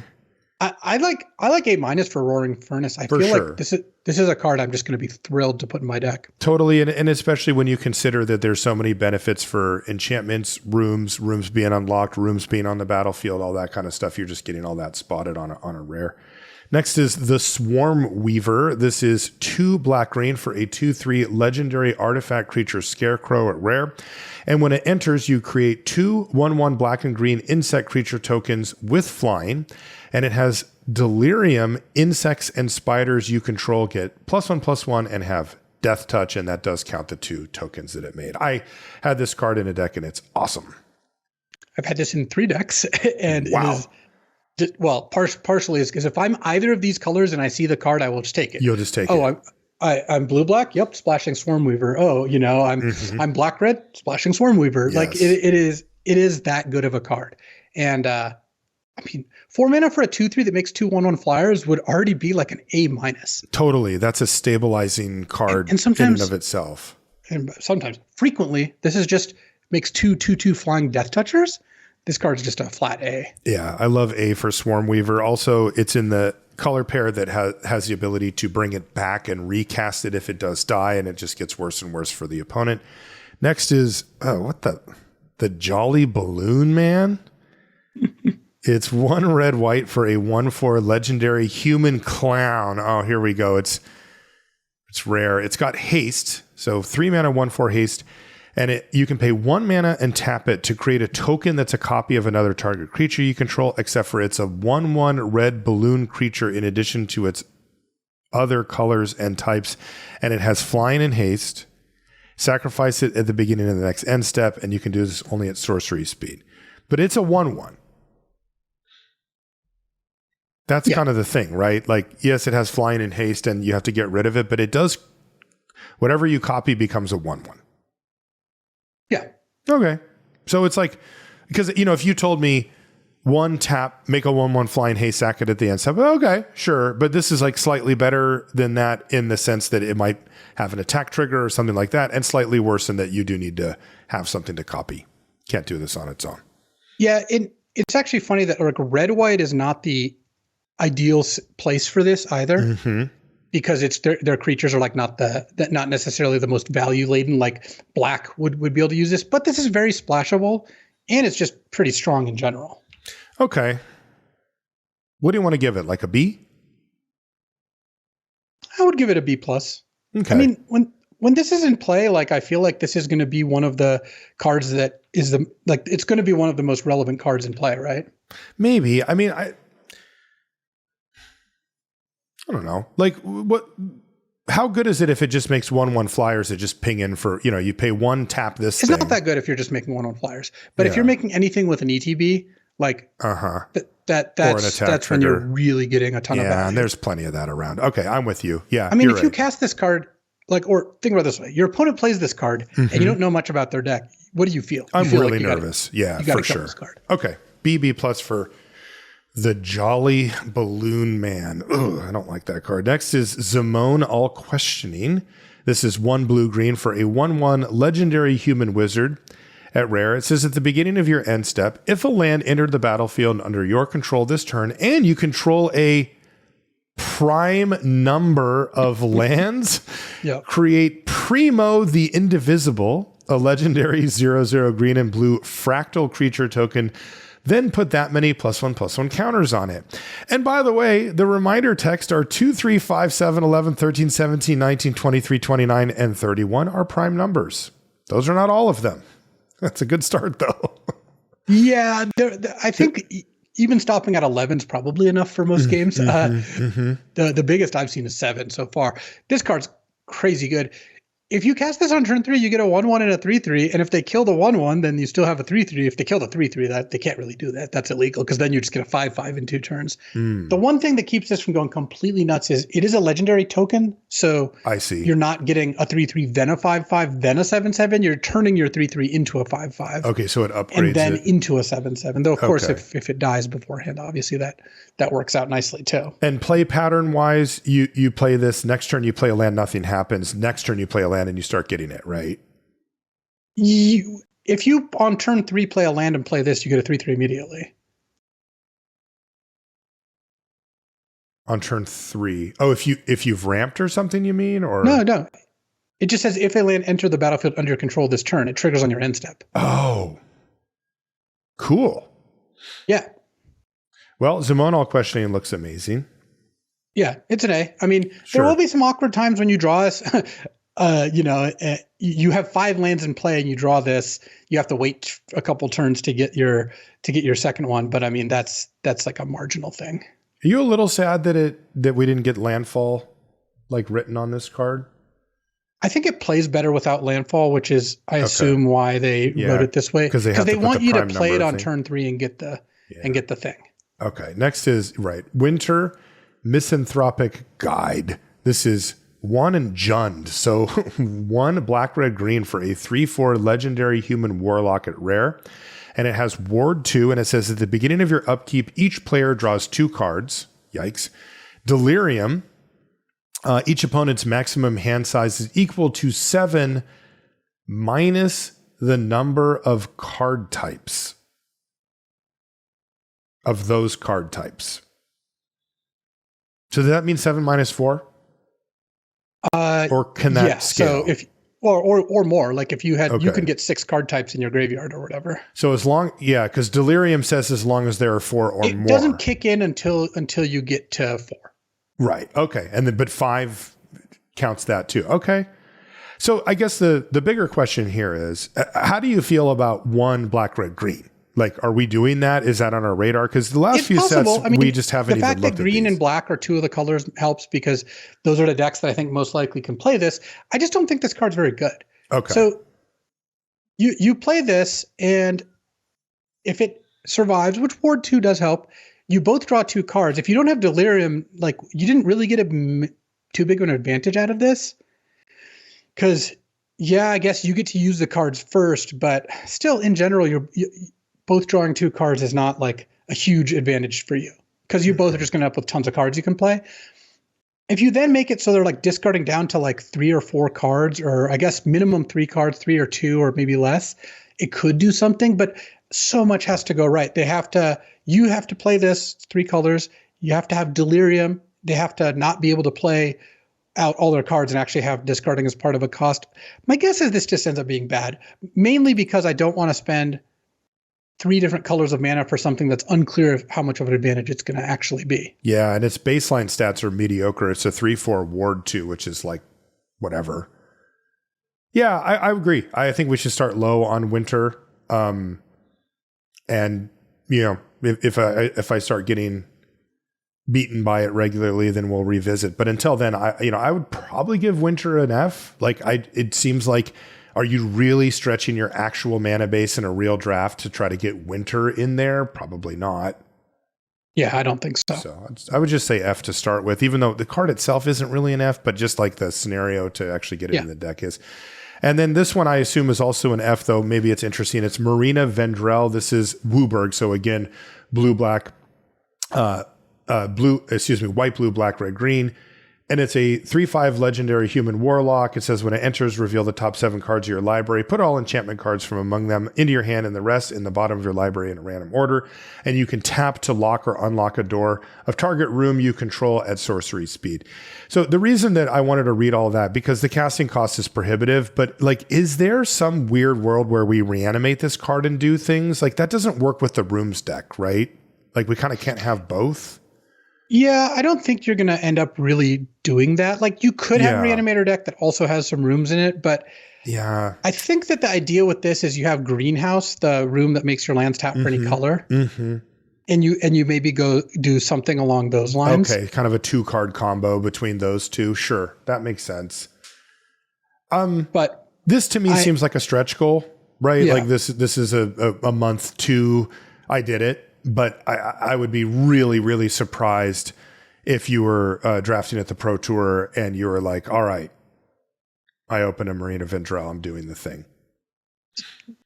I like A- for Roaring Furnace. I feel like this is a card I'm just going to be thrilled to put in my deck. Totally, and especially when you consider that there's so many benefits for enchantments, rooms being unlocked, rooms being on the battlefield, all that kind of stuff. You're just getting all that spotted on a rare. Next is the Swarm Weaver. This is 2 black-green for a 2/3 legendary artifact creature Scarecrow at rare. And when it enters, you create 2 1/1 black and green insect creature tokens with flying. And it has Delirium. Insects and spiders you control get +1/+1 and have Death Touch, and that does count the 2 tokens that it made. I had this card in a deck, and it's awesome. I've had this in 3 decks, and wow. It is partially is because if I'm either of these colors and I see the card, I will just take it. You'll just take it. I'm blue-black. Yep, splashing Swarm Weaver. Oh, I'm black-red, splashing Swarm Weaver. Yes. Like it is that good of a card. And 4 mana for a 2/3 that makes 2 1/1 flyers would already be like an A-. Totally, that's a stabilizing card and sometimes, in and of itself. And sometimes, frequently, this is just makes 2 2/2 flying Death Touchers. This card's just a flat A. Yeah, I love A for Swarm Weaver. Also, it's in the color pair that has the ability to bring it back and recast it if it does die, and it just gets worse and worse for the opponent. Next is the Jolly Balloon Man. It's 1 red white for a 1/4 legendary human clown. Oh, here we go. It's rare. It's got haste, so 3 mana 1/4 haste. And you can pay 1 mana and tap it to create a token that's a copy of another target creature you control, except for it's a 1/1 red balloon creature in addition to its other colors and types. And it has flying and haste. Sacrifice it at the beginning of the next end step, and you can do this only at sorcery speed. But it's a 1/1. That's kind of the thing, right? Like, yes, it has flying and haste, and you have to get rid of it, but it does, whatever you copy becomes a 1/1. Yeah. Okay. So it's like, because, if you told me 1 tap, make a 1/1 flying haste, sack it at the end step, okay, sure. But this is like slightly better than that in the sense that it might have an attack trigger or something like that, and slightly worse in that you do need to have something to copy. Can't do this on its own. Yeah. It's actually funny that like red-white is not the ideal place for this either. Mm-hmm. Because it's their creatures are like not necessarily the most value laden, like black would be able to use this, but this is very splashable and it's just pretty strong in general. Okay. What do you want to give it? Like a B? I would give it a B+. Okay. I mean, when this is in play, like I feel like this is going to be one of the cards that is it's going to be one of the most relevant cards in play, right? Maybe. I mean, I don't know. Like, how good is it if it just makes 1/1 flyers that just ping in for, you pay 1 tap this It's not that good if you're just making 1/1 flyers. But if you're making anything with an ETB, like that's when you're really getting a ton of value. Yeah, and there's plenty of that around. Okay, I'm with you. Yeah. I mean, if you cast this card, or think about it this way, your opponent plays this card and you don't know much about their deck. What do you feel? I'm really nervous. Yeah, for sure. This card. Okay. B+ for the Jolly Balloon Man. Ugh, I don't like that card. Next is Zimone All Questioning. This is 1 blue-green for a 1/1 legendary human wizard at rare. It says at the beginning of your end step, if a land entered the battlefield under your control this turn, and you control a prime number of lands, create Primo the Indivisible, a legendary 0/0 green and blue fractal creature token. Then put that many +1/+1 counters on it. And by the way, the reminder text are 2, 3, 5, 7, 11, 13, 17, 19, 23, 29, and 31 are prime numbers. Those are not all of them. That's a good start, though. Yeah, I think even stopping at 11 is probably enough for most games. The biggest I've seen is 7 so far. This card's crazy good. if you cast this on turn 3, you get a 1/1 and a 3/3, and if they kill the 1/1, then you still have a 3/3. If they kill the 3/3, that they can't really do that. That's illegal because then you just get a 5/5 in 2 turns. The one thing that keeps this from going completely nuts is it is a legendary token, so I see. You're not getting a 3/3, then a 5/5, then a 7/7. You're turning your 3/3 into a 5/5. Okay, so it upgrades and then it into a 7/7. Though of course, Okay. if it dies beforehand, obviously that works out nicely too. And play pattern wise, you play this next turn, you play a land, nothing happens. Next turn, you play a land and you start getting it, right? If you on turn 3 play a land and play this, you get a 3/3 immediately. On turn 3. Oh, if you've ramped or something, you mean? Or No. It just says if a land enter the battlefield under your control this turn, it triggers on your end step. Oh, cool. Yeah. Well, Zimonal questioning looks amazing. Yeah, it's an A. I mean, Sure. there will be some awkward times when you draw this. You have 5 lands in play and you draw this. You have to wait a couple turns to get your second one. But I mean, that's like a marginal thing. Are you a little sad that we didn't get landfall like written on this card? I think it plays better without landfall, which is, I assume, why they wrote it this way. Because they want you to prime play it number on thing. turn 3 and get the thing. Okay. Next is Winter Misanthropic Guide. This is 1 and Jund. So 1 black, red, green for a 3/4 legendary human warlock at rare. And it has Ward 2, and it says at the beginning of your upkeep, each player draws 2 cards. Yikes. Delirium. Each opponent's maximum hand size is equal to 7 minus the number of card types. Of those card types. So does that mean 7 minus 4? Or can that scale? So if or more, like if you had you can get 6 card types in your graveyard or whatever. So as long because Delirium says as long as there are 4 or more. It doesn't kick in until you get to 4. Right. Okay. And then but 5 counts that too. Okay. So I guess the bigger question here is how do you feel about 1 black, red, green? Like, are we doing that? Is that on our radar? Because the last few sets, we just haven't even looked at these. The fact that green and black are 2 of the colors helps because those are the decks that I think most likely can play this. I just don't think this card's very good. Okay. So you play this, and if it survives, which Ward 2 does help, you both draw 2 cards. If you don't have Delirium, like you didn't really get too big of an advantage out of this. Because, I guess you get to use the cards first, but still, in general, you both drawing 2 cards is not like a huge advantage for you because you both are just going to end up with tons of cards you can play. If you then make it so they're like discarding down to like 3 or 4 cards, or I guess minimum 3 cards, 3 or 2 or maybe less, it could do something, but so much has to go right. You have to play this 3 colors. You have to have Delirium. They have to not be able to play out all their cards and actually have discarding as part of a cost. My guess is this just ends up being bad, mainly because I don't want to spend 3 different colors of mana for something that's unclear of how much of an advantage it's going to actually be. Yeah, and its baseline stats are mediocre. It's a 3/4 Ward 2, which is like whatever. Yeah, I agree. I think we should start low on Winter. And if I start getting beaten by it regularly, then we'll revisit. But until then, I would probably give Winter an F. Like it seems like, are you really stretching your actual mana base in a real draft to try to get Winter in there? Probably not. Yeah, I don't think so. So I would just say F to start with, even though the card itself isn't really an F, but just like the scenario to actually get it in the deck is. And then this one I assume is also an F, though maybe it's interesting. It's Marina Vendrell. This is Wooburg. So again, white, blue, black, red, green. And it's a 3/5 legendary human warlock. It says when it enters, reveal the top 7 cards of your library. Put all enchantment cards from among them into your hand and the rest in the bottom of your library in a random order. And you can tap to lock or unlock a door of target room you control at sorcery speed. So the reason that I wanted to read all that, because the casting cost is prohibitive, but like, is there some weird world where we reanimate this card and do things? Like that doesn't work with the rooms deck, right? Like we kind of can't have both. Yeah, I don't think you're going to end up really doing that. Like you could have a Reanimator deck that also has some rooms in it, but I think that the idea with this is you have Greenhouse, the room that makes your lands tap for any color, and you maybe go do something along those lines. Okay, kind of a 2-card combo between those two. Sure, that makes sense. But this to me seems like a stretch goal, right? Yeah. Like this is a month two. I did it, but I would be really, really surprised if you were drafting at the Pro Tour and you were like, all right, I open a Marina Vendrell, I'm doing the thing.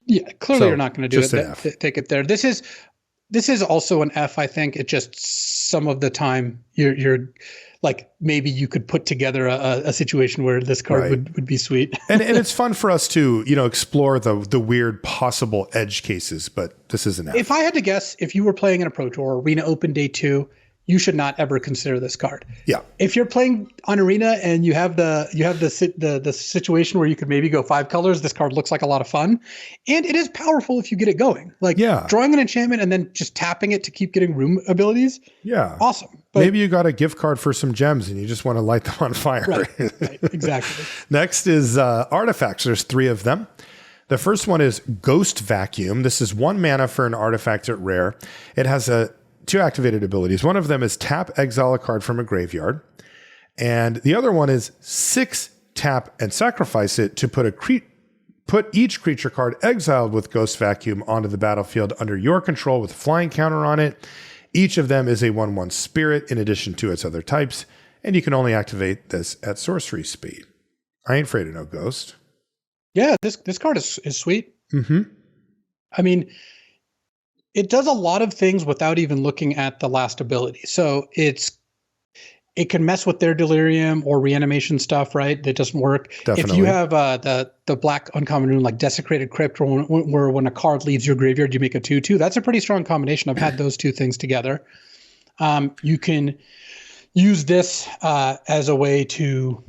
Yeah, clearly you're not going to do it. Take it there. This is also an F. I think it just some of the time you're like maybe you could put together a situation where this card would be sweet. and it's fun for us to explore the weird possible edge cases, but this is an F. If I had to guess, if you were playing in a Pro Tour Arena Open Day 2, you should not ever consider this card. Yeah. If you're playing on Arena and you have the situation where you could maybe go 5 colors, this card looks like a lot of fun, and it is powerful if you get it going. Like drawing an enchantment and then just tapping it to keep getting room abilities. Yeah. Awesome. But maybe you got a gift card for some gems and you just want to light them on fire. Right. Exactly. Next is artifacts. There's 3 of them. The first one is Ghost Vacuum. This is 1 mana for an artifact at rare. It has 2 activated abilities. One of them is tap, exile a card from a graveyard. And the other one is 6 tap and sacrifice it to put each creature card exiled with Ghost Vacuum onto the battlefield under your control with a flying counter on it. Each of them is a 1/1 spirit in addition to its other types, and you can only activate this at sorcery speed. I ain't afraid of no ghost. Yeah, this card is sweet. Mm-hmm. I mean, it does a lot of things without even looking at the last ability. So it can mess with their delirium or reanimation stuff, right? That doesn't work. Definitely. If you have the black uncommon rune like Desecrated Crypt, where when a card leaves your graveyard, you make a 2/2. That's a pretty strong combination. I've had those 2 things together. You can use this as a way to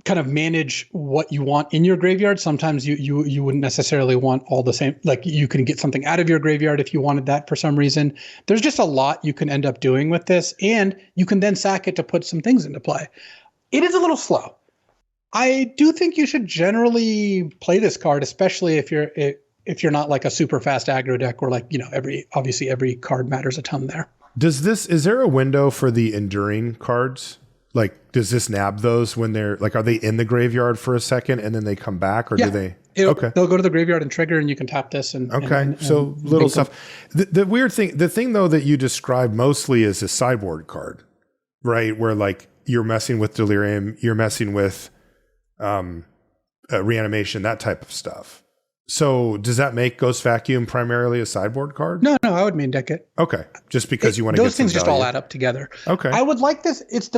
kind of manage what you want in your graveyard. Sometimes you wouldn't necessarily want all the same, like you can get something out of your graveyard if you wanted that for some reason. There's just a lot you can end up doing with this, and you can then sack it to put some things into play. It is a little slow. I do think you should generally play this card, especially if you're not like a super fast aggro deck where obviously every card matters a ton there. Is there a window for the enduring cards? Like, does this nab those when they're like, are they in the graveyard for a second and then they come back, or do they? Okay. They'll go to the graveyard and trigger, and you can tap this. So little stuff. The weird thing, the thing though that you described mostly is a sideboard card, right? Where like you're messing with delirium, you're messing with reanimation, that type of stuff. So does that make Ghost Vacuum primarily a sideboard card? No, I would main deck it. Okay, just because you want to get those things some just value. all add up together. Okay, I would like this. It's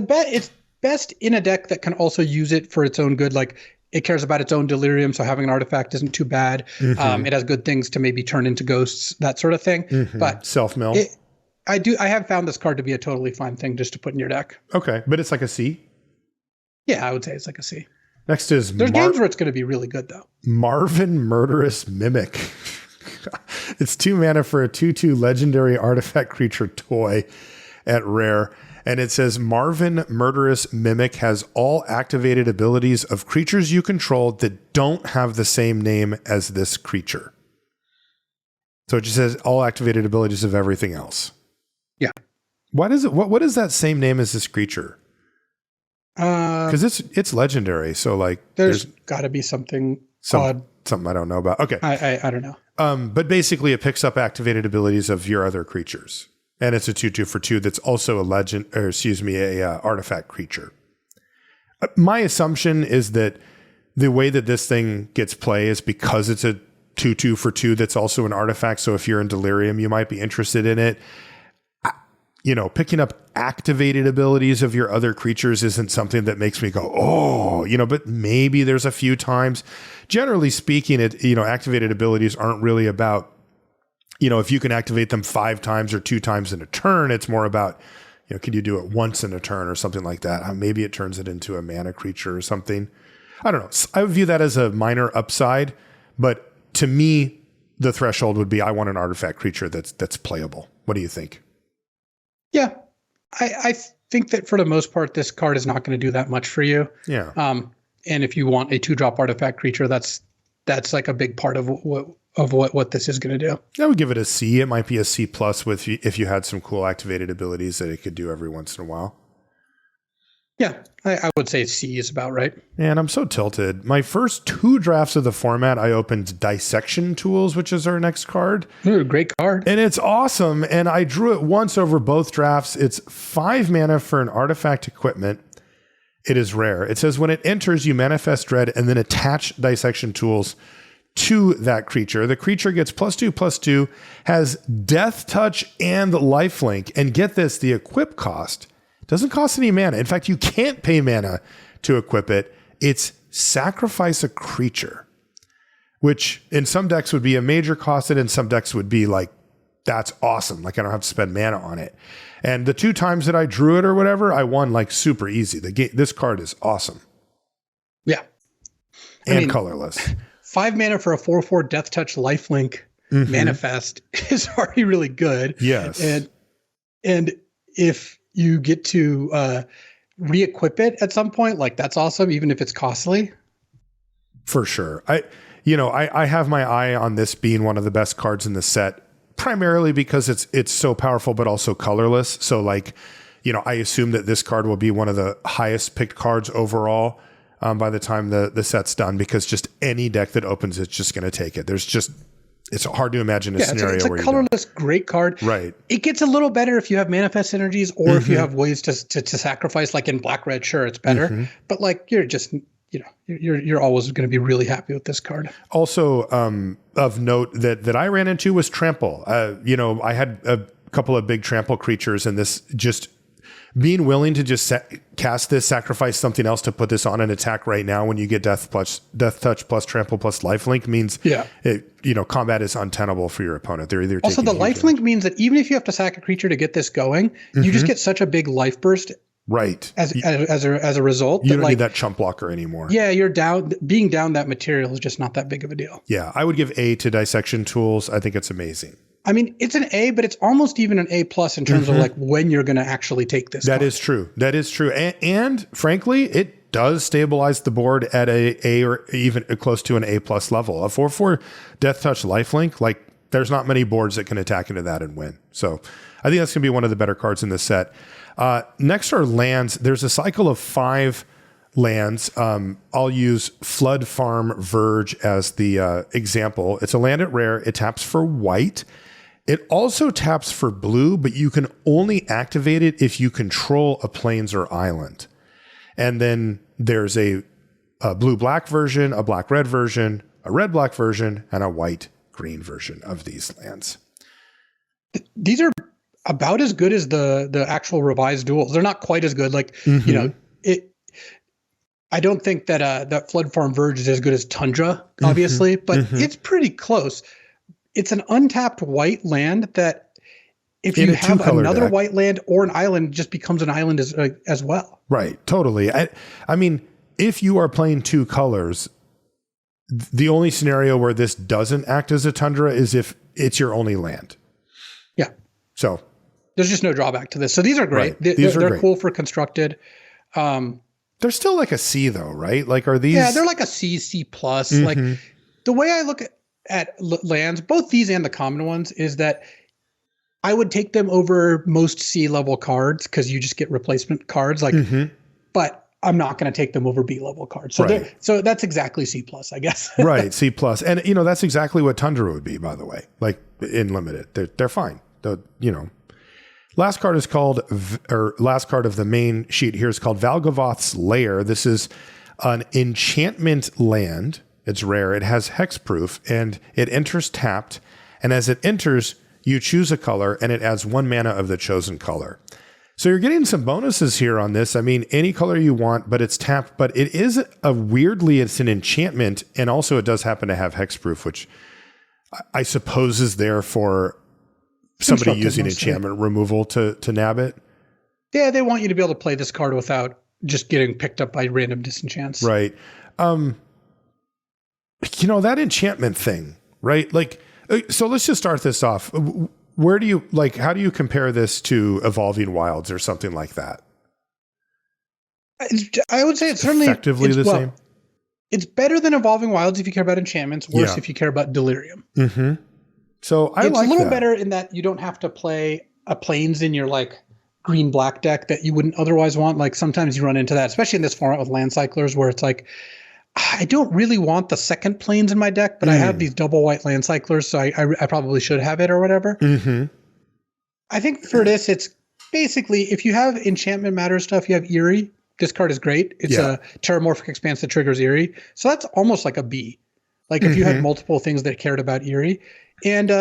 best in a deck that can also use it for its own good. Like it cares about its own delirium, so having an artifact isn't too bad. Mm-hmm. It has good things to maybe turn into ghosts, that sort of thing. Mm-hmm. But self-mill. I have found this card to be a totally fine thing just to put in your deck. Okay, but it's like a C? Yeah, I would say it's like a C. Next is there's games where it's going to be really good though. Marvin Murderous Mimic. It's 2 mana for a 2/2 legendary artifact creature toy at rare. And it says Marvin Murderous Mimic has all activated abilities of creatures you control that don't have the same name as this creature. So it just says all activated abilities of everything else. Yeah. What is it? What is that same name as this creature? Because it's legendary, so like there's got to be something odd. Something I don't know about. Okay, I don't know. But basically, it picks up activated abilities of your other creatures, and it's a 2/2 for 2 that's also a artifact creature. My assumption is that the way that this thing gets play is because it's a 2/2 for 2 that's also an artifact. So if you're in Delirium, you might be interested in it. Picking up activated abilities of your other creatures isn't something that makes me go, oh, but maybe there's a few times. Generally speaking, activated abilities aren't really about, if you can activate them 5 times or 2 times in a turn. It's more about, can you do it once in a turn or something like that? Maybe it turns it into a mana creature or something. I don't know. I view that as a minor upside, but to me, the threshold would be I want an artifact creature that's playable. What do you think? Yeah, I think that for the most part, this card is not going to do that much for you. Yeah. And if you want a 2-drop artifact creature, that's like a big part of what this is going to do. I would give it a C. It might be a C plus if you had some cool activated abilities that it could do every once in a while. Yeah, I would say C is about right. And I'm so tilted. My first 2 drafts of the format, I opened Dissection Tools, which is our next card. Ooh, great card. And it's awesome. And I drew it once over both drafts. It's 5 mana for an artifact equipment. It is rare. It says when it enters, you manifest dread and then attach Dissection Tools to that creature. The creature gets +2/+2, has Death Touch and Lifelink. And get this, the equip cost doesn't cost any mana. In fact, you can't pay mana to equip it. It's sacrifice a creature, which in some decks would be a major cost, and in some decks would be like, that's awesome. Like I don't have to spend mana on it. And the 2 times that I drew it or whatever, I won like super easy. This card is awesome. Yeah. And colorless. 5 mana for a 4/4 Death Touch Lifelink manifest is already really good. Yes. And if you get to re-equip it at some point, like that's awesome, even if it's costly. For sure. I have my eye on this being one of the best cards in the set, primarily because it's so powerful, but also colorless. So like, I assume that this card will be one of the highest picked cards overall by the time the set's done, because just any deck that opens it's just going to take it. It's hard to imagine a scenario it's a where colorless great card. Right. It gets a little better if you have manifest energies, or if you have ways to sacrifice, like in black red. Sure, it's better, but like you're just you're always going to be really happy with this card. Also, of note that I ran into was trample. I had a couple of big trample creatures, and this just being willing to just cast this, sacrifice something else to put this on an attack right now when you get Death Touch plus Trample plus Lifelink means combat is untenable for your opponent. They're either also the Lifelink means that even if you have to sack a creature to get this going, you just get such a big life burst. Right. As a result, you don't need that chump blocker anymore. Yeah, you're down. Being down that material is just not that big of a deal. Yeah, I would give A to Dissection Tools. I think it's amazing. I mean, it's an A, but it's almost even an A+ in terms of like when you're going to actually take this. That is true. That is true. And frankly, it does stabilize the board at a or even close to an A+ level. A 4/4 Death Touch Lifelink, like there's not many boards that can attack into that and win. So I think that's going to be one of the better cards in this set. Next are lands. There's a cycle of 5 lands. I'll use Flood Farm Verge as the example. It's a land at rare. It taps for white. It also taps for blue, but you can only activate it if you control a plains or island. And then there's a blue-black version, a black-red version, a red-black version, and a white-green version of these lands. These are about as good as the actual revised duels. They're not quite as good. Like, I don't think that Flood Farm Verge is as good as Tundra, obviously, but it's pretty close. It's an untapped white land that if you have another white land or an island, it just becomes an island as well. Right. Totally. I mean, if you are playing 2 colors, the only scenario where this doesn't act as a Tundra is if it's your only land. Yeah. So there's just no drawback to this. So these are great. Right. They're cool for constructed. They're still like a C though, right? Like, are these? Yeah, they're like a C++. Like the way I look at lands, both these and the common ones, is that I would take them over most C level cards because you just get replacement cards. Like, but I'm not going to take them over B level cards. So so that's exactly C+, I guess. Right, C+. And that's exactly what Tundra would be, by the way. Like in limited, they're fine. Last card is called, or last card of the main sheet here is called Valgavoth's Lair. This is an enchantment land. It's rare. It has hexproof, and it enters tapped. And as it enters, you choose a color, and it adds 1 mana of the chosen color. So you're getting some bonuses here on this. I mean, any color you want, but it's tapped. But it is it's an enchantment, and also it does happen to have hexproof, which I suppose is there for somebody using enchantment removal to nab it. Yeah, they want you to be able to play this card without just getting picked up by random disenchants. Right. That enchantment thing, right? Like, so let's just start this off. How do you compare this to Evolving Wilds or something like that? I would say it's certainly effectively the same. It's better than Evolving Wilds if you care about enchantments, worse if you care about Delirium. So it's a little better in that you don't have to play a plains in your like green-black deck that you wouldn't otherwise want. Like sometimes you run into that, especially in this format with land cyclers, where it's like, I don't really want the second planes in my deck, but I have these double white land cyclers, so I probably should have it or whatever. Mm-hmm. I think for this, it's basically, if you have enchantment matter stuff, you have Eerie. This card is great. It's a Terramorphic Expanse that triggers Eerie. So that's almost like a B. Like if you had multiple things that cared about Eerie. And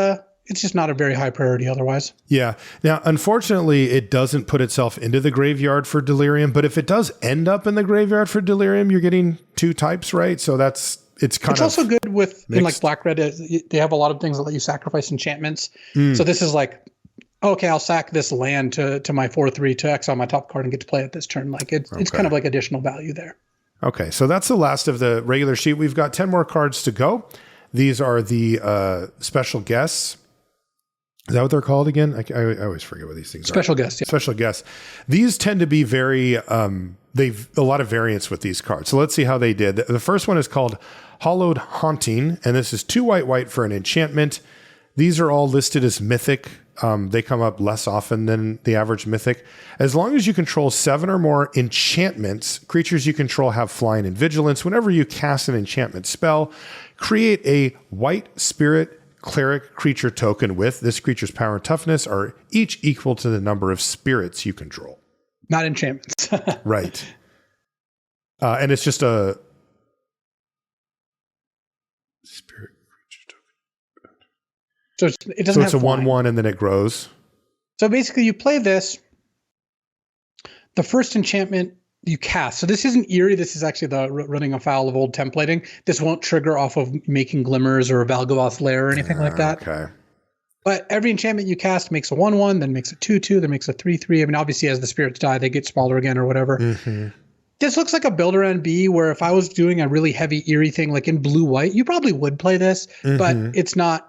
it's just not a very high priority otherwise. Yeah. Now, unfortunately, it doesn't put itself into the graveyard for Delirium, but if it does end up in the graveyard for Delirium, you're getting 2 types, right? So it's also good with in like Black Red. They have a lot of things that let you sacrifice enchantments. So this is like, okay, I'll sack this land to my 4/3 to exile my top card and get to play it this turn. Like it's kind of like additional value there. Okay, so that's the last of the regular sheet. We've got 10 more cards to go. These are the special guests. Is that what they're called again? I always forget what these things are. Special guests, yeah. Special guests. These tend to be very, they've a lot of variance with these cards. So let's see how they did. The first one is called Hollowed Haunting, and this is 2 white for an enchantment. These are all listed as Mythic. They come up less often than the average Mythic. As long as you control 7 or more enchantments, creatures you control have flying and vigilance. Whenever you cast an enchantment spell, create a white spirit cleric creature token with this creature's power and toughness are each equal to the number of spirits you control. Not enchantments. Right. And it's just a spirit creature token. So it doesn't have a 1/1 and then it grows. So basically you play this. The first enchantment you cast. So this isn't Eerie. This is actually the running afoul of old templating. This won't trigger off of making Glimmers or a Valgovath's Lair or anything like that. Okay. But every enchantment you cast makes a 1/1, then makes a 2/2, then makes a 3/3. I mean, obviously as the spirits die, they get smaller again or whatever. Mm-hmm. This looks like a build around B where if I was doing a really heavy Eerie thing like in blue-white, you probably would play this, but it's not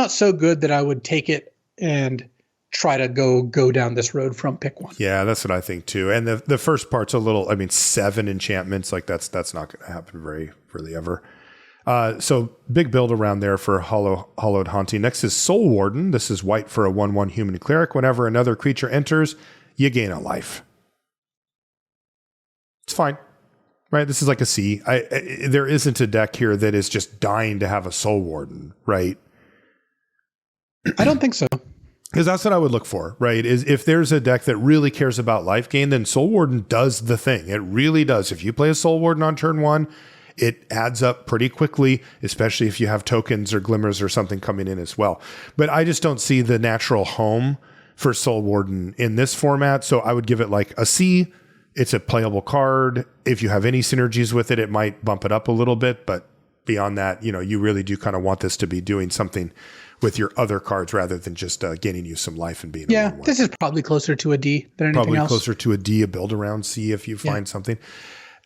so good that I would take it and try to go down this road from pick one. Yeah, that's what I think too. And the first part's a little, 7 enchantments, like that's not going to happen very really ever. So big build around there for Hollowed Haunting. Next is Soul Warden. This is white for a 1/1 human cleric. Whenever another creature enters, you gain a life. It's fine, right? This is like a C. There isn't a deck here that is just dying to have a Soul Warden, right? I don't think so. Because that's what I would look for, right? Is if there's a deck that really cares about life gain, then Soul Warden does the thing. It really does. If you play a Soul Warden on turn 1, it adds up pretty quickly, especially if you have tokens or glimmers or something coming in as well. But I just don't see the natural home for Soul Warden in this format. So I would give it like a C. It's a playable card. If you have any synergies with it, it might bump it up a little bit. But beyond that, you really do kind of want this to be doing something with your other cards rather than just gaining you some life and being a 1/1. This is probably closer to a D than anything probably else. Closer to a D, a build around C if you find something.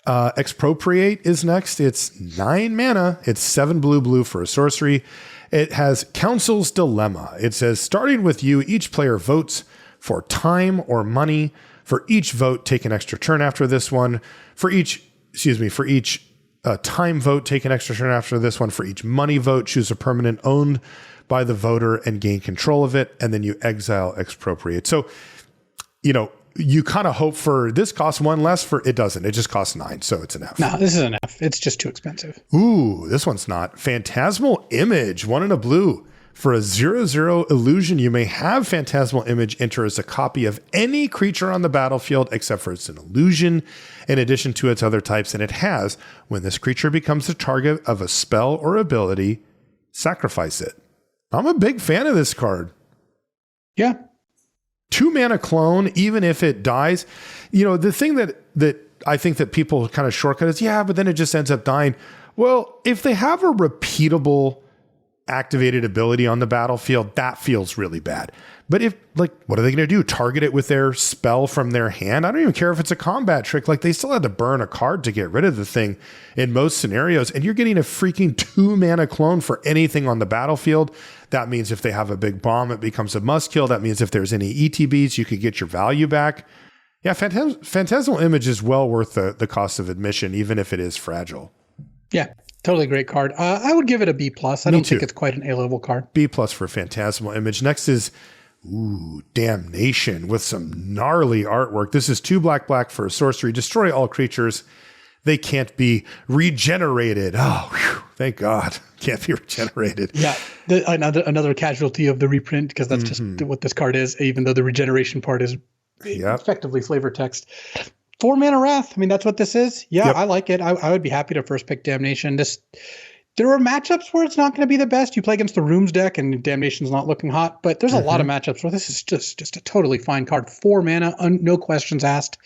Expropriate is next. It's 9 mana. It's 7 blue for a sorcery. It has Council's Dilemma. It says, starting with you, each player votes for time or money. For each vote, take an extra turn after this one. For each time vote, take an extra turn after this one. For each money vote, choose a permanent owned by the voter and gain control of it. And then you exile Expropriate. So, you kind of hope for this costs 1 less it doesn't. It just costs 9. So it's an F. No, this is an F. It's just too expensive. Ooh, this one's not. Phantasmal Image, 1 in a blue. For a 0/0 illusion, you may have Phantasmal Image enter as a copy of any creature on the battlefield except for it's an illusion in addition to its other types. And it has, when this creature becomes the target of a spell or ability, sacrifice it. I'm a big fan of this card. Yeah. 2 mana clone, even if it dies. The thing that I think that people kind of shortcut is, but then it just ends up dying. Well, if they have a repeatable activated ability on the battlefield, that feels really bad. But what are they going to do? Target it with their spell from their hand? I don't even care if it's a combat trick. They still had to burn a card to get rid of the thing in most scenarios. And you're getting a freaking 2 mana clone for anything on the battlefield. That means if they have a big bomb, it becomes a must kill. That means if there's any ETBs, you could get your value back. Yeah, Phantasmal Image is well worth the cost of admission, even if it is fragile. Yeah. Totally great card. I would give it a B+. I don't think it's quite an A-level card. B+ for Phantasmal Image. Next is Ooh, Damnation with some gnarly artwork. This is 2 black for a sorcery. Destroy all creatures. They can't be regenerated. Oh, whew, thank God. Can't be regenerated. Yeah, another casualty of the reprint, because that's just what this card is, even though the regeneration part is effectively flavor text. 4 mana Wrath. I mean, that's what this is. Yeah, I like it. I would be happy to first pick Damnation. There are matchups where it's not going to be the best. You play against the Rooms deck and Damnation's not looking hot, but there's a lot of matchups where this is just a totally fine card. 4 mana, no questions asked.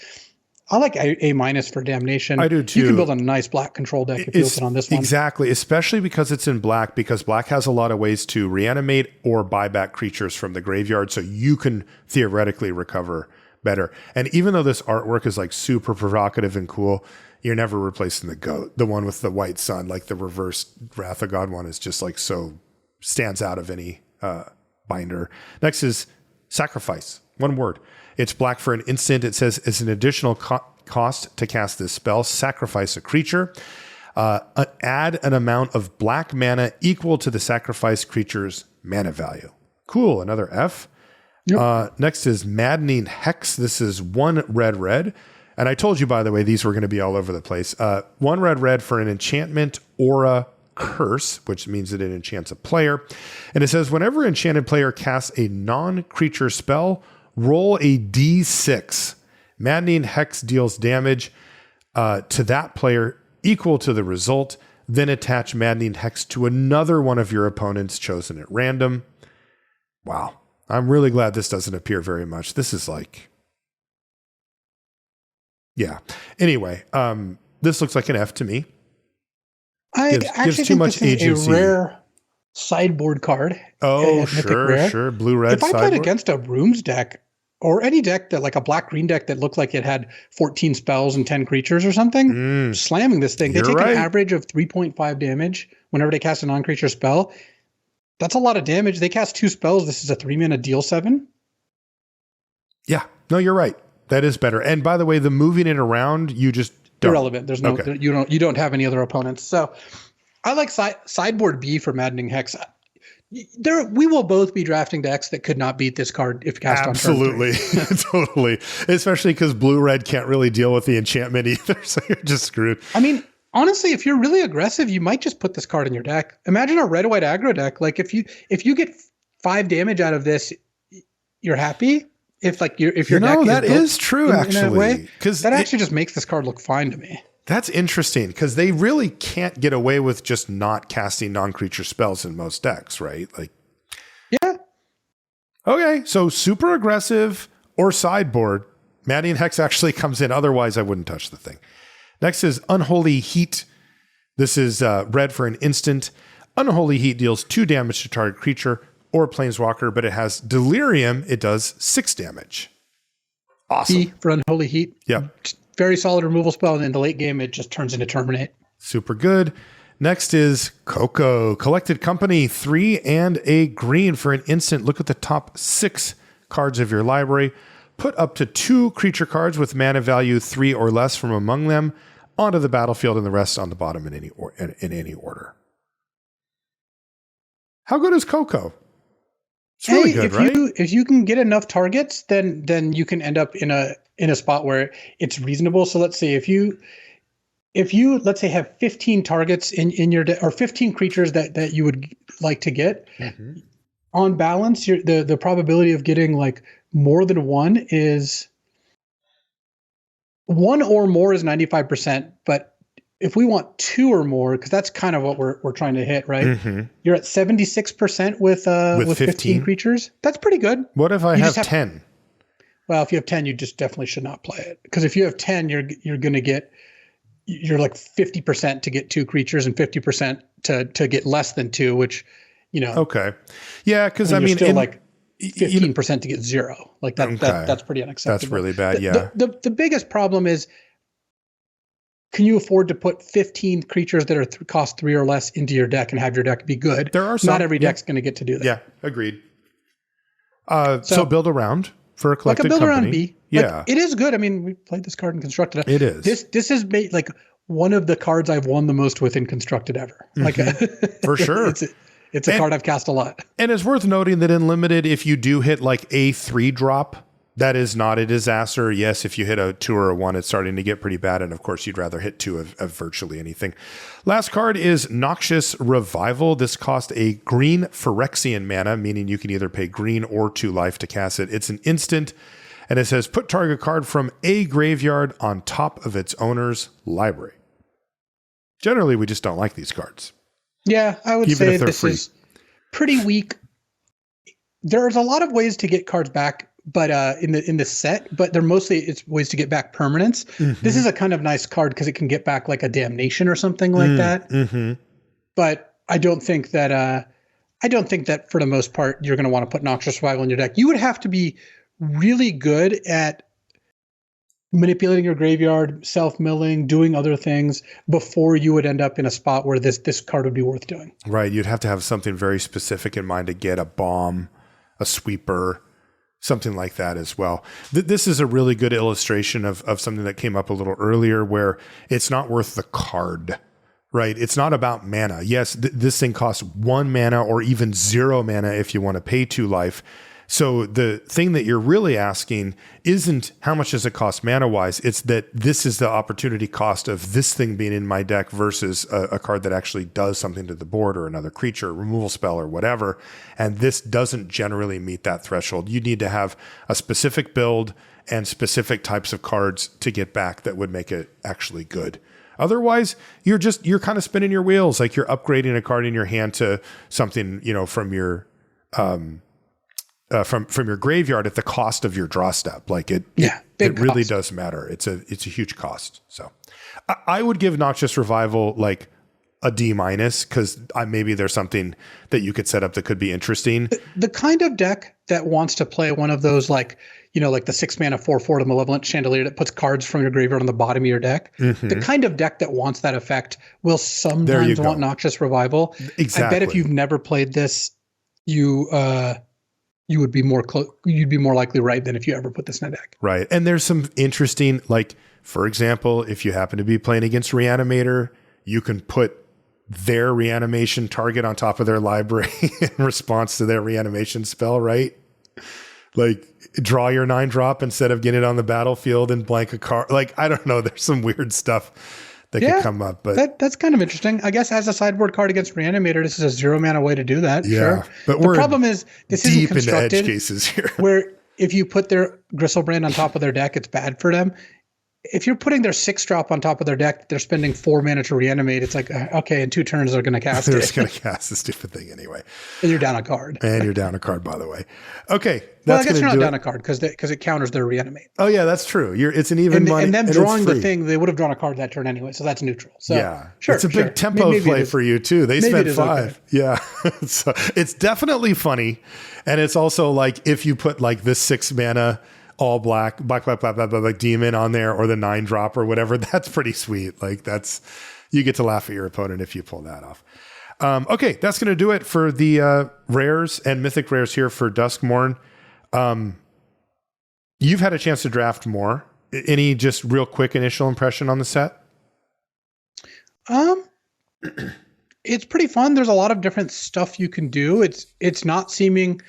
I like A- for Damnation. I do too. You can build a nice black control deck if you open on this one. Exactly, especially because it's in black, because black has a lot of ways to reanimate or buy back creatures from the graveyard, so you can theoretically recover better. And even though this artwork is like super provocative and cool, you're never replacing the goat. The one with the white sun, like the reverse Wrath of God one, is just like so stands out of any binder. Next is Sacrifice. 1 word. It's black for an instant. It says it's an additional cost to cast this spell. Sacrifice a creature. Add an amount of black mana equal to the sacrificed creature's mana value. Cool. Another F. Yep. Next is Maddening Hex. This is 1 red. And I told you, by the way, these were going to be all over the place. 1 red for an enchantment aura curse, which means that it enchants a player. And it says whenever enchanted player casts a non-creature spell, roll a d6. Maddening Hex deals damage to that player equal to the result. Then attach Maddening Hex to another one of your opponents chosen at random. Wow. I'm really glad this doesn't appear very much. This is like... Yeah. Anyway, this looks like an F to me. I actually think this is a rare sideboard card. Oh, sure. Blue-red sideboard. If I played against a Rooms deck, or any deck that like a black-green deck that looked like it had 14 spells and 10 creatures or something, slamming this thing. They take an average of 3.5 damage whenever they cast a non-creature spell. That's a lot of damage. They cast 2 spells. This is a 3 mana deal 7. Yeah. No, you're right. That is better. And by the way, the moving it around, you just don't. Irrelevant. There's no, you don't have any other opponents. So I like sideboard B for Maddening Hex. We will both be drafting decks that could not beat this card if cast on turn 3. Totally. Especially because blue-red can't really deal with the enchantment either. So you're just screwed. I mean, honestly, if you're really aggressive, you might just put this card in your deck. Imagine a red-white aggro deck. Like if you get 5 damage out of this, you're happy. If your deck that is true, actually, because that actually just makes this card look fine to me. That's interesting because they really can't get away with just not casting non-creature spells in most decks, right? Like, yeah. Okay, so super aggressive or sideboard. Maddening Hex actually comes in. Otherwise, I wouldn't touch the thing. Next is Unholy Heat. This is red for an instant. Unholy Heat deals 2 damage to target creature or planeswalker, but it has Delirium. It does 6 damage. Awesome. E for Unholy Heat. Yeah. Very solid removal spell, and in the late game, it just turns into Terminate. Super good. Next is Coco. Collected Company, 3 and a green for an instant. Look at the top 6 cards of your library. Put up to 2 creature cards with mana value 3 or less from among them onto the battlefield, and the rest on the bottom in any order. How good is Coco? It's really good, right? If you can get enough targets, then you can end up in a spot where it's reasonable. So let's say if you let's say have 15 targets in your or 15 creatures that you would like to get, on balance, the probability of getting like more than one is 1 or more is 95%, but if we want 2 or more, because that's kind of what we're trying to hit, right? You're at 76% with 15 creatures. That's pretty good. What if I have 10? Well, if you have 10, you just definitely should not play it, because if you have 10, you're going to get, you're like 50% to get 2 creatures and 50% to get less than 2, which, Okay. Yeah, because I mean, still like 15% to get 0. Like that, okay. That's pretty unacceptable. That's really bad. Yeah. The biggest problem is, can you afford to put 15 creatures that are cost 3 or less into your deck and have your deck be good? There are some. Not every deck's going to get to do that. Yeah, agreed. So build around for a collected like a build company. around B. Yeah, like, it is good. I mean, we played this card in Constructed. It is. This is like one of the cards I've won the most with in Constructed ever. Like for sure. It's a card I've cast a lot. And it's worth noting that in Limited, if you do hit like a 3-drop, that is not a disaster. Yes, if you hit a 2 or a 1, it's starting to get pretty bad. And of course, you'd rather hit 2 of virtually anything. Last card is Noxious Revival. This cost a green Phyrexian mana, meaning you can either pay green or 2 life to cast it. It's an instant. And it says, put target card from a graveyard on top of its owner's library. Generally, we just don't like these cards. Yeah, I would say this is pretty weak. There's a lot of ways to get cards back, but in the set, but they're mostly it's ways to get back permanents. Mm-hmm. This is a kind of nice card because it can get back like a Damnation or something like that. Mm-hmm. But I don't think that for the most part you're going to want to put Noxious Survival in your deck. You would have to be really good at manipulating your graveyard, self-milling, doing other things before you would end up in a spot where this card would be worth doing. Right. You'd have to have something very specific in mind to get a bomb, a sweeper, something like that as well. This is a really good illustration of something that came up a little earlier where it's not worth the card, right? It's not about mana. Yes, this thing costs 1 mana or even 0 mana if you want to pay 2 life. So the thing that you're really asking isn't how much does it cost mana-wise, it's that this is the opportunity cost of this thing being in my deck versus a card that actually does something to the board or another creature, removal spell or whatever. And this doesn't generally meet that threshold. You need to have a specific build and specific types of cards to get back that would make it actually good. Otherwise, you're kind of spinning your wheels, like you're upgrading a card in your hand to something, from your from your graveyard at the cost of your draw step. Like it really does matter. It's a huge cost. So I would give Noxious Revival like a D- because maybe there's something that you could set up that could be interesting. The kind of deck that wants to play one of those like the 6 mana 4/4 Malevolent Chandelier that puts cards from your graveyard on the bottom of your deck. Mm-hmm. The kind of deck that wants that effect will sometimes want Noxious Revival. Exactly. I bet if you've never played this, you would be you'd be more likely right than if you ever put this in a deck. Right. And there's some interesting, like, for example, if you happen to be playing against Reanimator, you can put their reanimation target on top of their library in response to their reanimation spell, right? Like, draw your 9-drop instead of getting it on the battlefield and blank a card. Like, I don't know. There's some weird stuff that could come up, but that's kind of interesting. I guess as a sideboard card against Reanimator, this is a 0 mana way to do that. Yeah, sure. But the problem is this isn't deep into constructed edge cases here. Where if you put their Gristlebrand on top of their deck, it's bad for them. If you're putting their 6-drop on top of their deck, they're spending 4 mana to reanimate. It's like, okay, in 2 turns they're going to cast it. They're just going to cast the stupid thing anyway. And you're down a card. And you're down a card, by the way. Okay. Well, I guess you're not down a card because it counters their reanimate. Oh, yeah, that's true. It's an even money. And them drawing the thing, they would have drawn a card that turn anyway, so that's neutral. So, yeah. Sure, it's a big tempo play for you, too. They spent 5. Okay. Yeah. So it's definitely funny. And it's also like if you put like this 6 mana all black demon on there or the 9-drop or whatever, that's pretty sweet. Like you get to laugh at your opponent if you pull that off. Okay, that's going to do it for the rares and mythic rares here for Duskmourn. You've had a chance to draft more. Any just real quick initial impression on the set? It's pretty fun. There's a lot of different stuff you can do. It's not seeming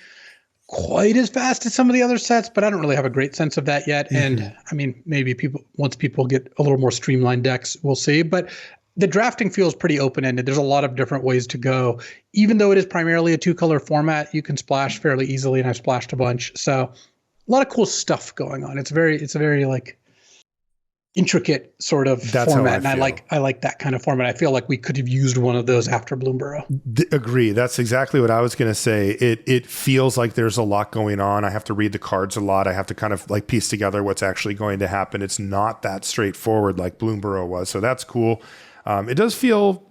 quite as fast as some of the other sets, but I don't really have a great sense of that yet. Mm-hmm. And I mean, maybe once people get a little more streamlined decks, we'll see. But the drafting feels pretty open-ended. There's a lot of different ways to go. Even though it is primarily a 2-color format, you can splash fairly easily, and I've splashed a bunch. So a lot of cool stuff going on. It's a very like intricate sort of format, and I like that kind of format. I feel like we could have used one of those after Bloomburrow. Agree. That's exactly what I was going to say. It feels like there's a lot going on. I have to read the cards a lot. I have to kind of like piece together what's actually going to happen. It's not that straightforward like Bloomburrow was. So that's cool. It does feel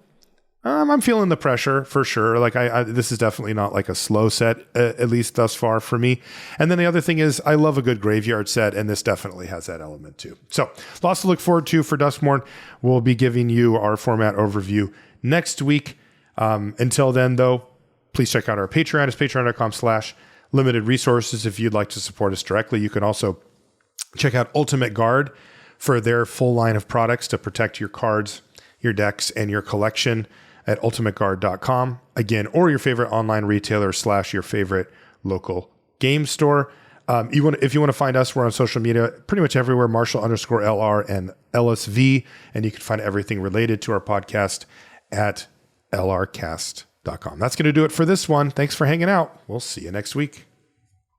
I'm feeling the pressure for sure. Like this is definitely not like a slow set, at least thus far for me. And then the other thing is I love a good graveyard set, and this definitely has that element too. So lots to look forward to for Duskmourn. We'll be giving you our format overview next week. Until then, though, please check out our Patreon. It's patreon.com/limited resources. If you'd like to support us directly, you can also check out Ultimate Guard for their full line of products to protect your cards, your decks, and your collection at ultimateguard.com. Again, or your favorite online retailer / your favorite local game store. If you want to find us, we're on social media pretty much everywhere, Marshall_LR and LSV. And you can find everything related to our podcast at lrcast.com. That's going to do it for this one. Thanks for hanging out. We'll see you next week.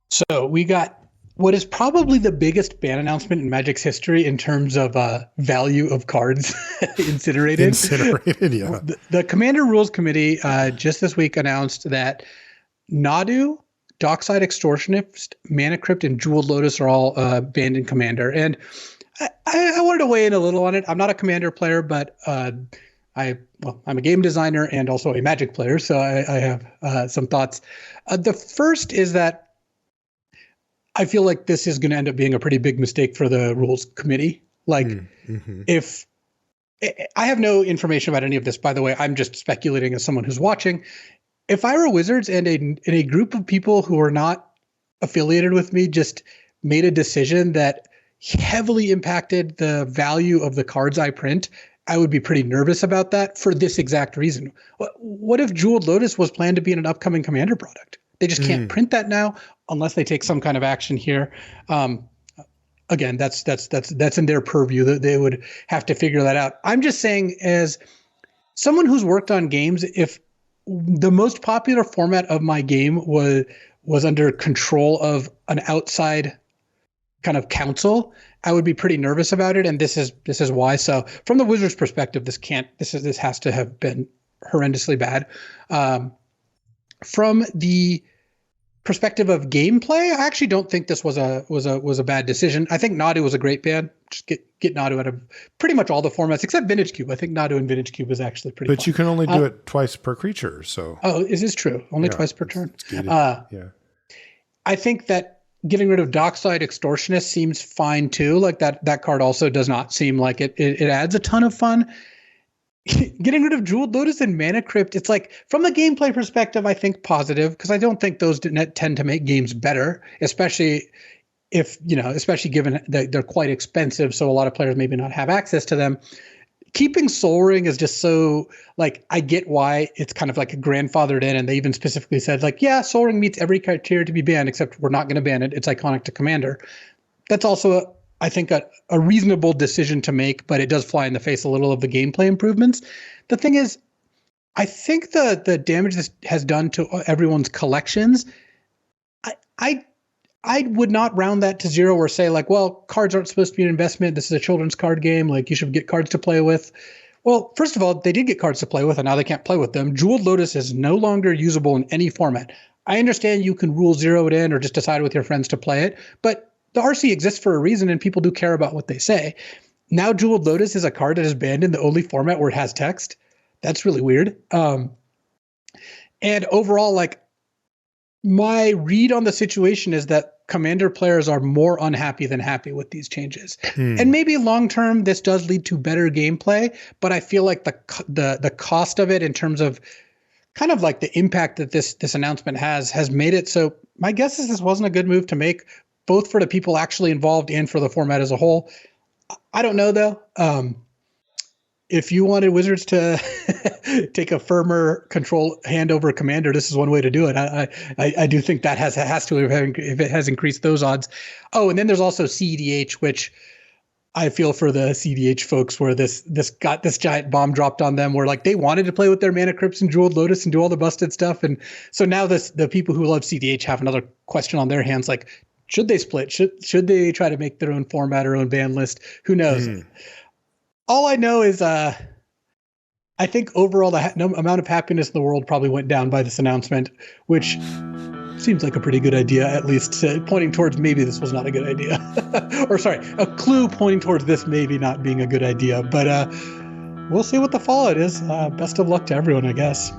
So we got what is probably the biggest ban announcement in Magic's history in terms of value of cards incinerated. Incinerated, yeah. The Commander Rules Committee just this week announced that Nadu, Dockside Extortionist, Mana Crypt, and Jeweled Lotus are all banned in Commander. And I wanted to weigh in a little on it. I'm not a Commander player, but I'm a game designer and also a Magic player, so I have some thoughts. The first is that I feel like this is going to end up being a pretty big mistake for the Rules Committee. Like, if I have no information about any of this, by the way, I'm just speculating as someone who's watching. If I were Wizards and a group of people who are not affiliated with me just made a decision that heavily impacted the value of the cards I print, I would be pretty nervous about that for this exact reason. What if Jeweled Lotus was planned to be in an upcoming Commander product? They just can't print that now unless they take some kind of action here. Again, that's in their purview. That they would have to figure that out. I'm just saying, as someone who's worked on games, if the most popular format of my game was under control of an outside kind of council, I would be pretty nervous about it, and this is why. So, from the Wizards' perspective, this has to have been horrendously bad. From the perspective of gameplay, I actually don't think this was a bad decision. I think Nadu was a great ban. Just get Nadu out of pretty much all the formats except Vintage Cube. I think Nadu and Vintage Cube is actually pretty. But fun. You can only do it twice per creature. So is this true? Only twice per turn. Yeah. I think that getting rid of Dockside Extortionist seems fine too. Like that card also does not seem like it adds a ton of fun. Getting rid of Jeweled Lotus and Mana Crypt, it's like, from a gameplay perspective, I think positive, because I don't think those tend to make games better, especially given that they're quite expensive, so a lot of players maybe not have access to them. Keeping Soul Ring is just so, like, I get why it's kind of like a grandfathered in, and they even specifically said, like, yeah, Soul Ring meets every criteria to be banned, except we're not going to ban it. It's iconic to Commander. That's also I think a reasonable decision to make, but it does fly in the face a little of the gameplay improvements. The thing is, I think the damage this has done to everyone's collections, I would not round that to zero or say, like, well, cards aren't supposed to be an investment. This is a children's card game. Like, you should get cards to play with. Well, first of all, they did get cards to play with, and now they can't play with them. Jeweled Lotus is no longer usable in any format. I understand you can rule zero it in or just decide with your friends to play it, but the RC exists for a reason, and people do care about what they say. Now Jeweled Lotus is a card that is banned in the only format where it has text. That's really weird. And overall, like, my read on the situation is that Commander players are more unhappy than happy with these changes. And maybe long term, this does lead to better gameplay, but I feel like the cost of it in terms of kind of like the impact that this announcement has made it so my guess is this wasn't a good move to make, both for the people actually involved and for the format as a whole. I don't know, though. If you wanted Wizards to take a firmer control hand over Commander, this is one way to do it. I do think that has to, if it has increased those odds. Oh, and then there's also CEDH, which I feel for the CEDH folks, where this got this giant bomb dropped on them, where, like, they wanted to play with their Mana Crypts and Jeweled Lotus and do all the busted stuff. And so now the people who love CEDH have another question on their hands, like, should they split? Should they try to make their own format or own ban list? Who knows? All I know is I think overall the amount of happiness in the world probably went down by this announcement, which seems like a pretty good idea, at least pointing towards maybe this was not a good idea. Or sorry, a clue pointing towards this maybe not being a good idea. But we'll see what the fallout is. Best of luck to everyone, I guess.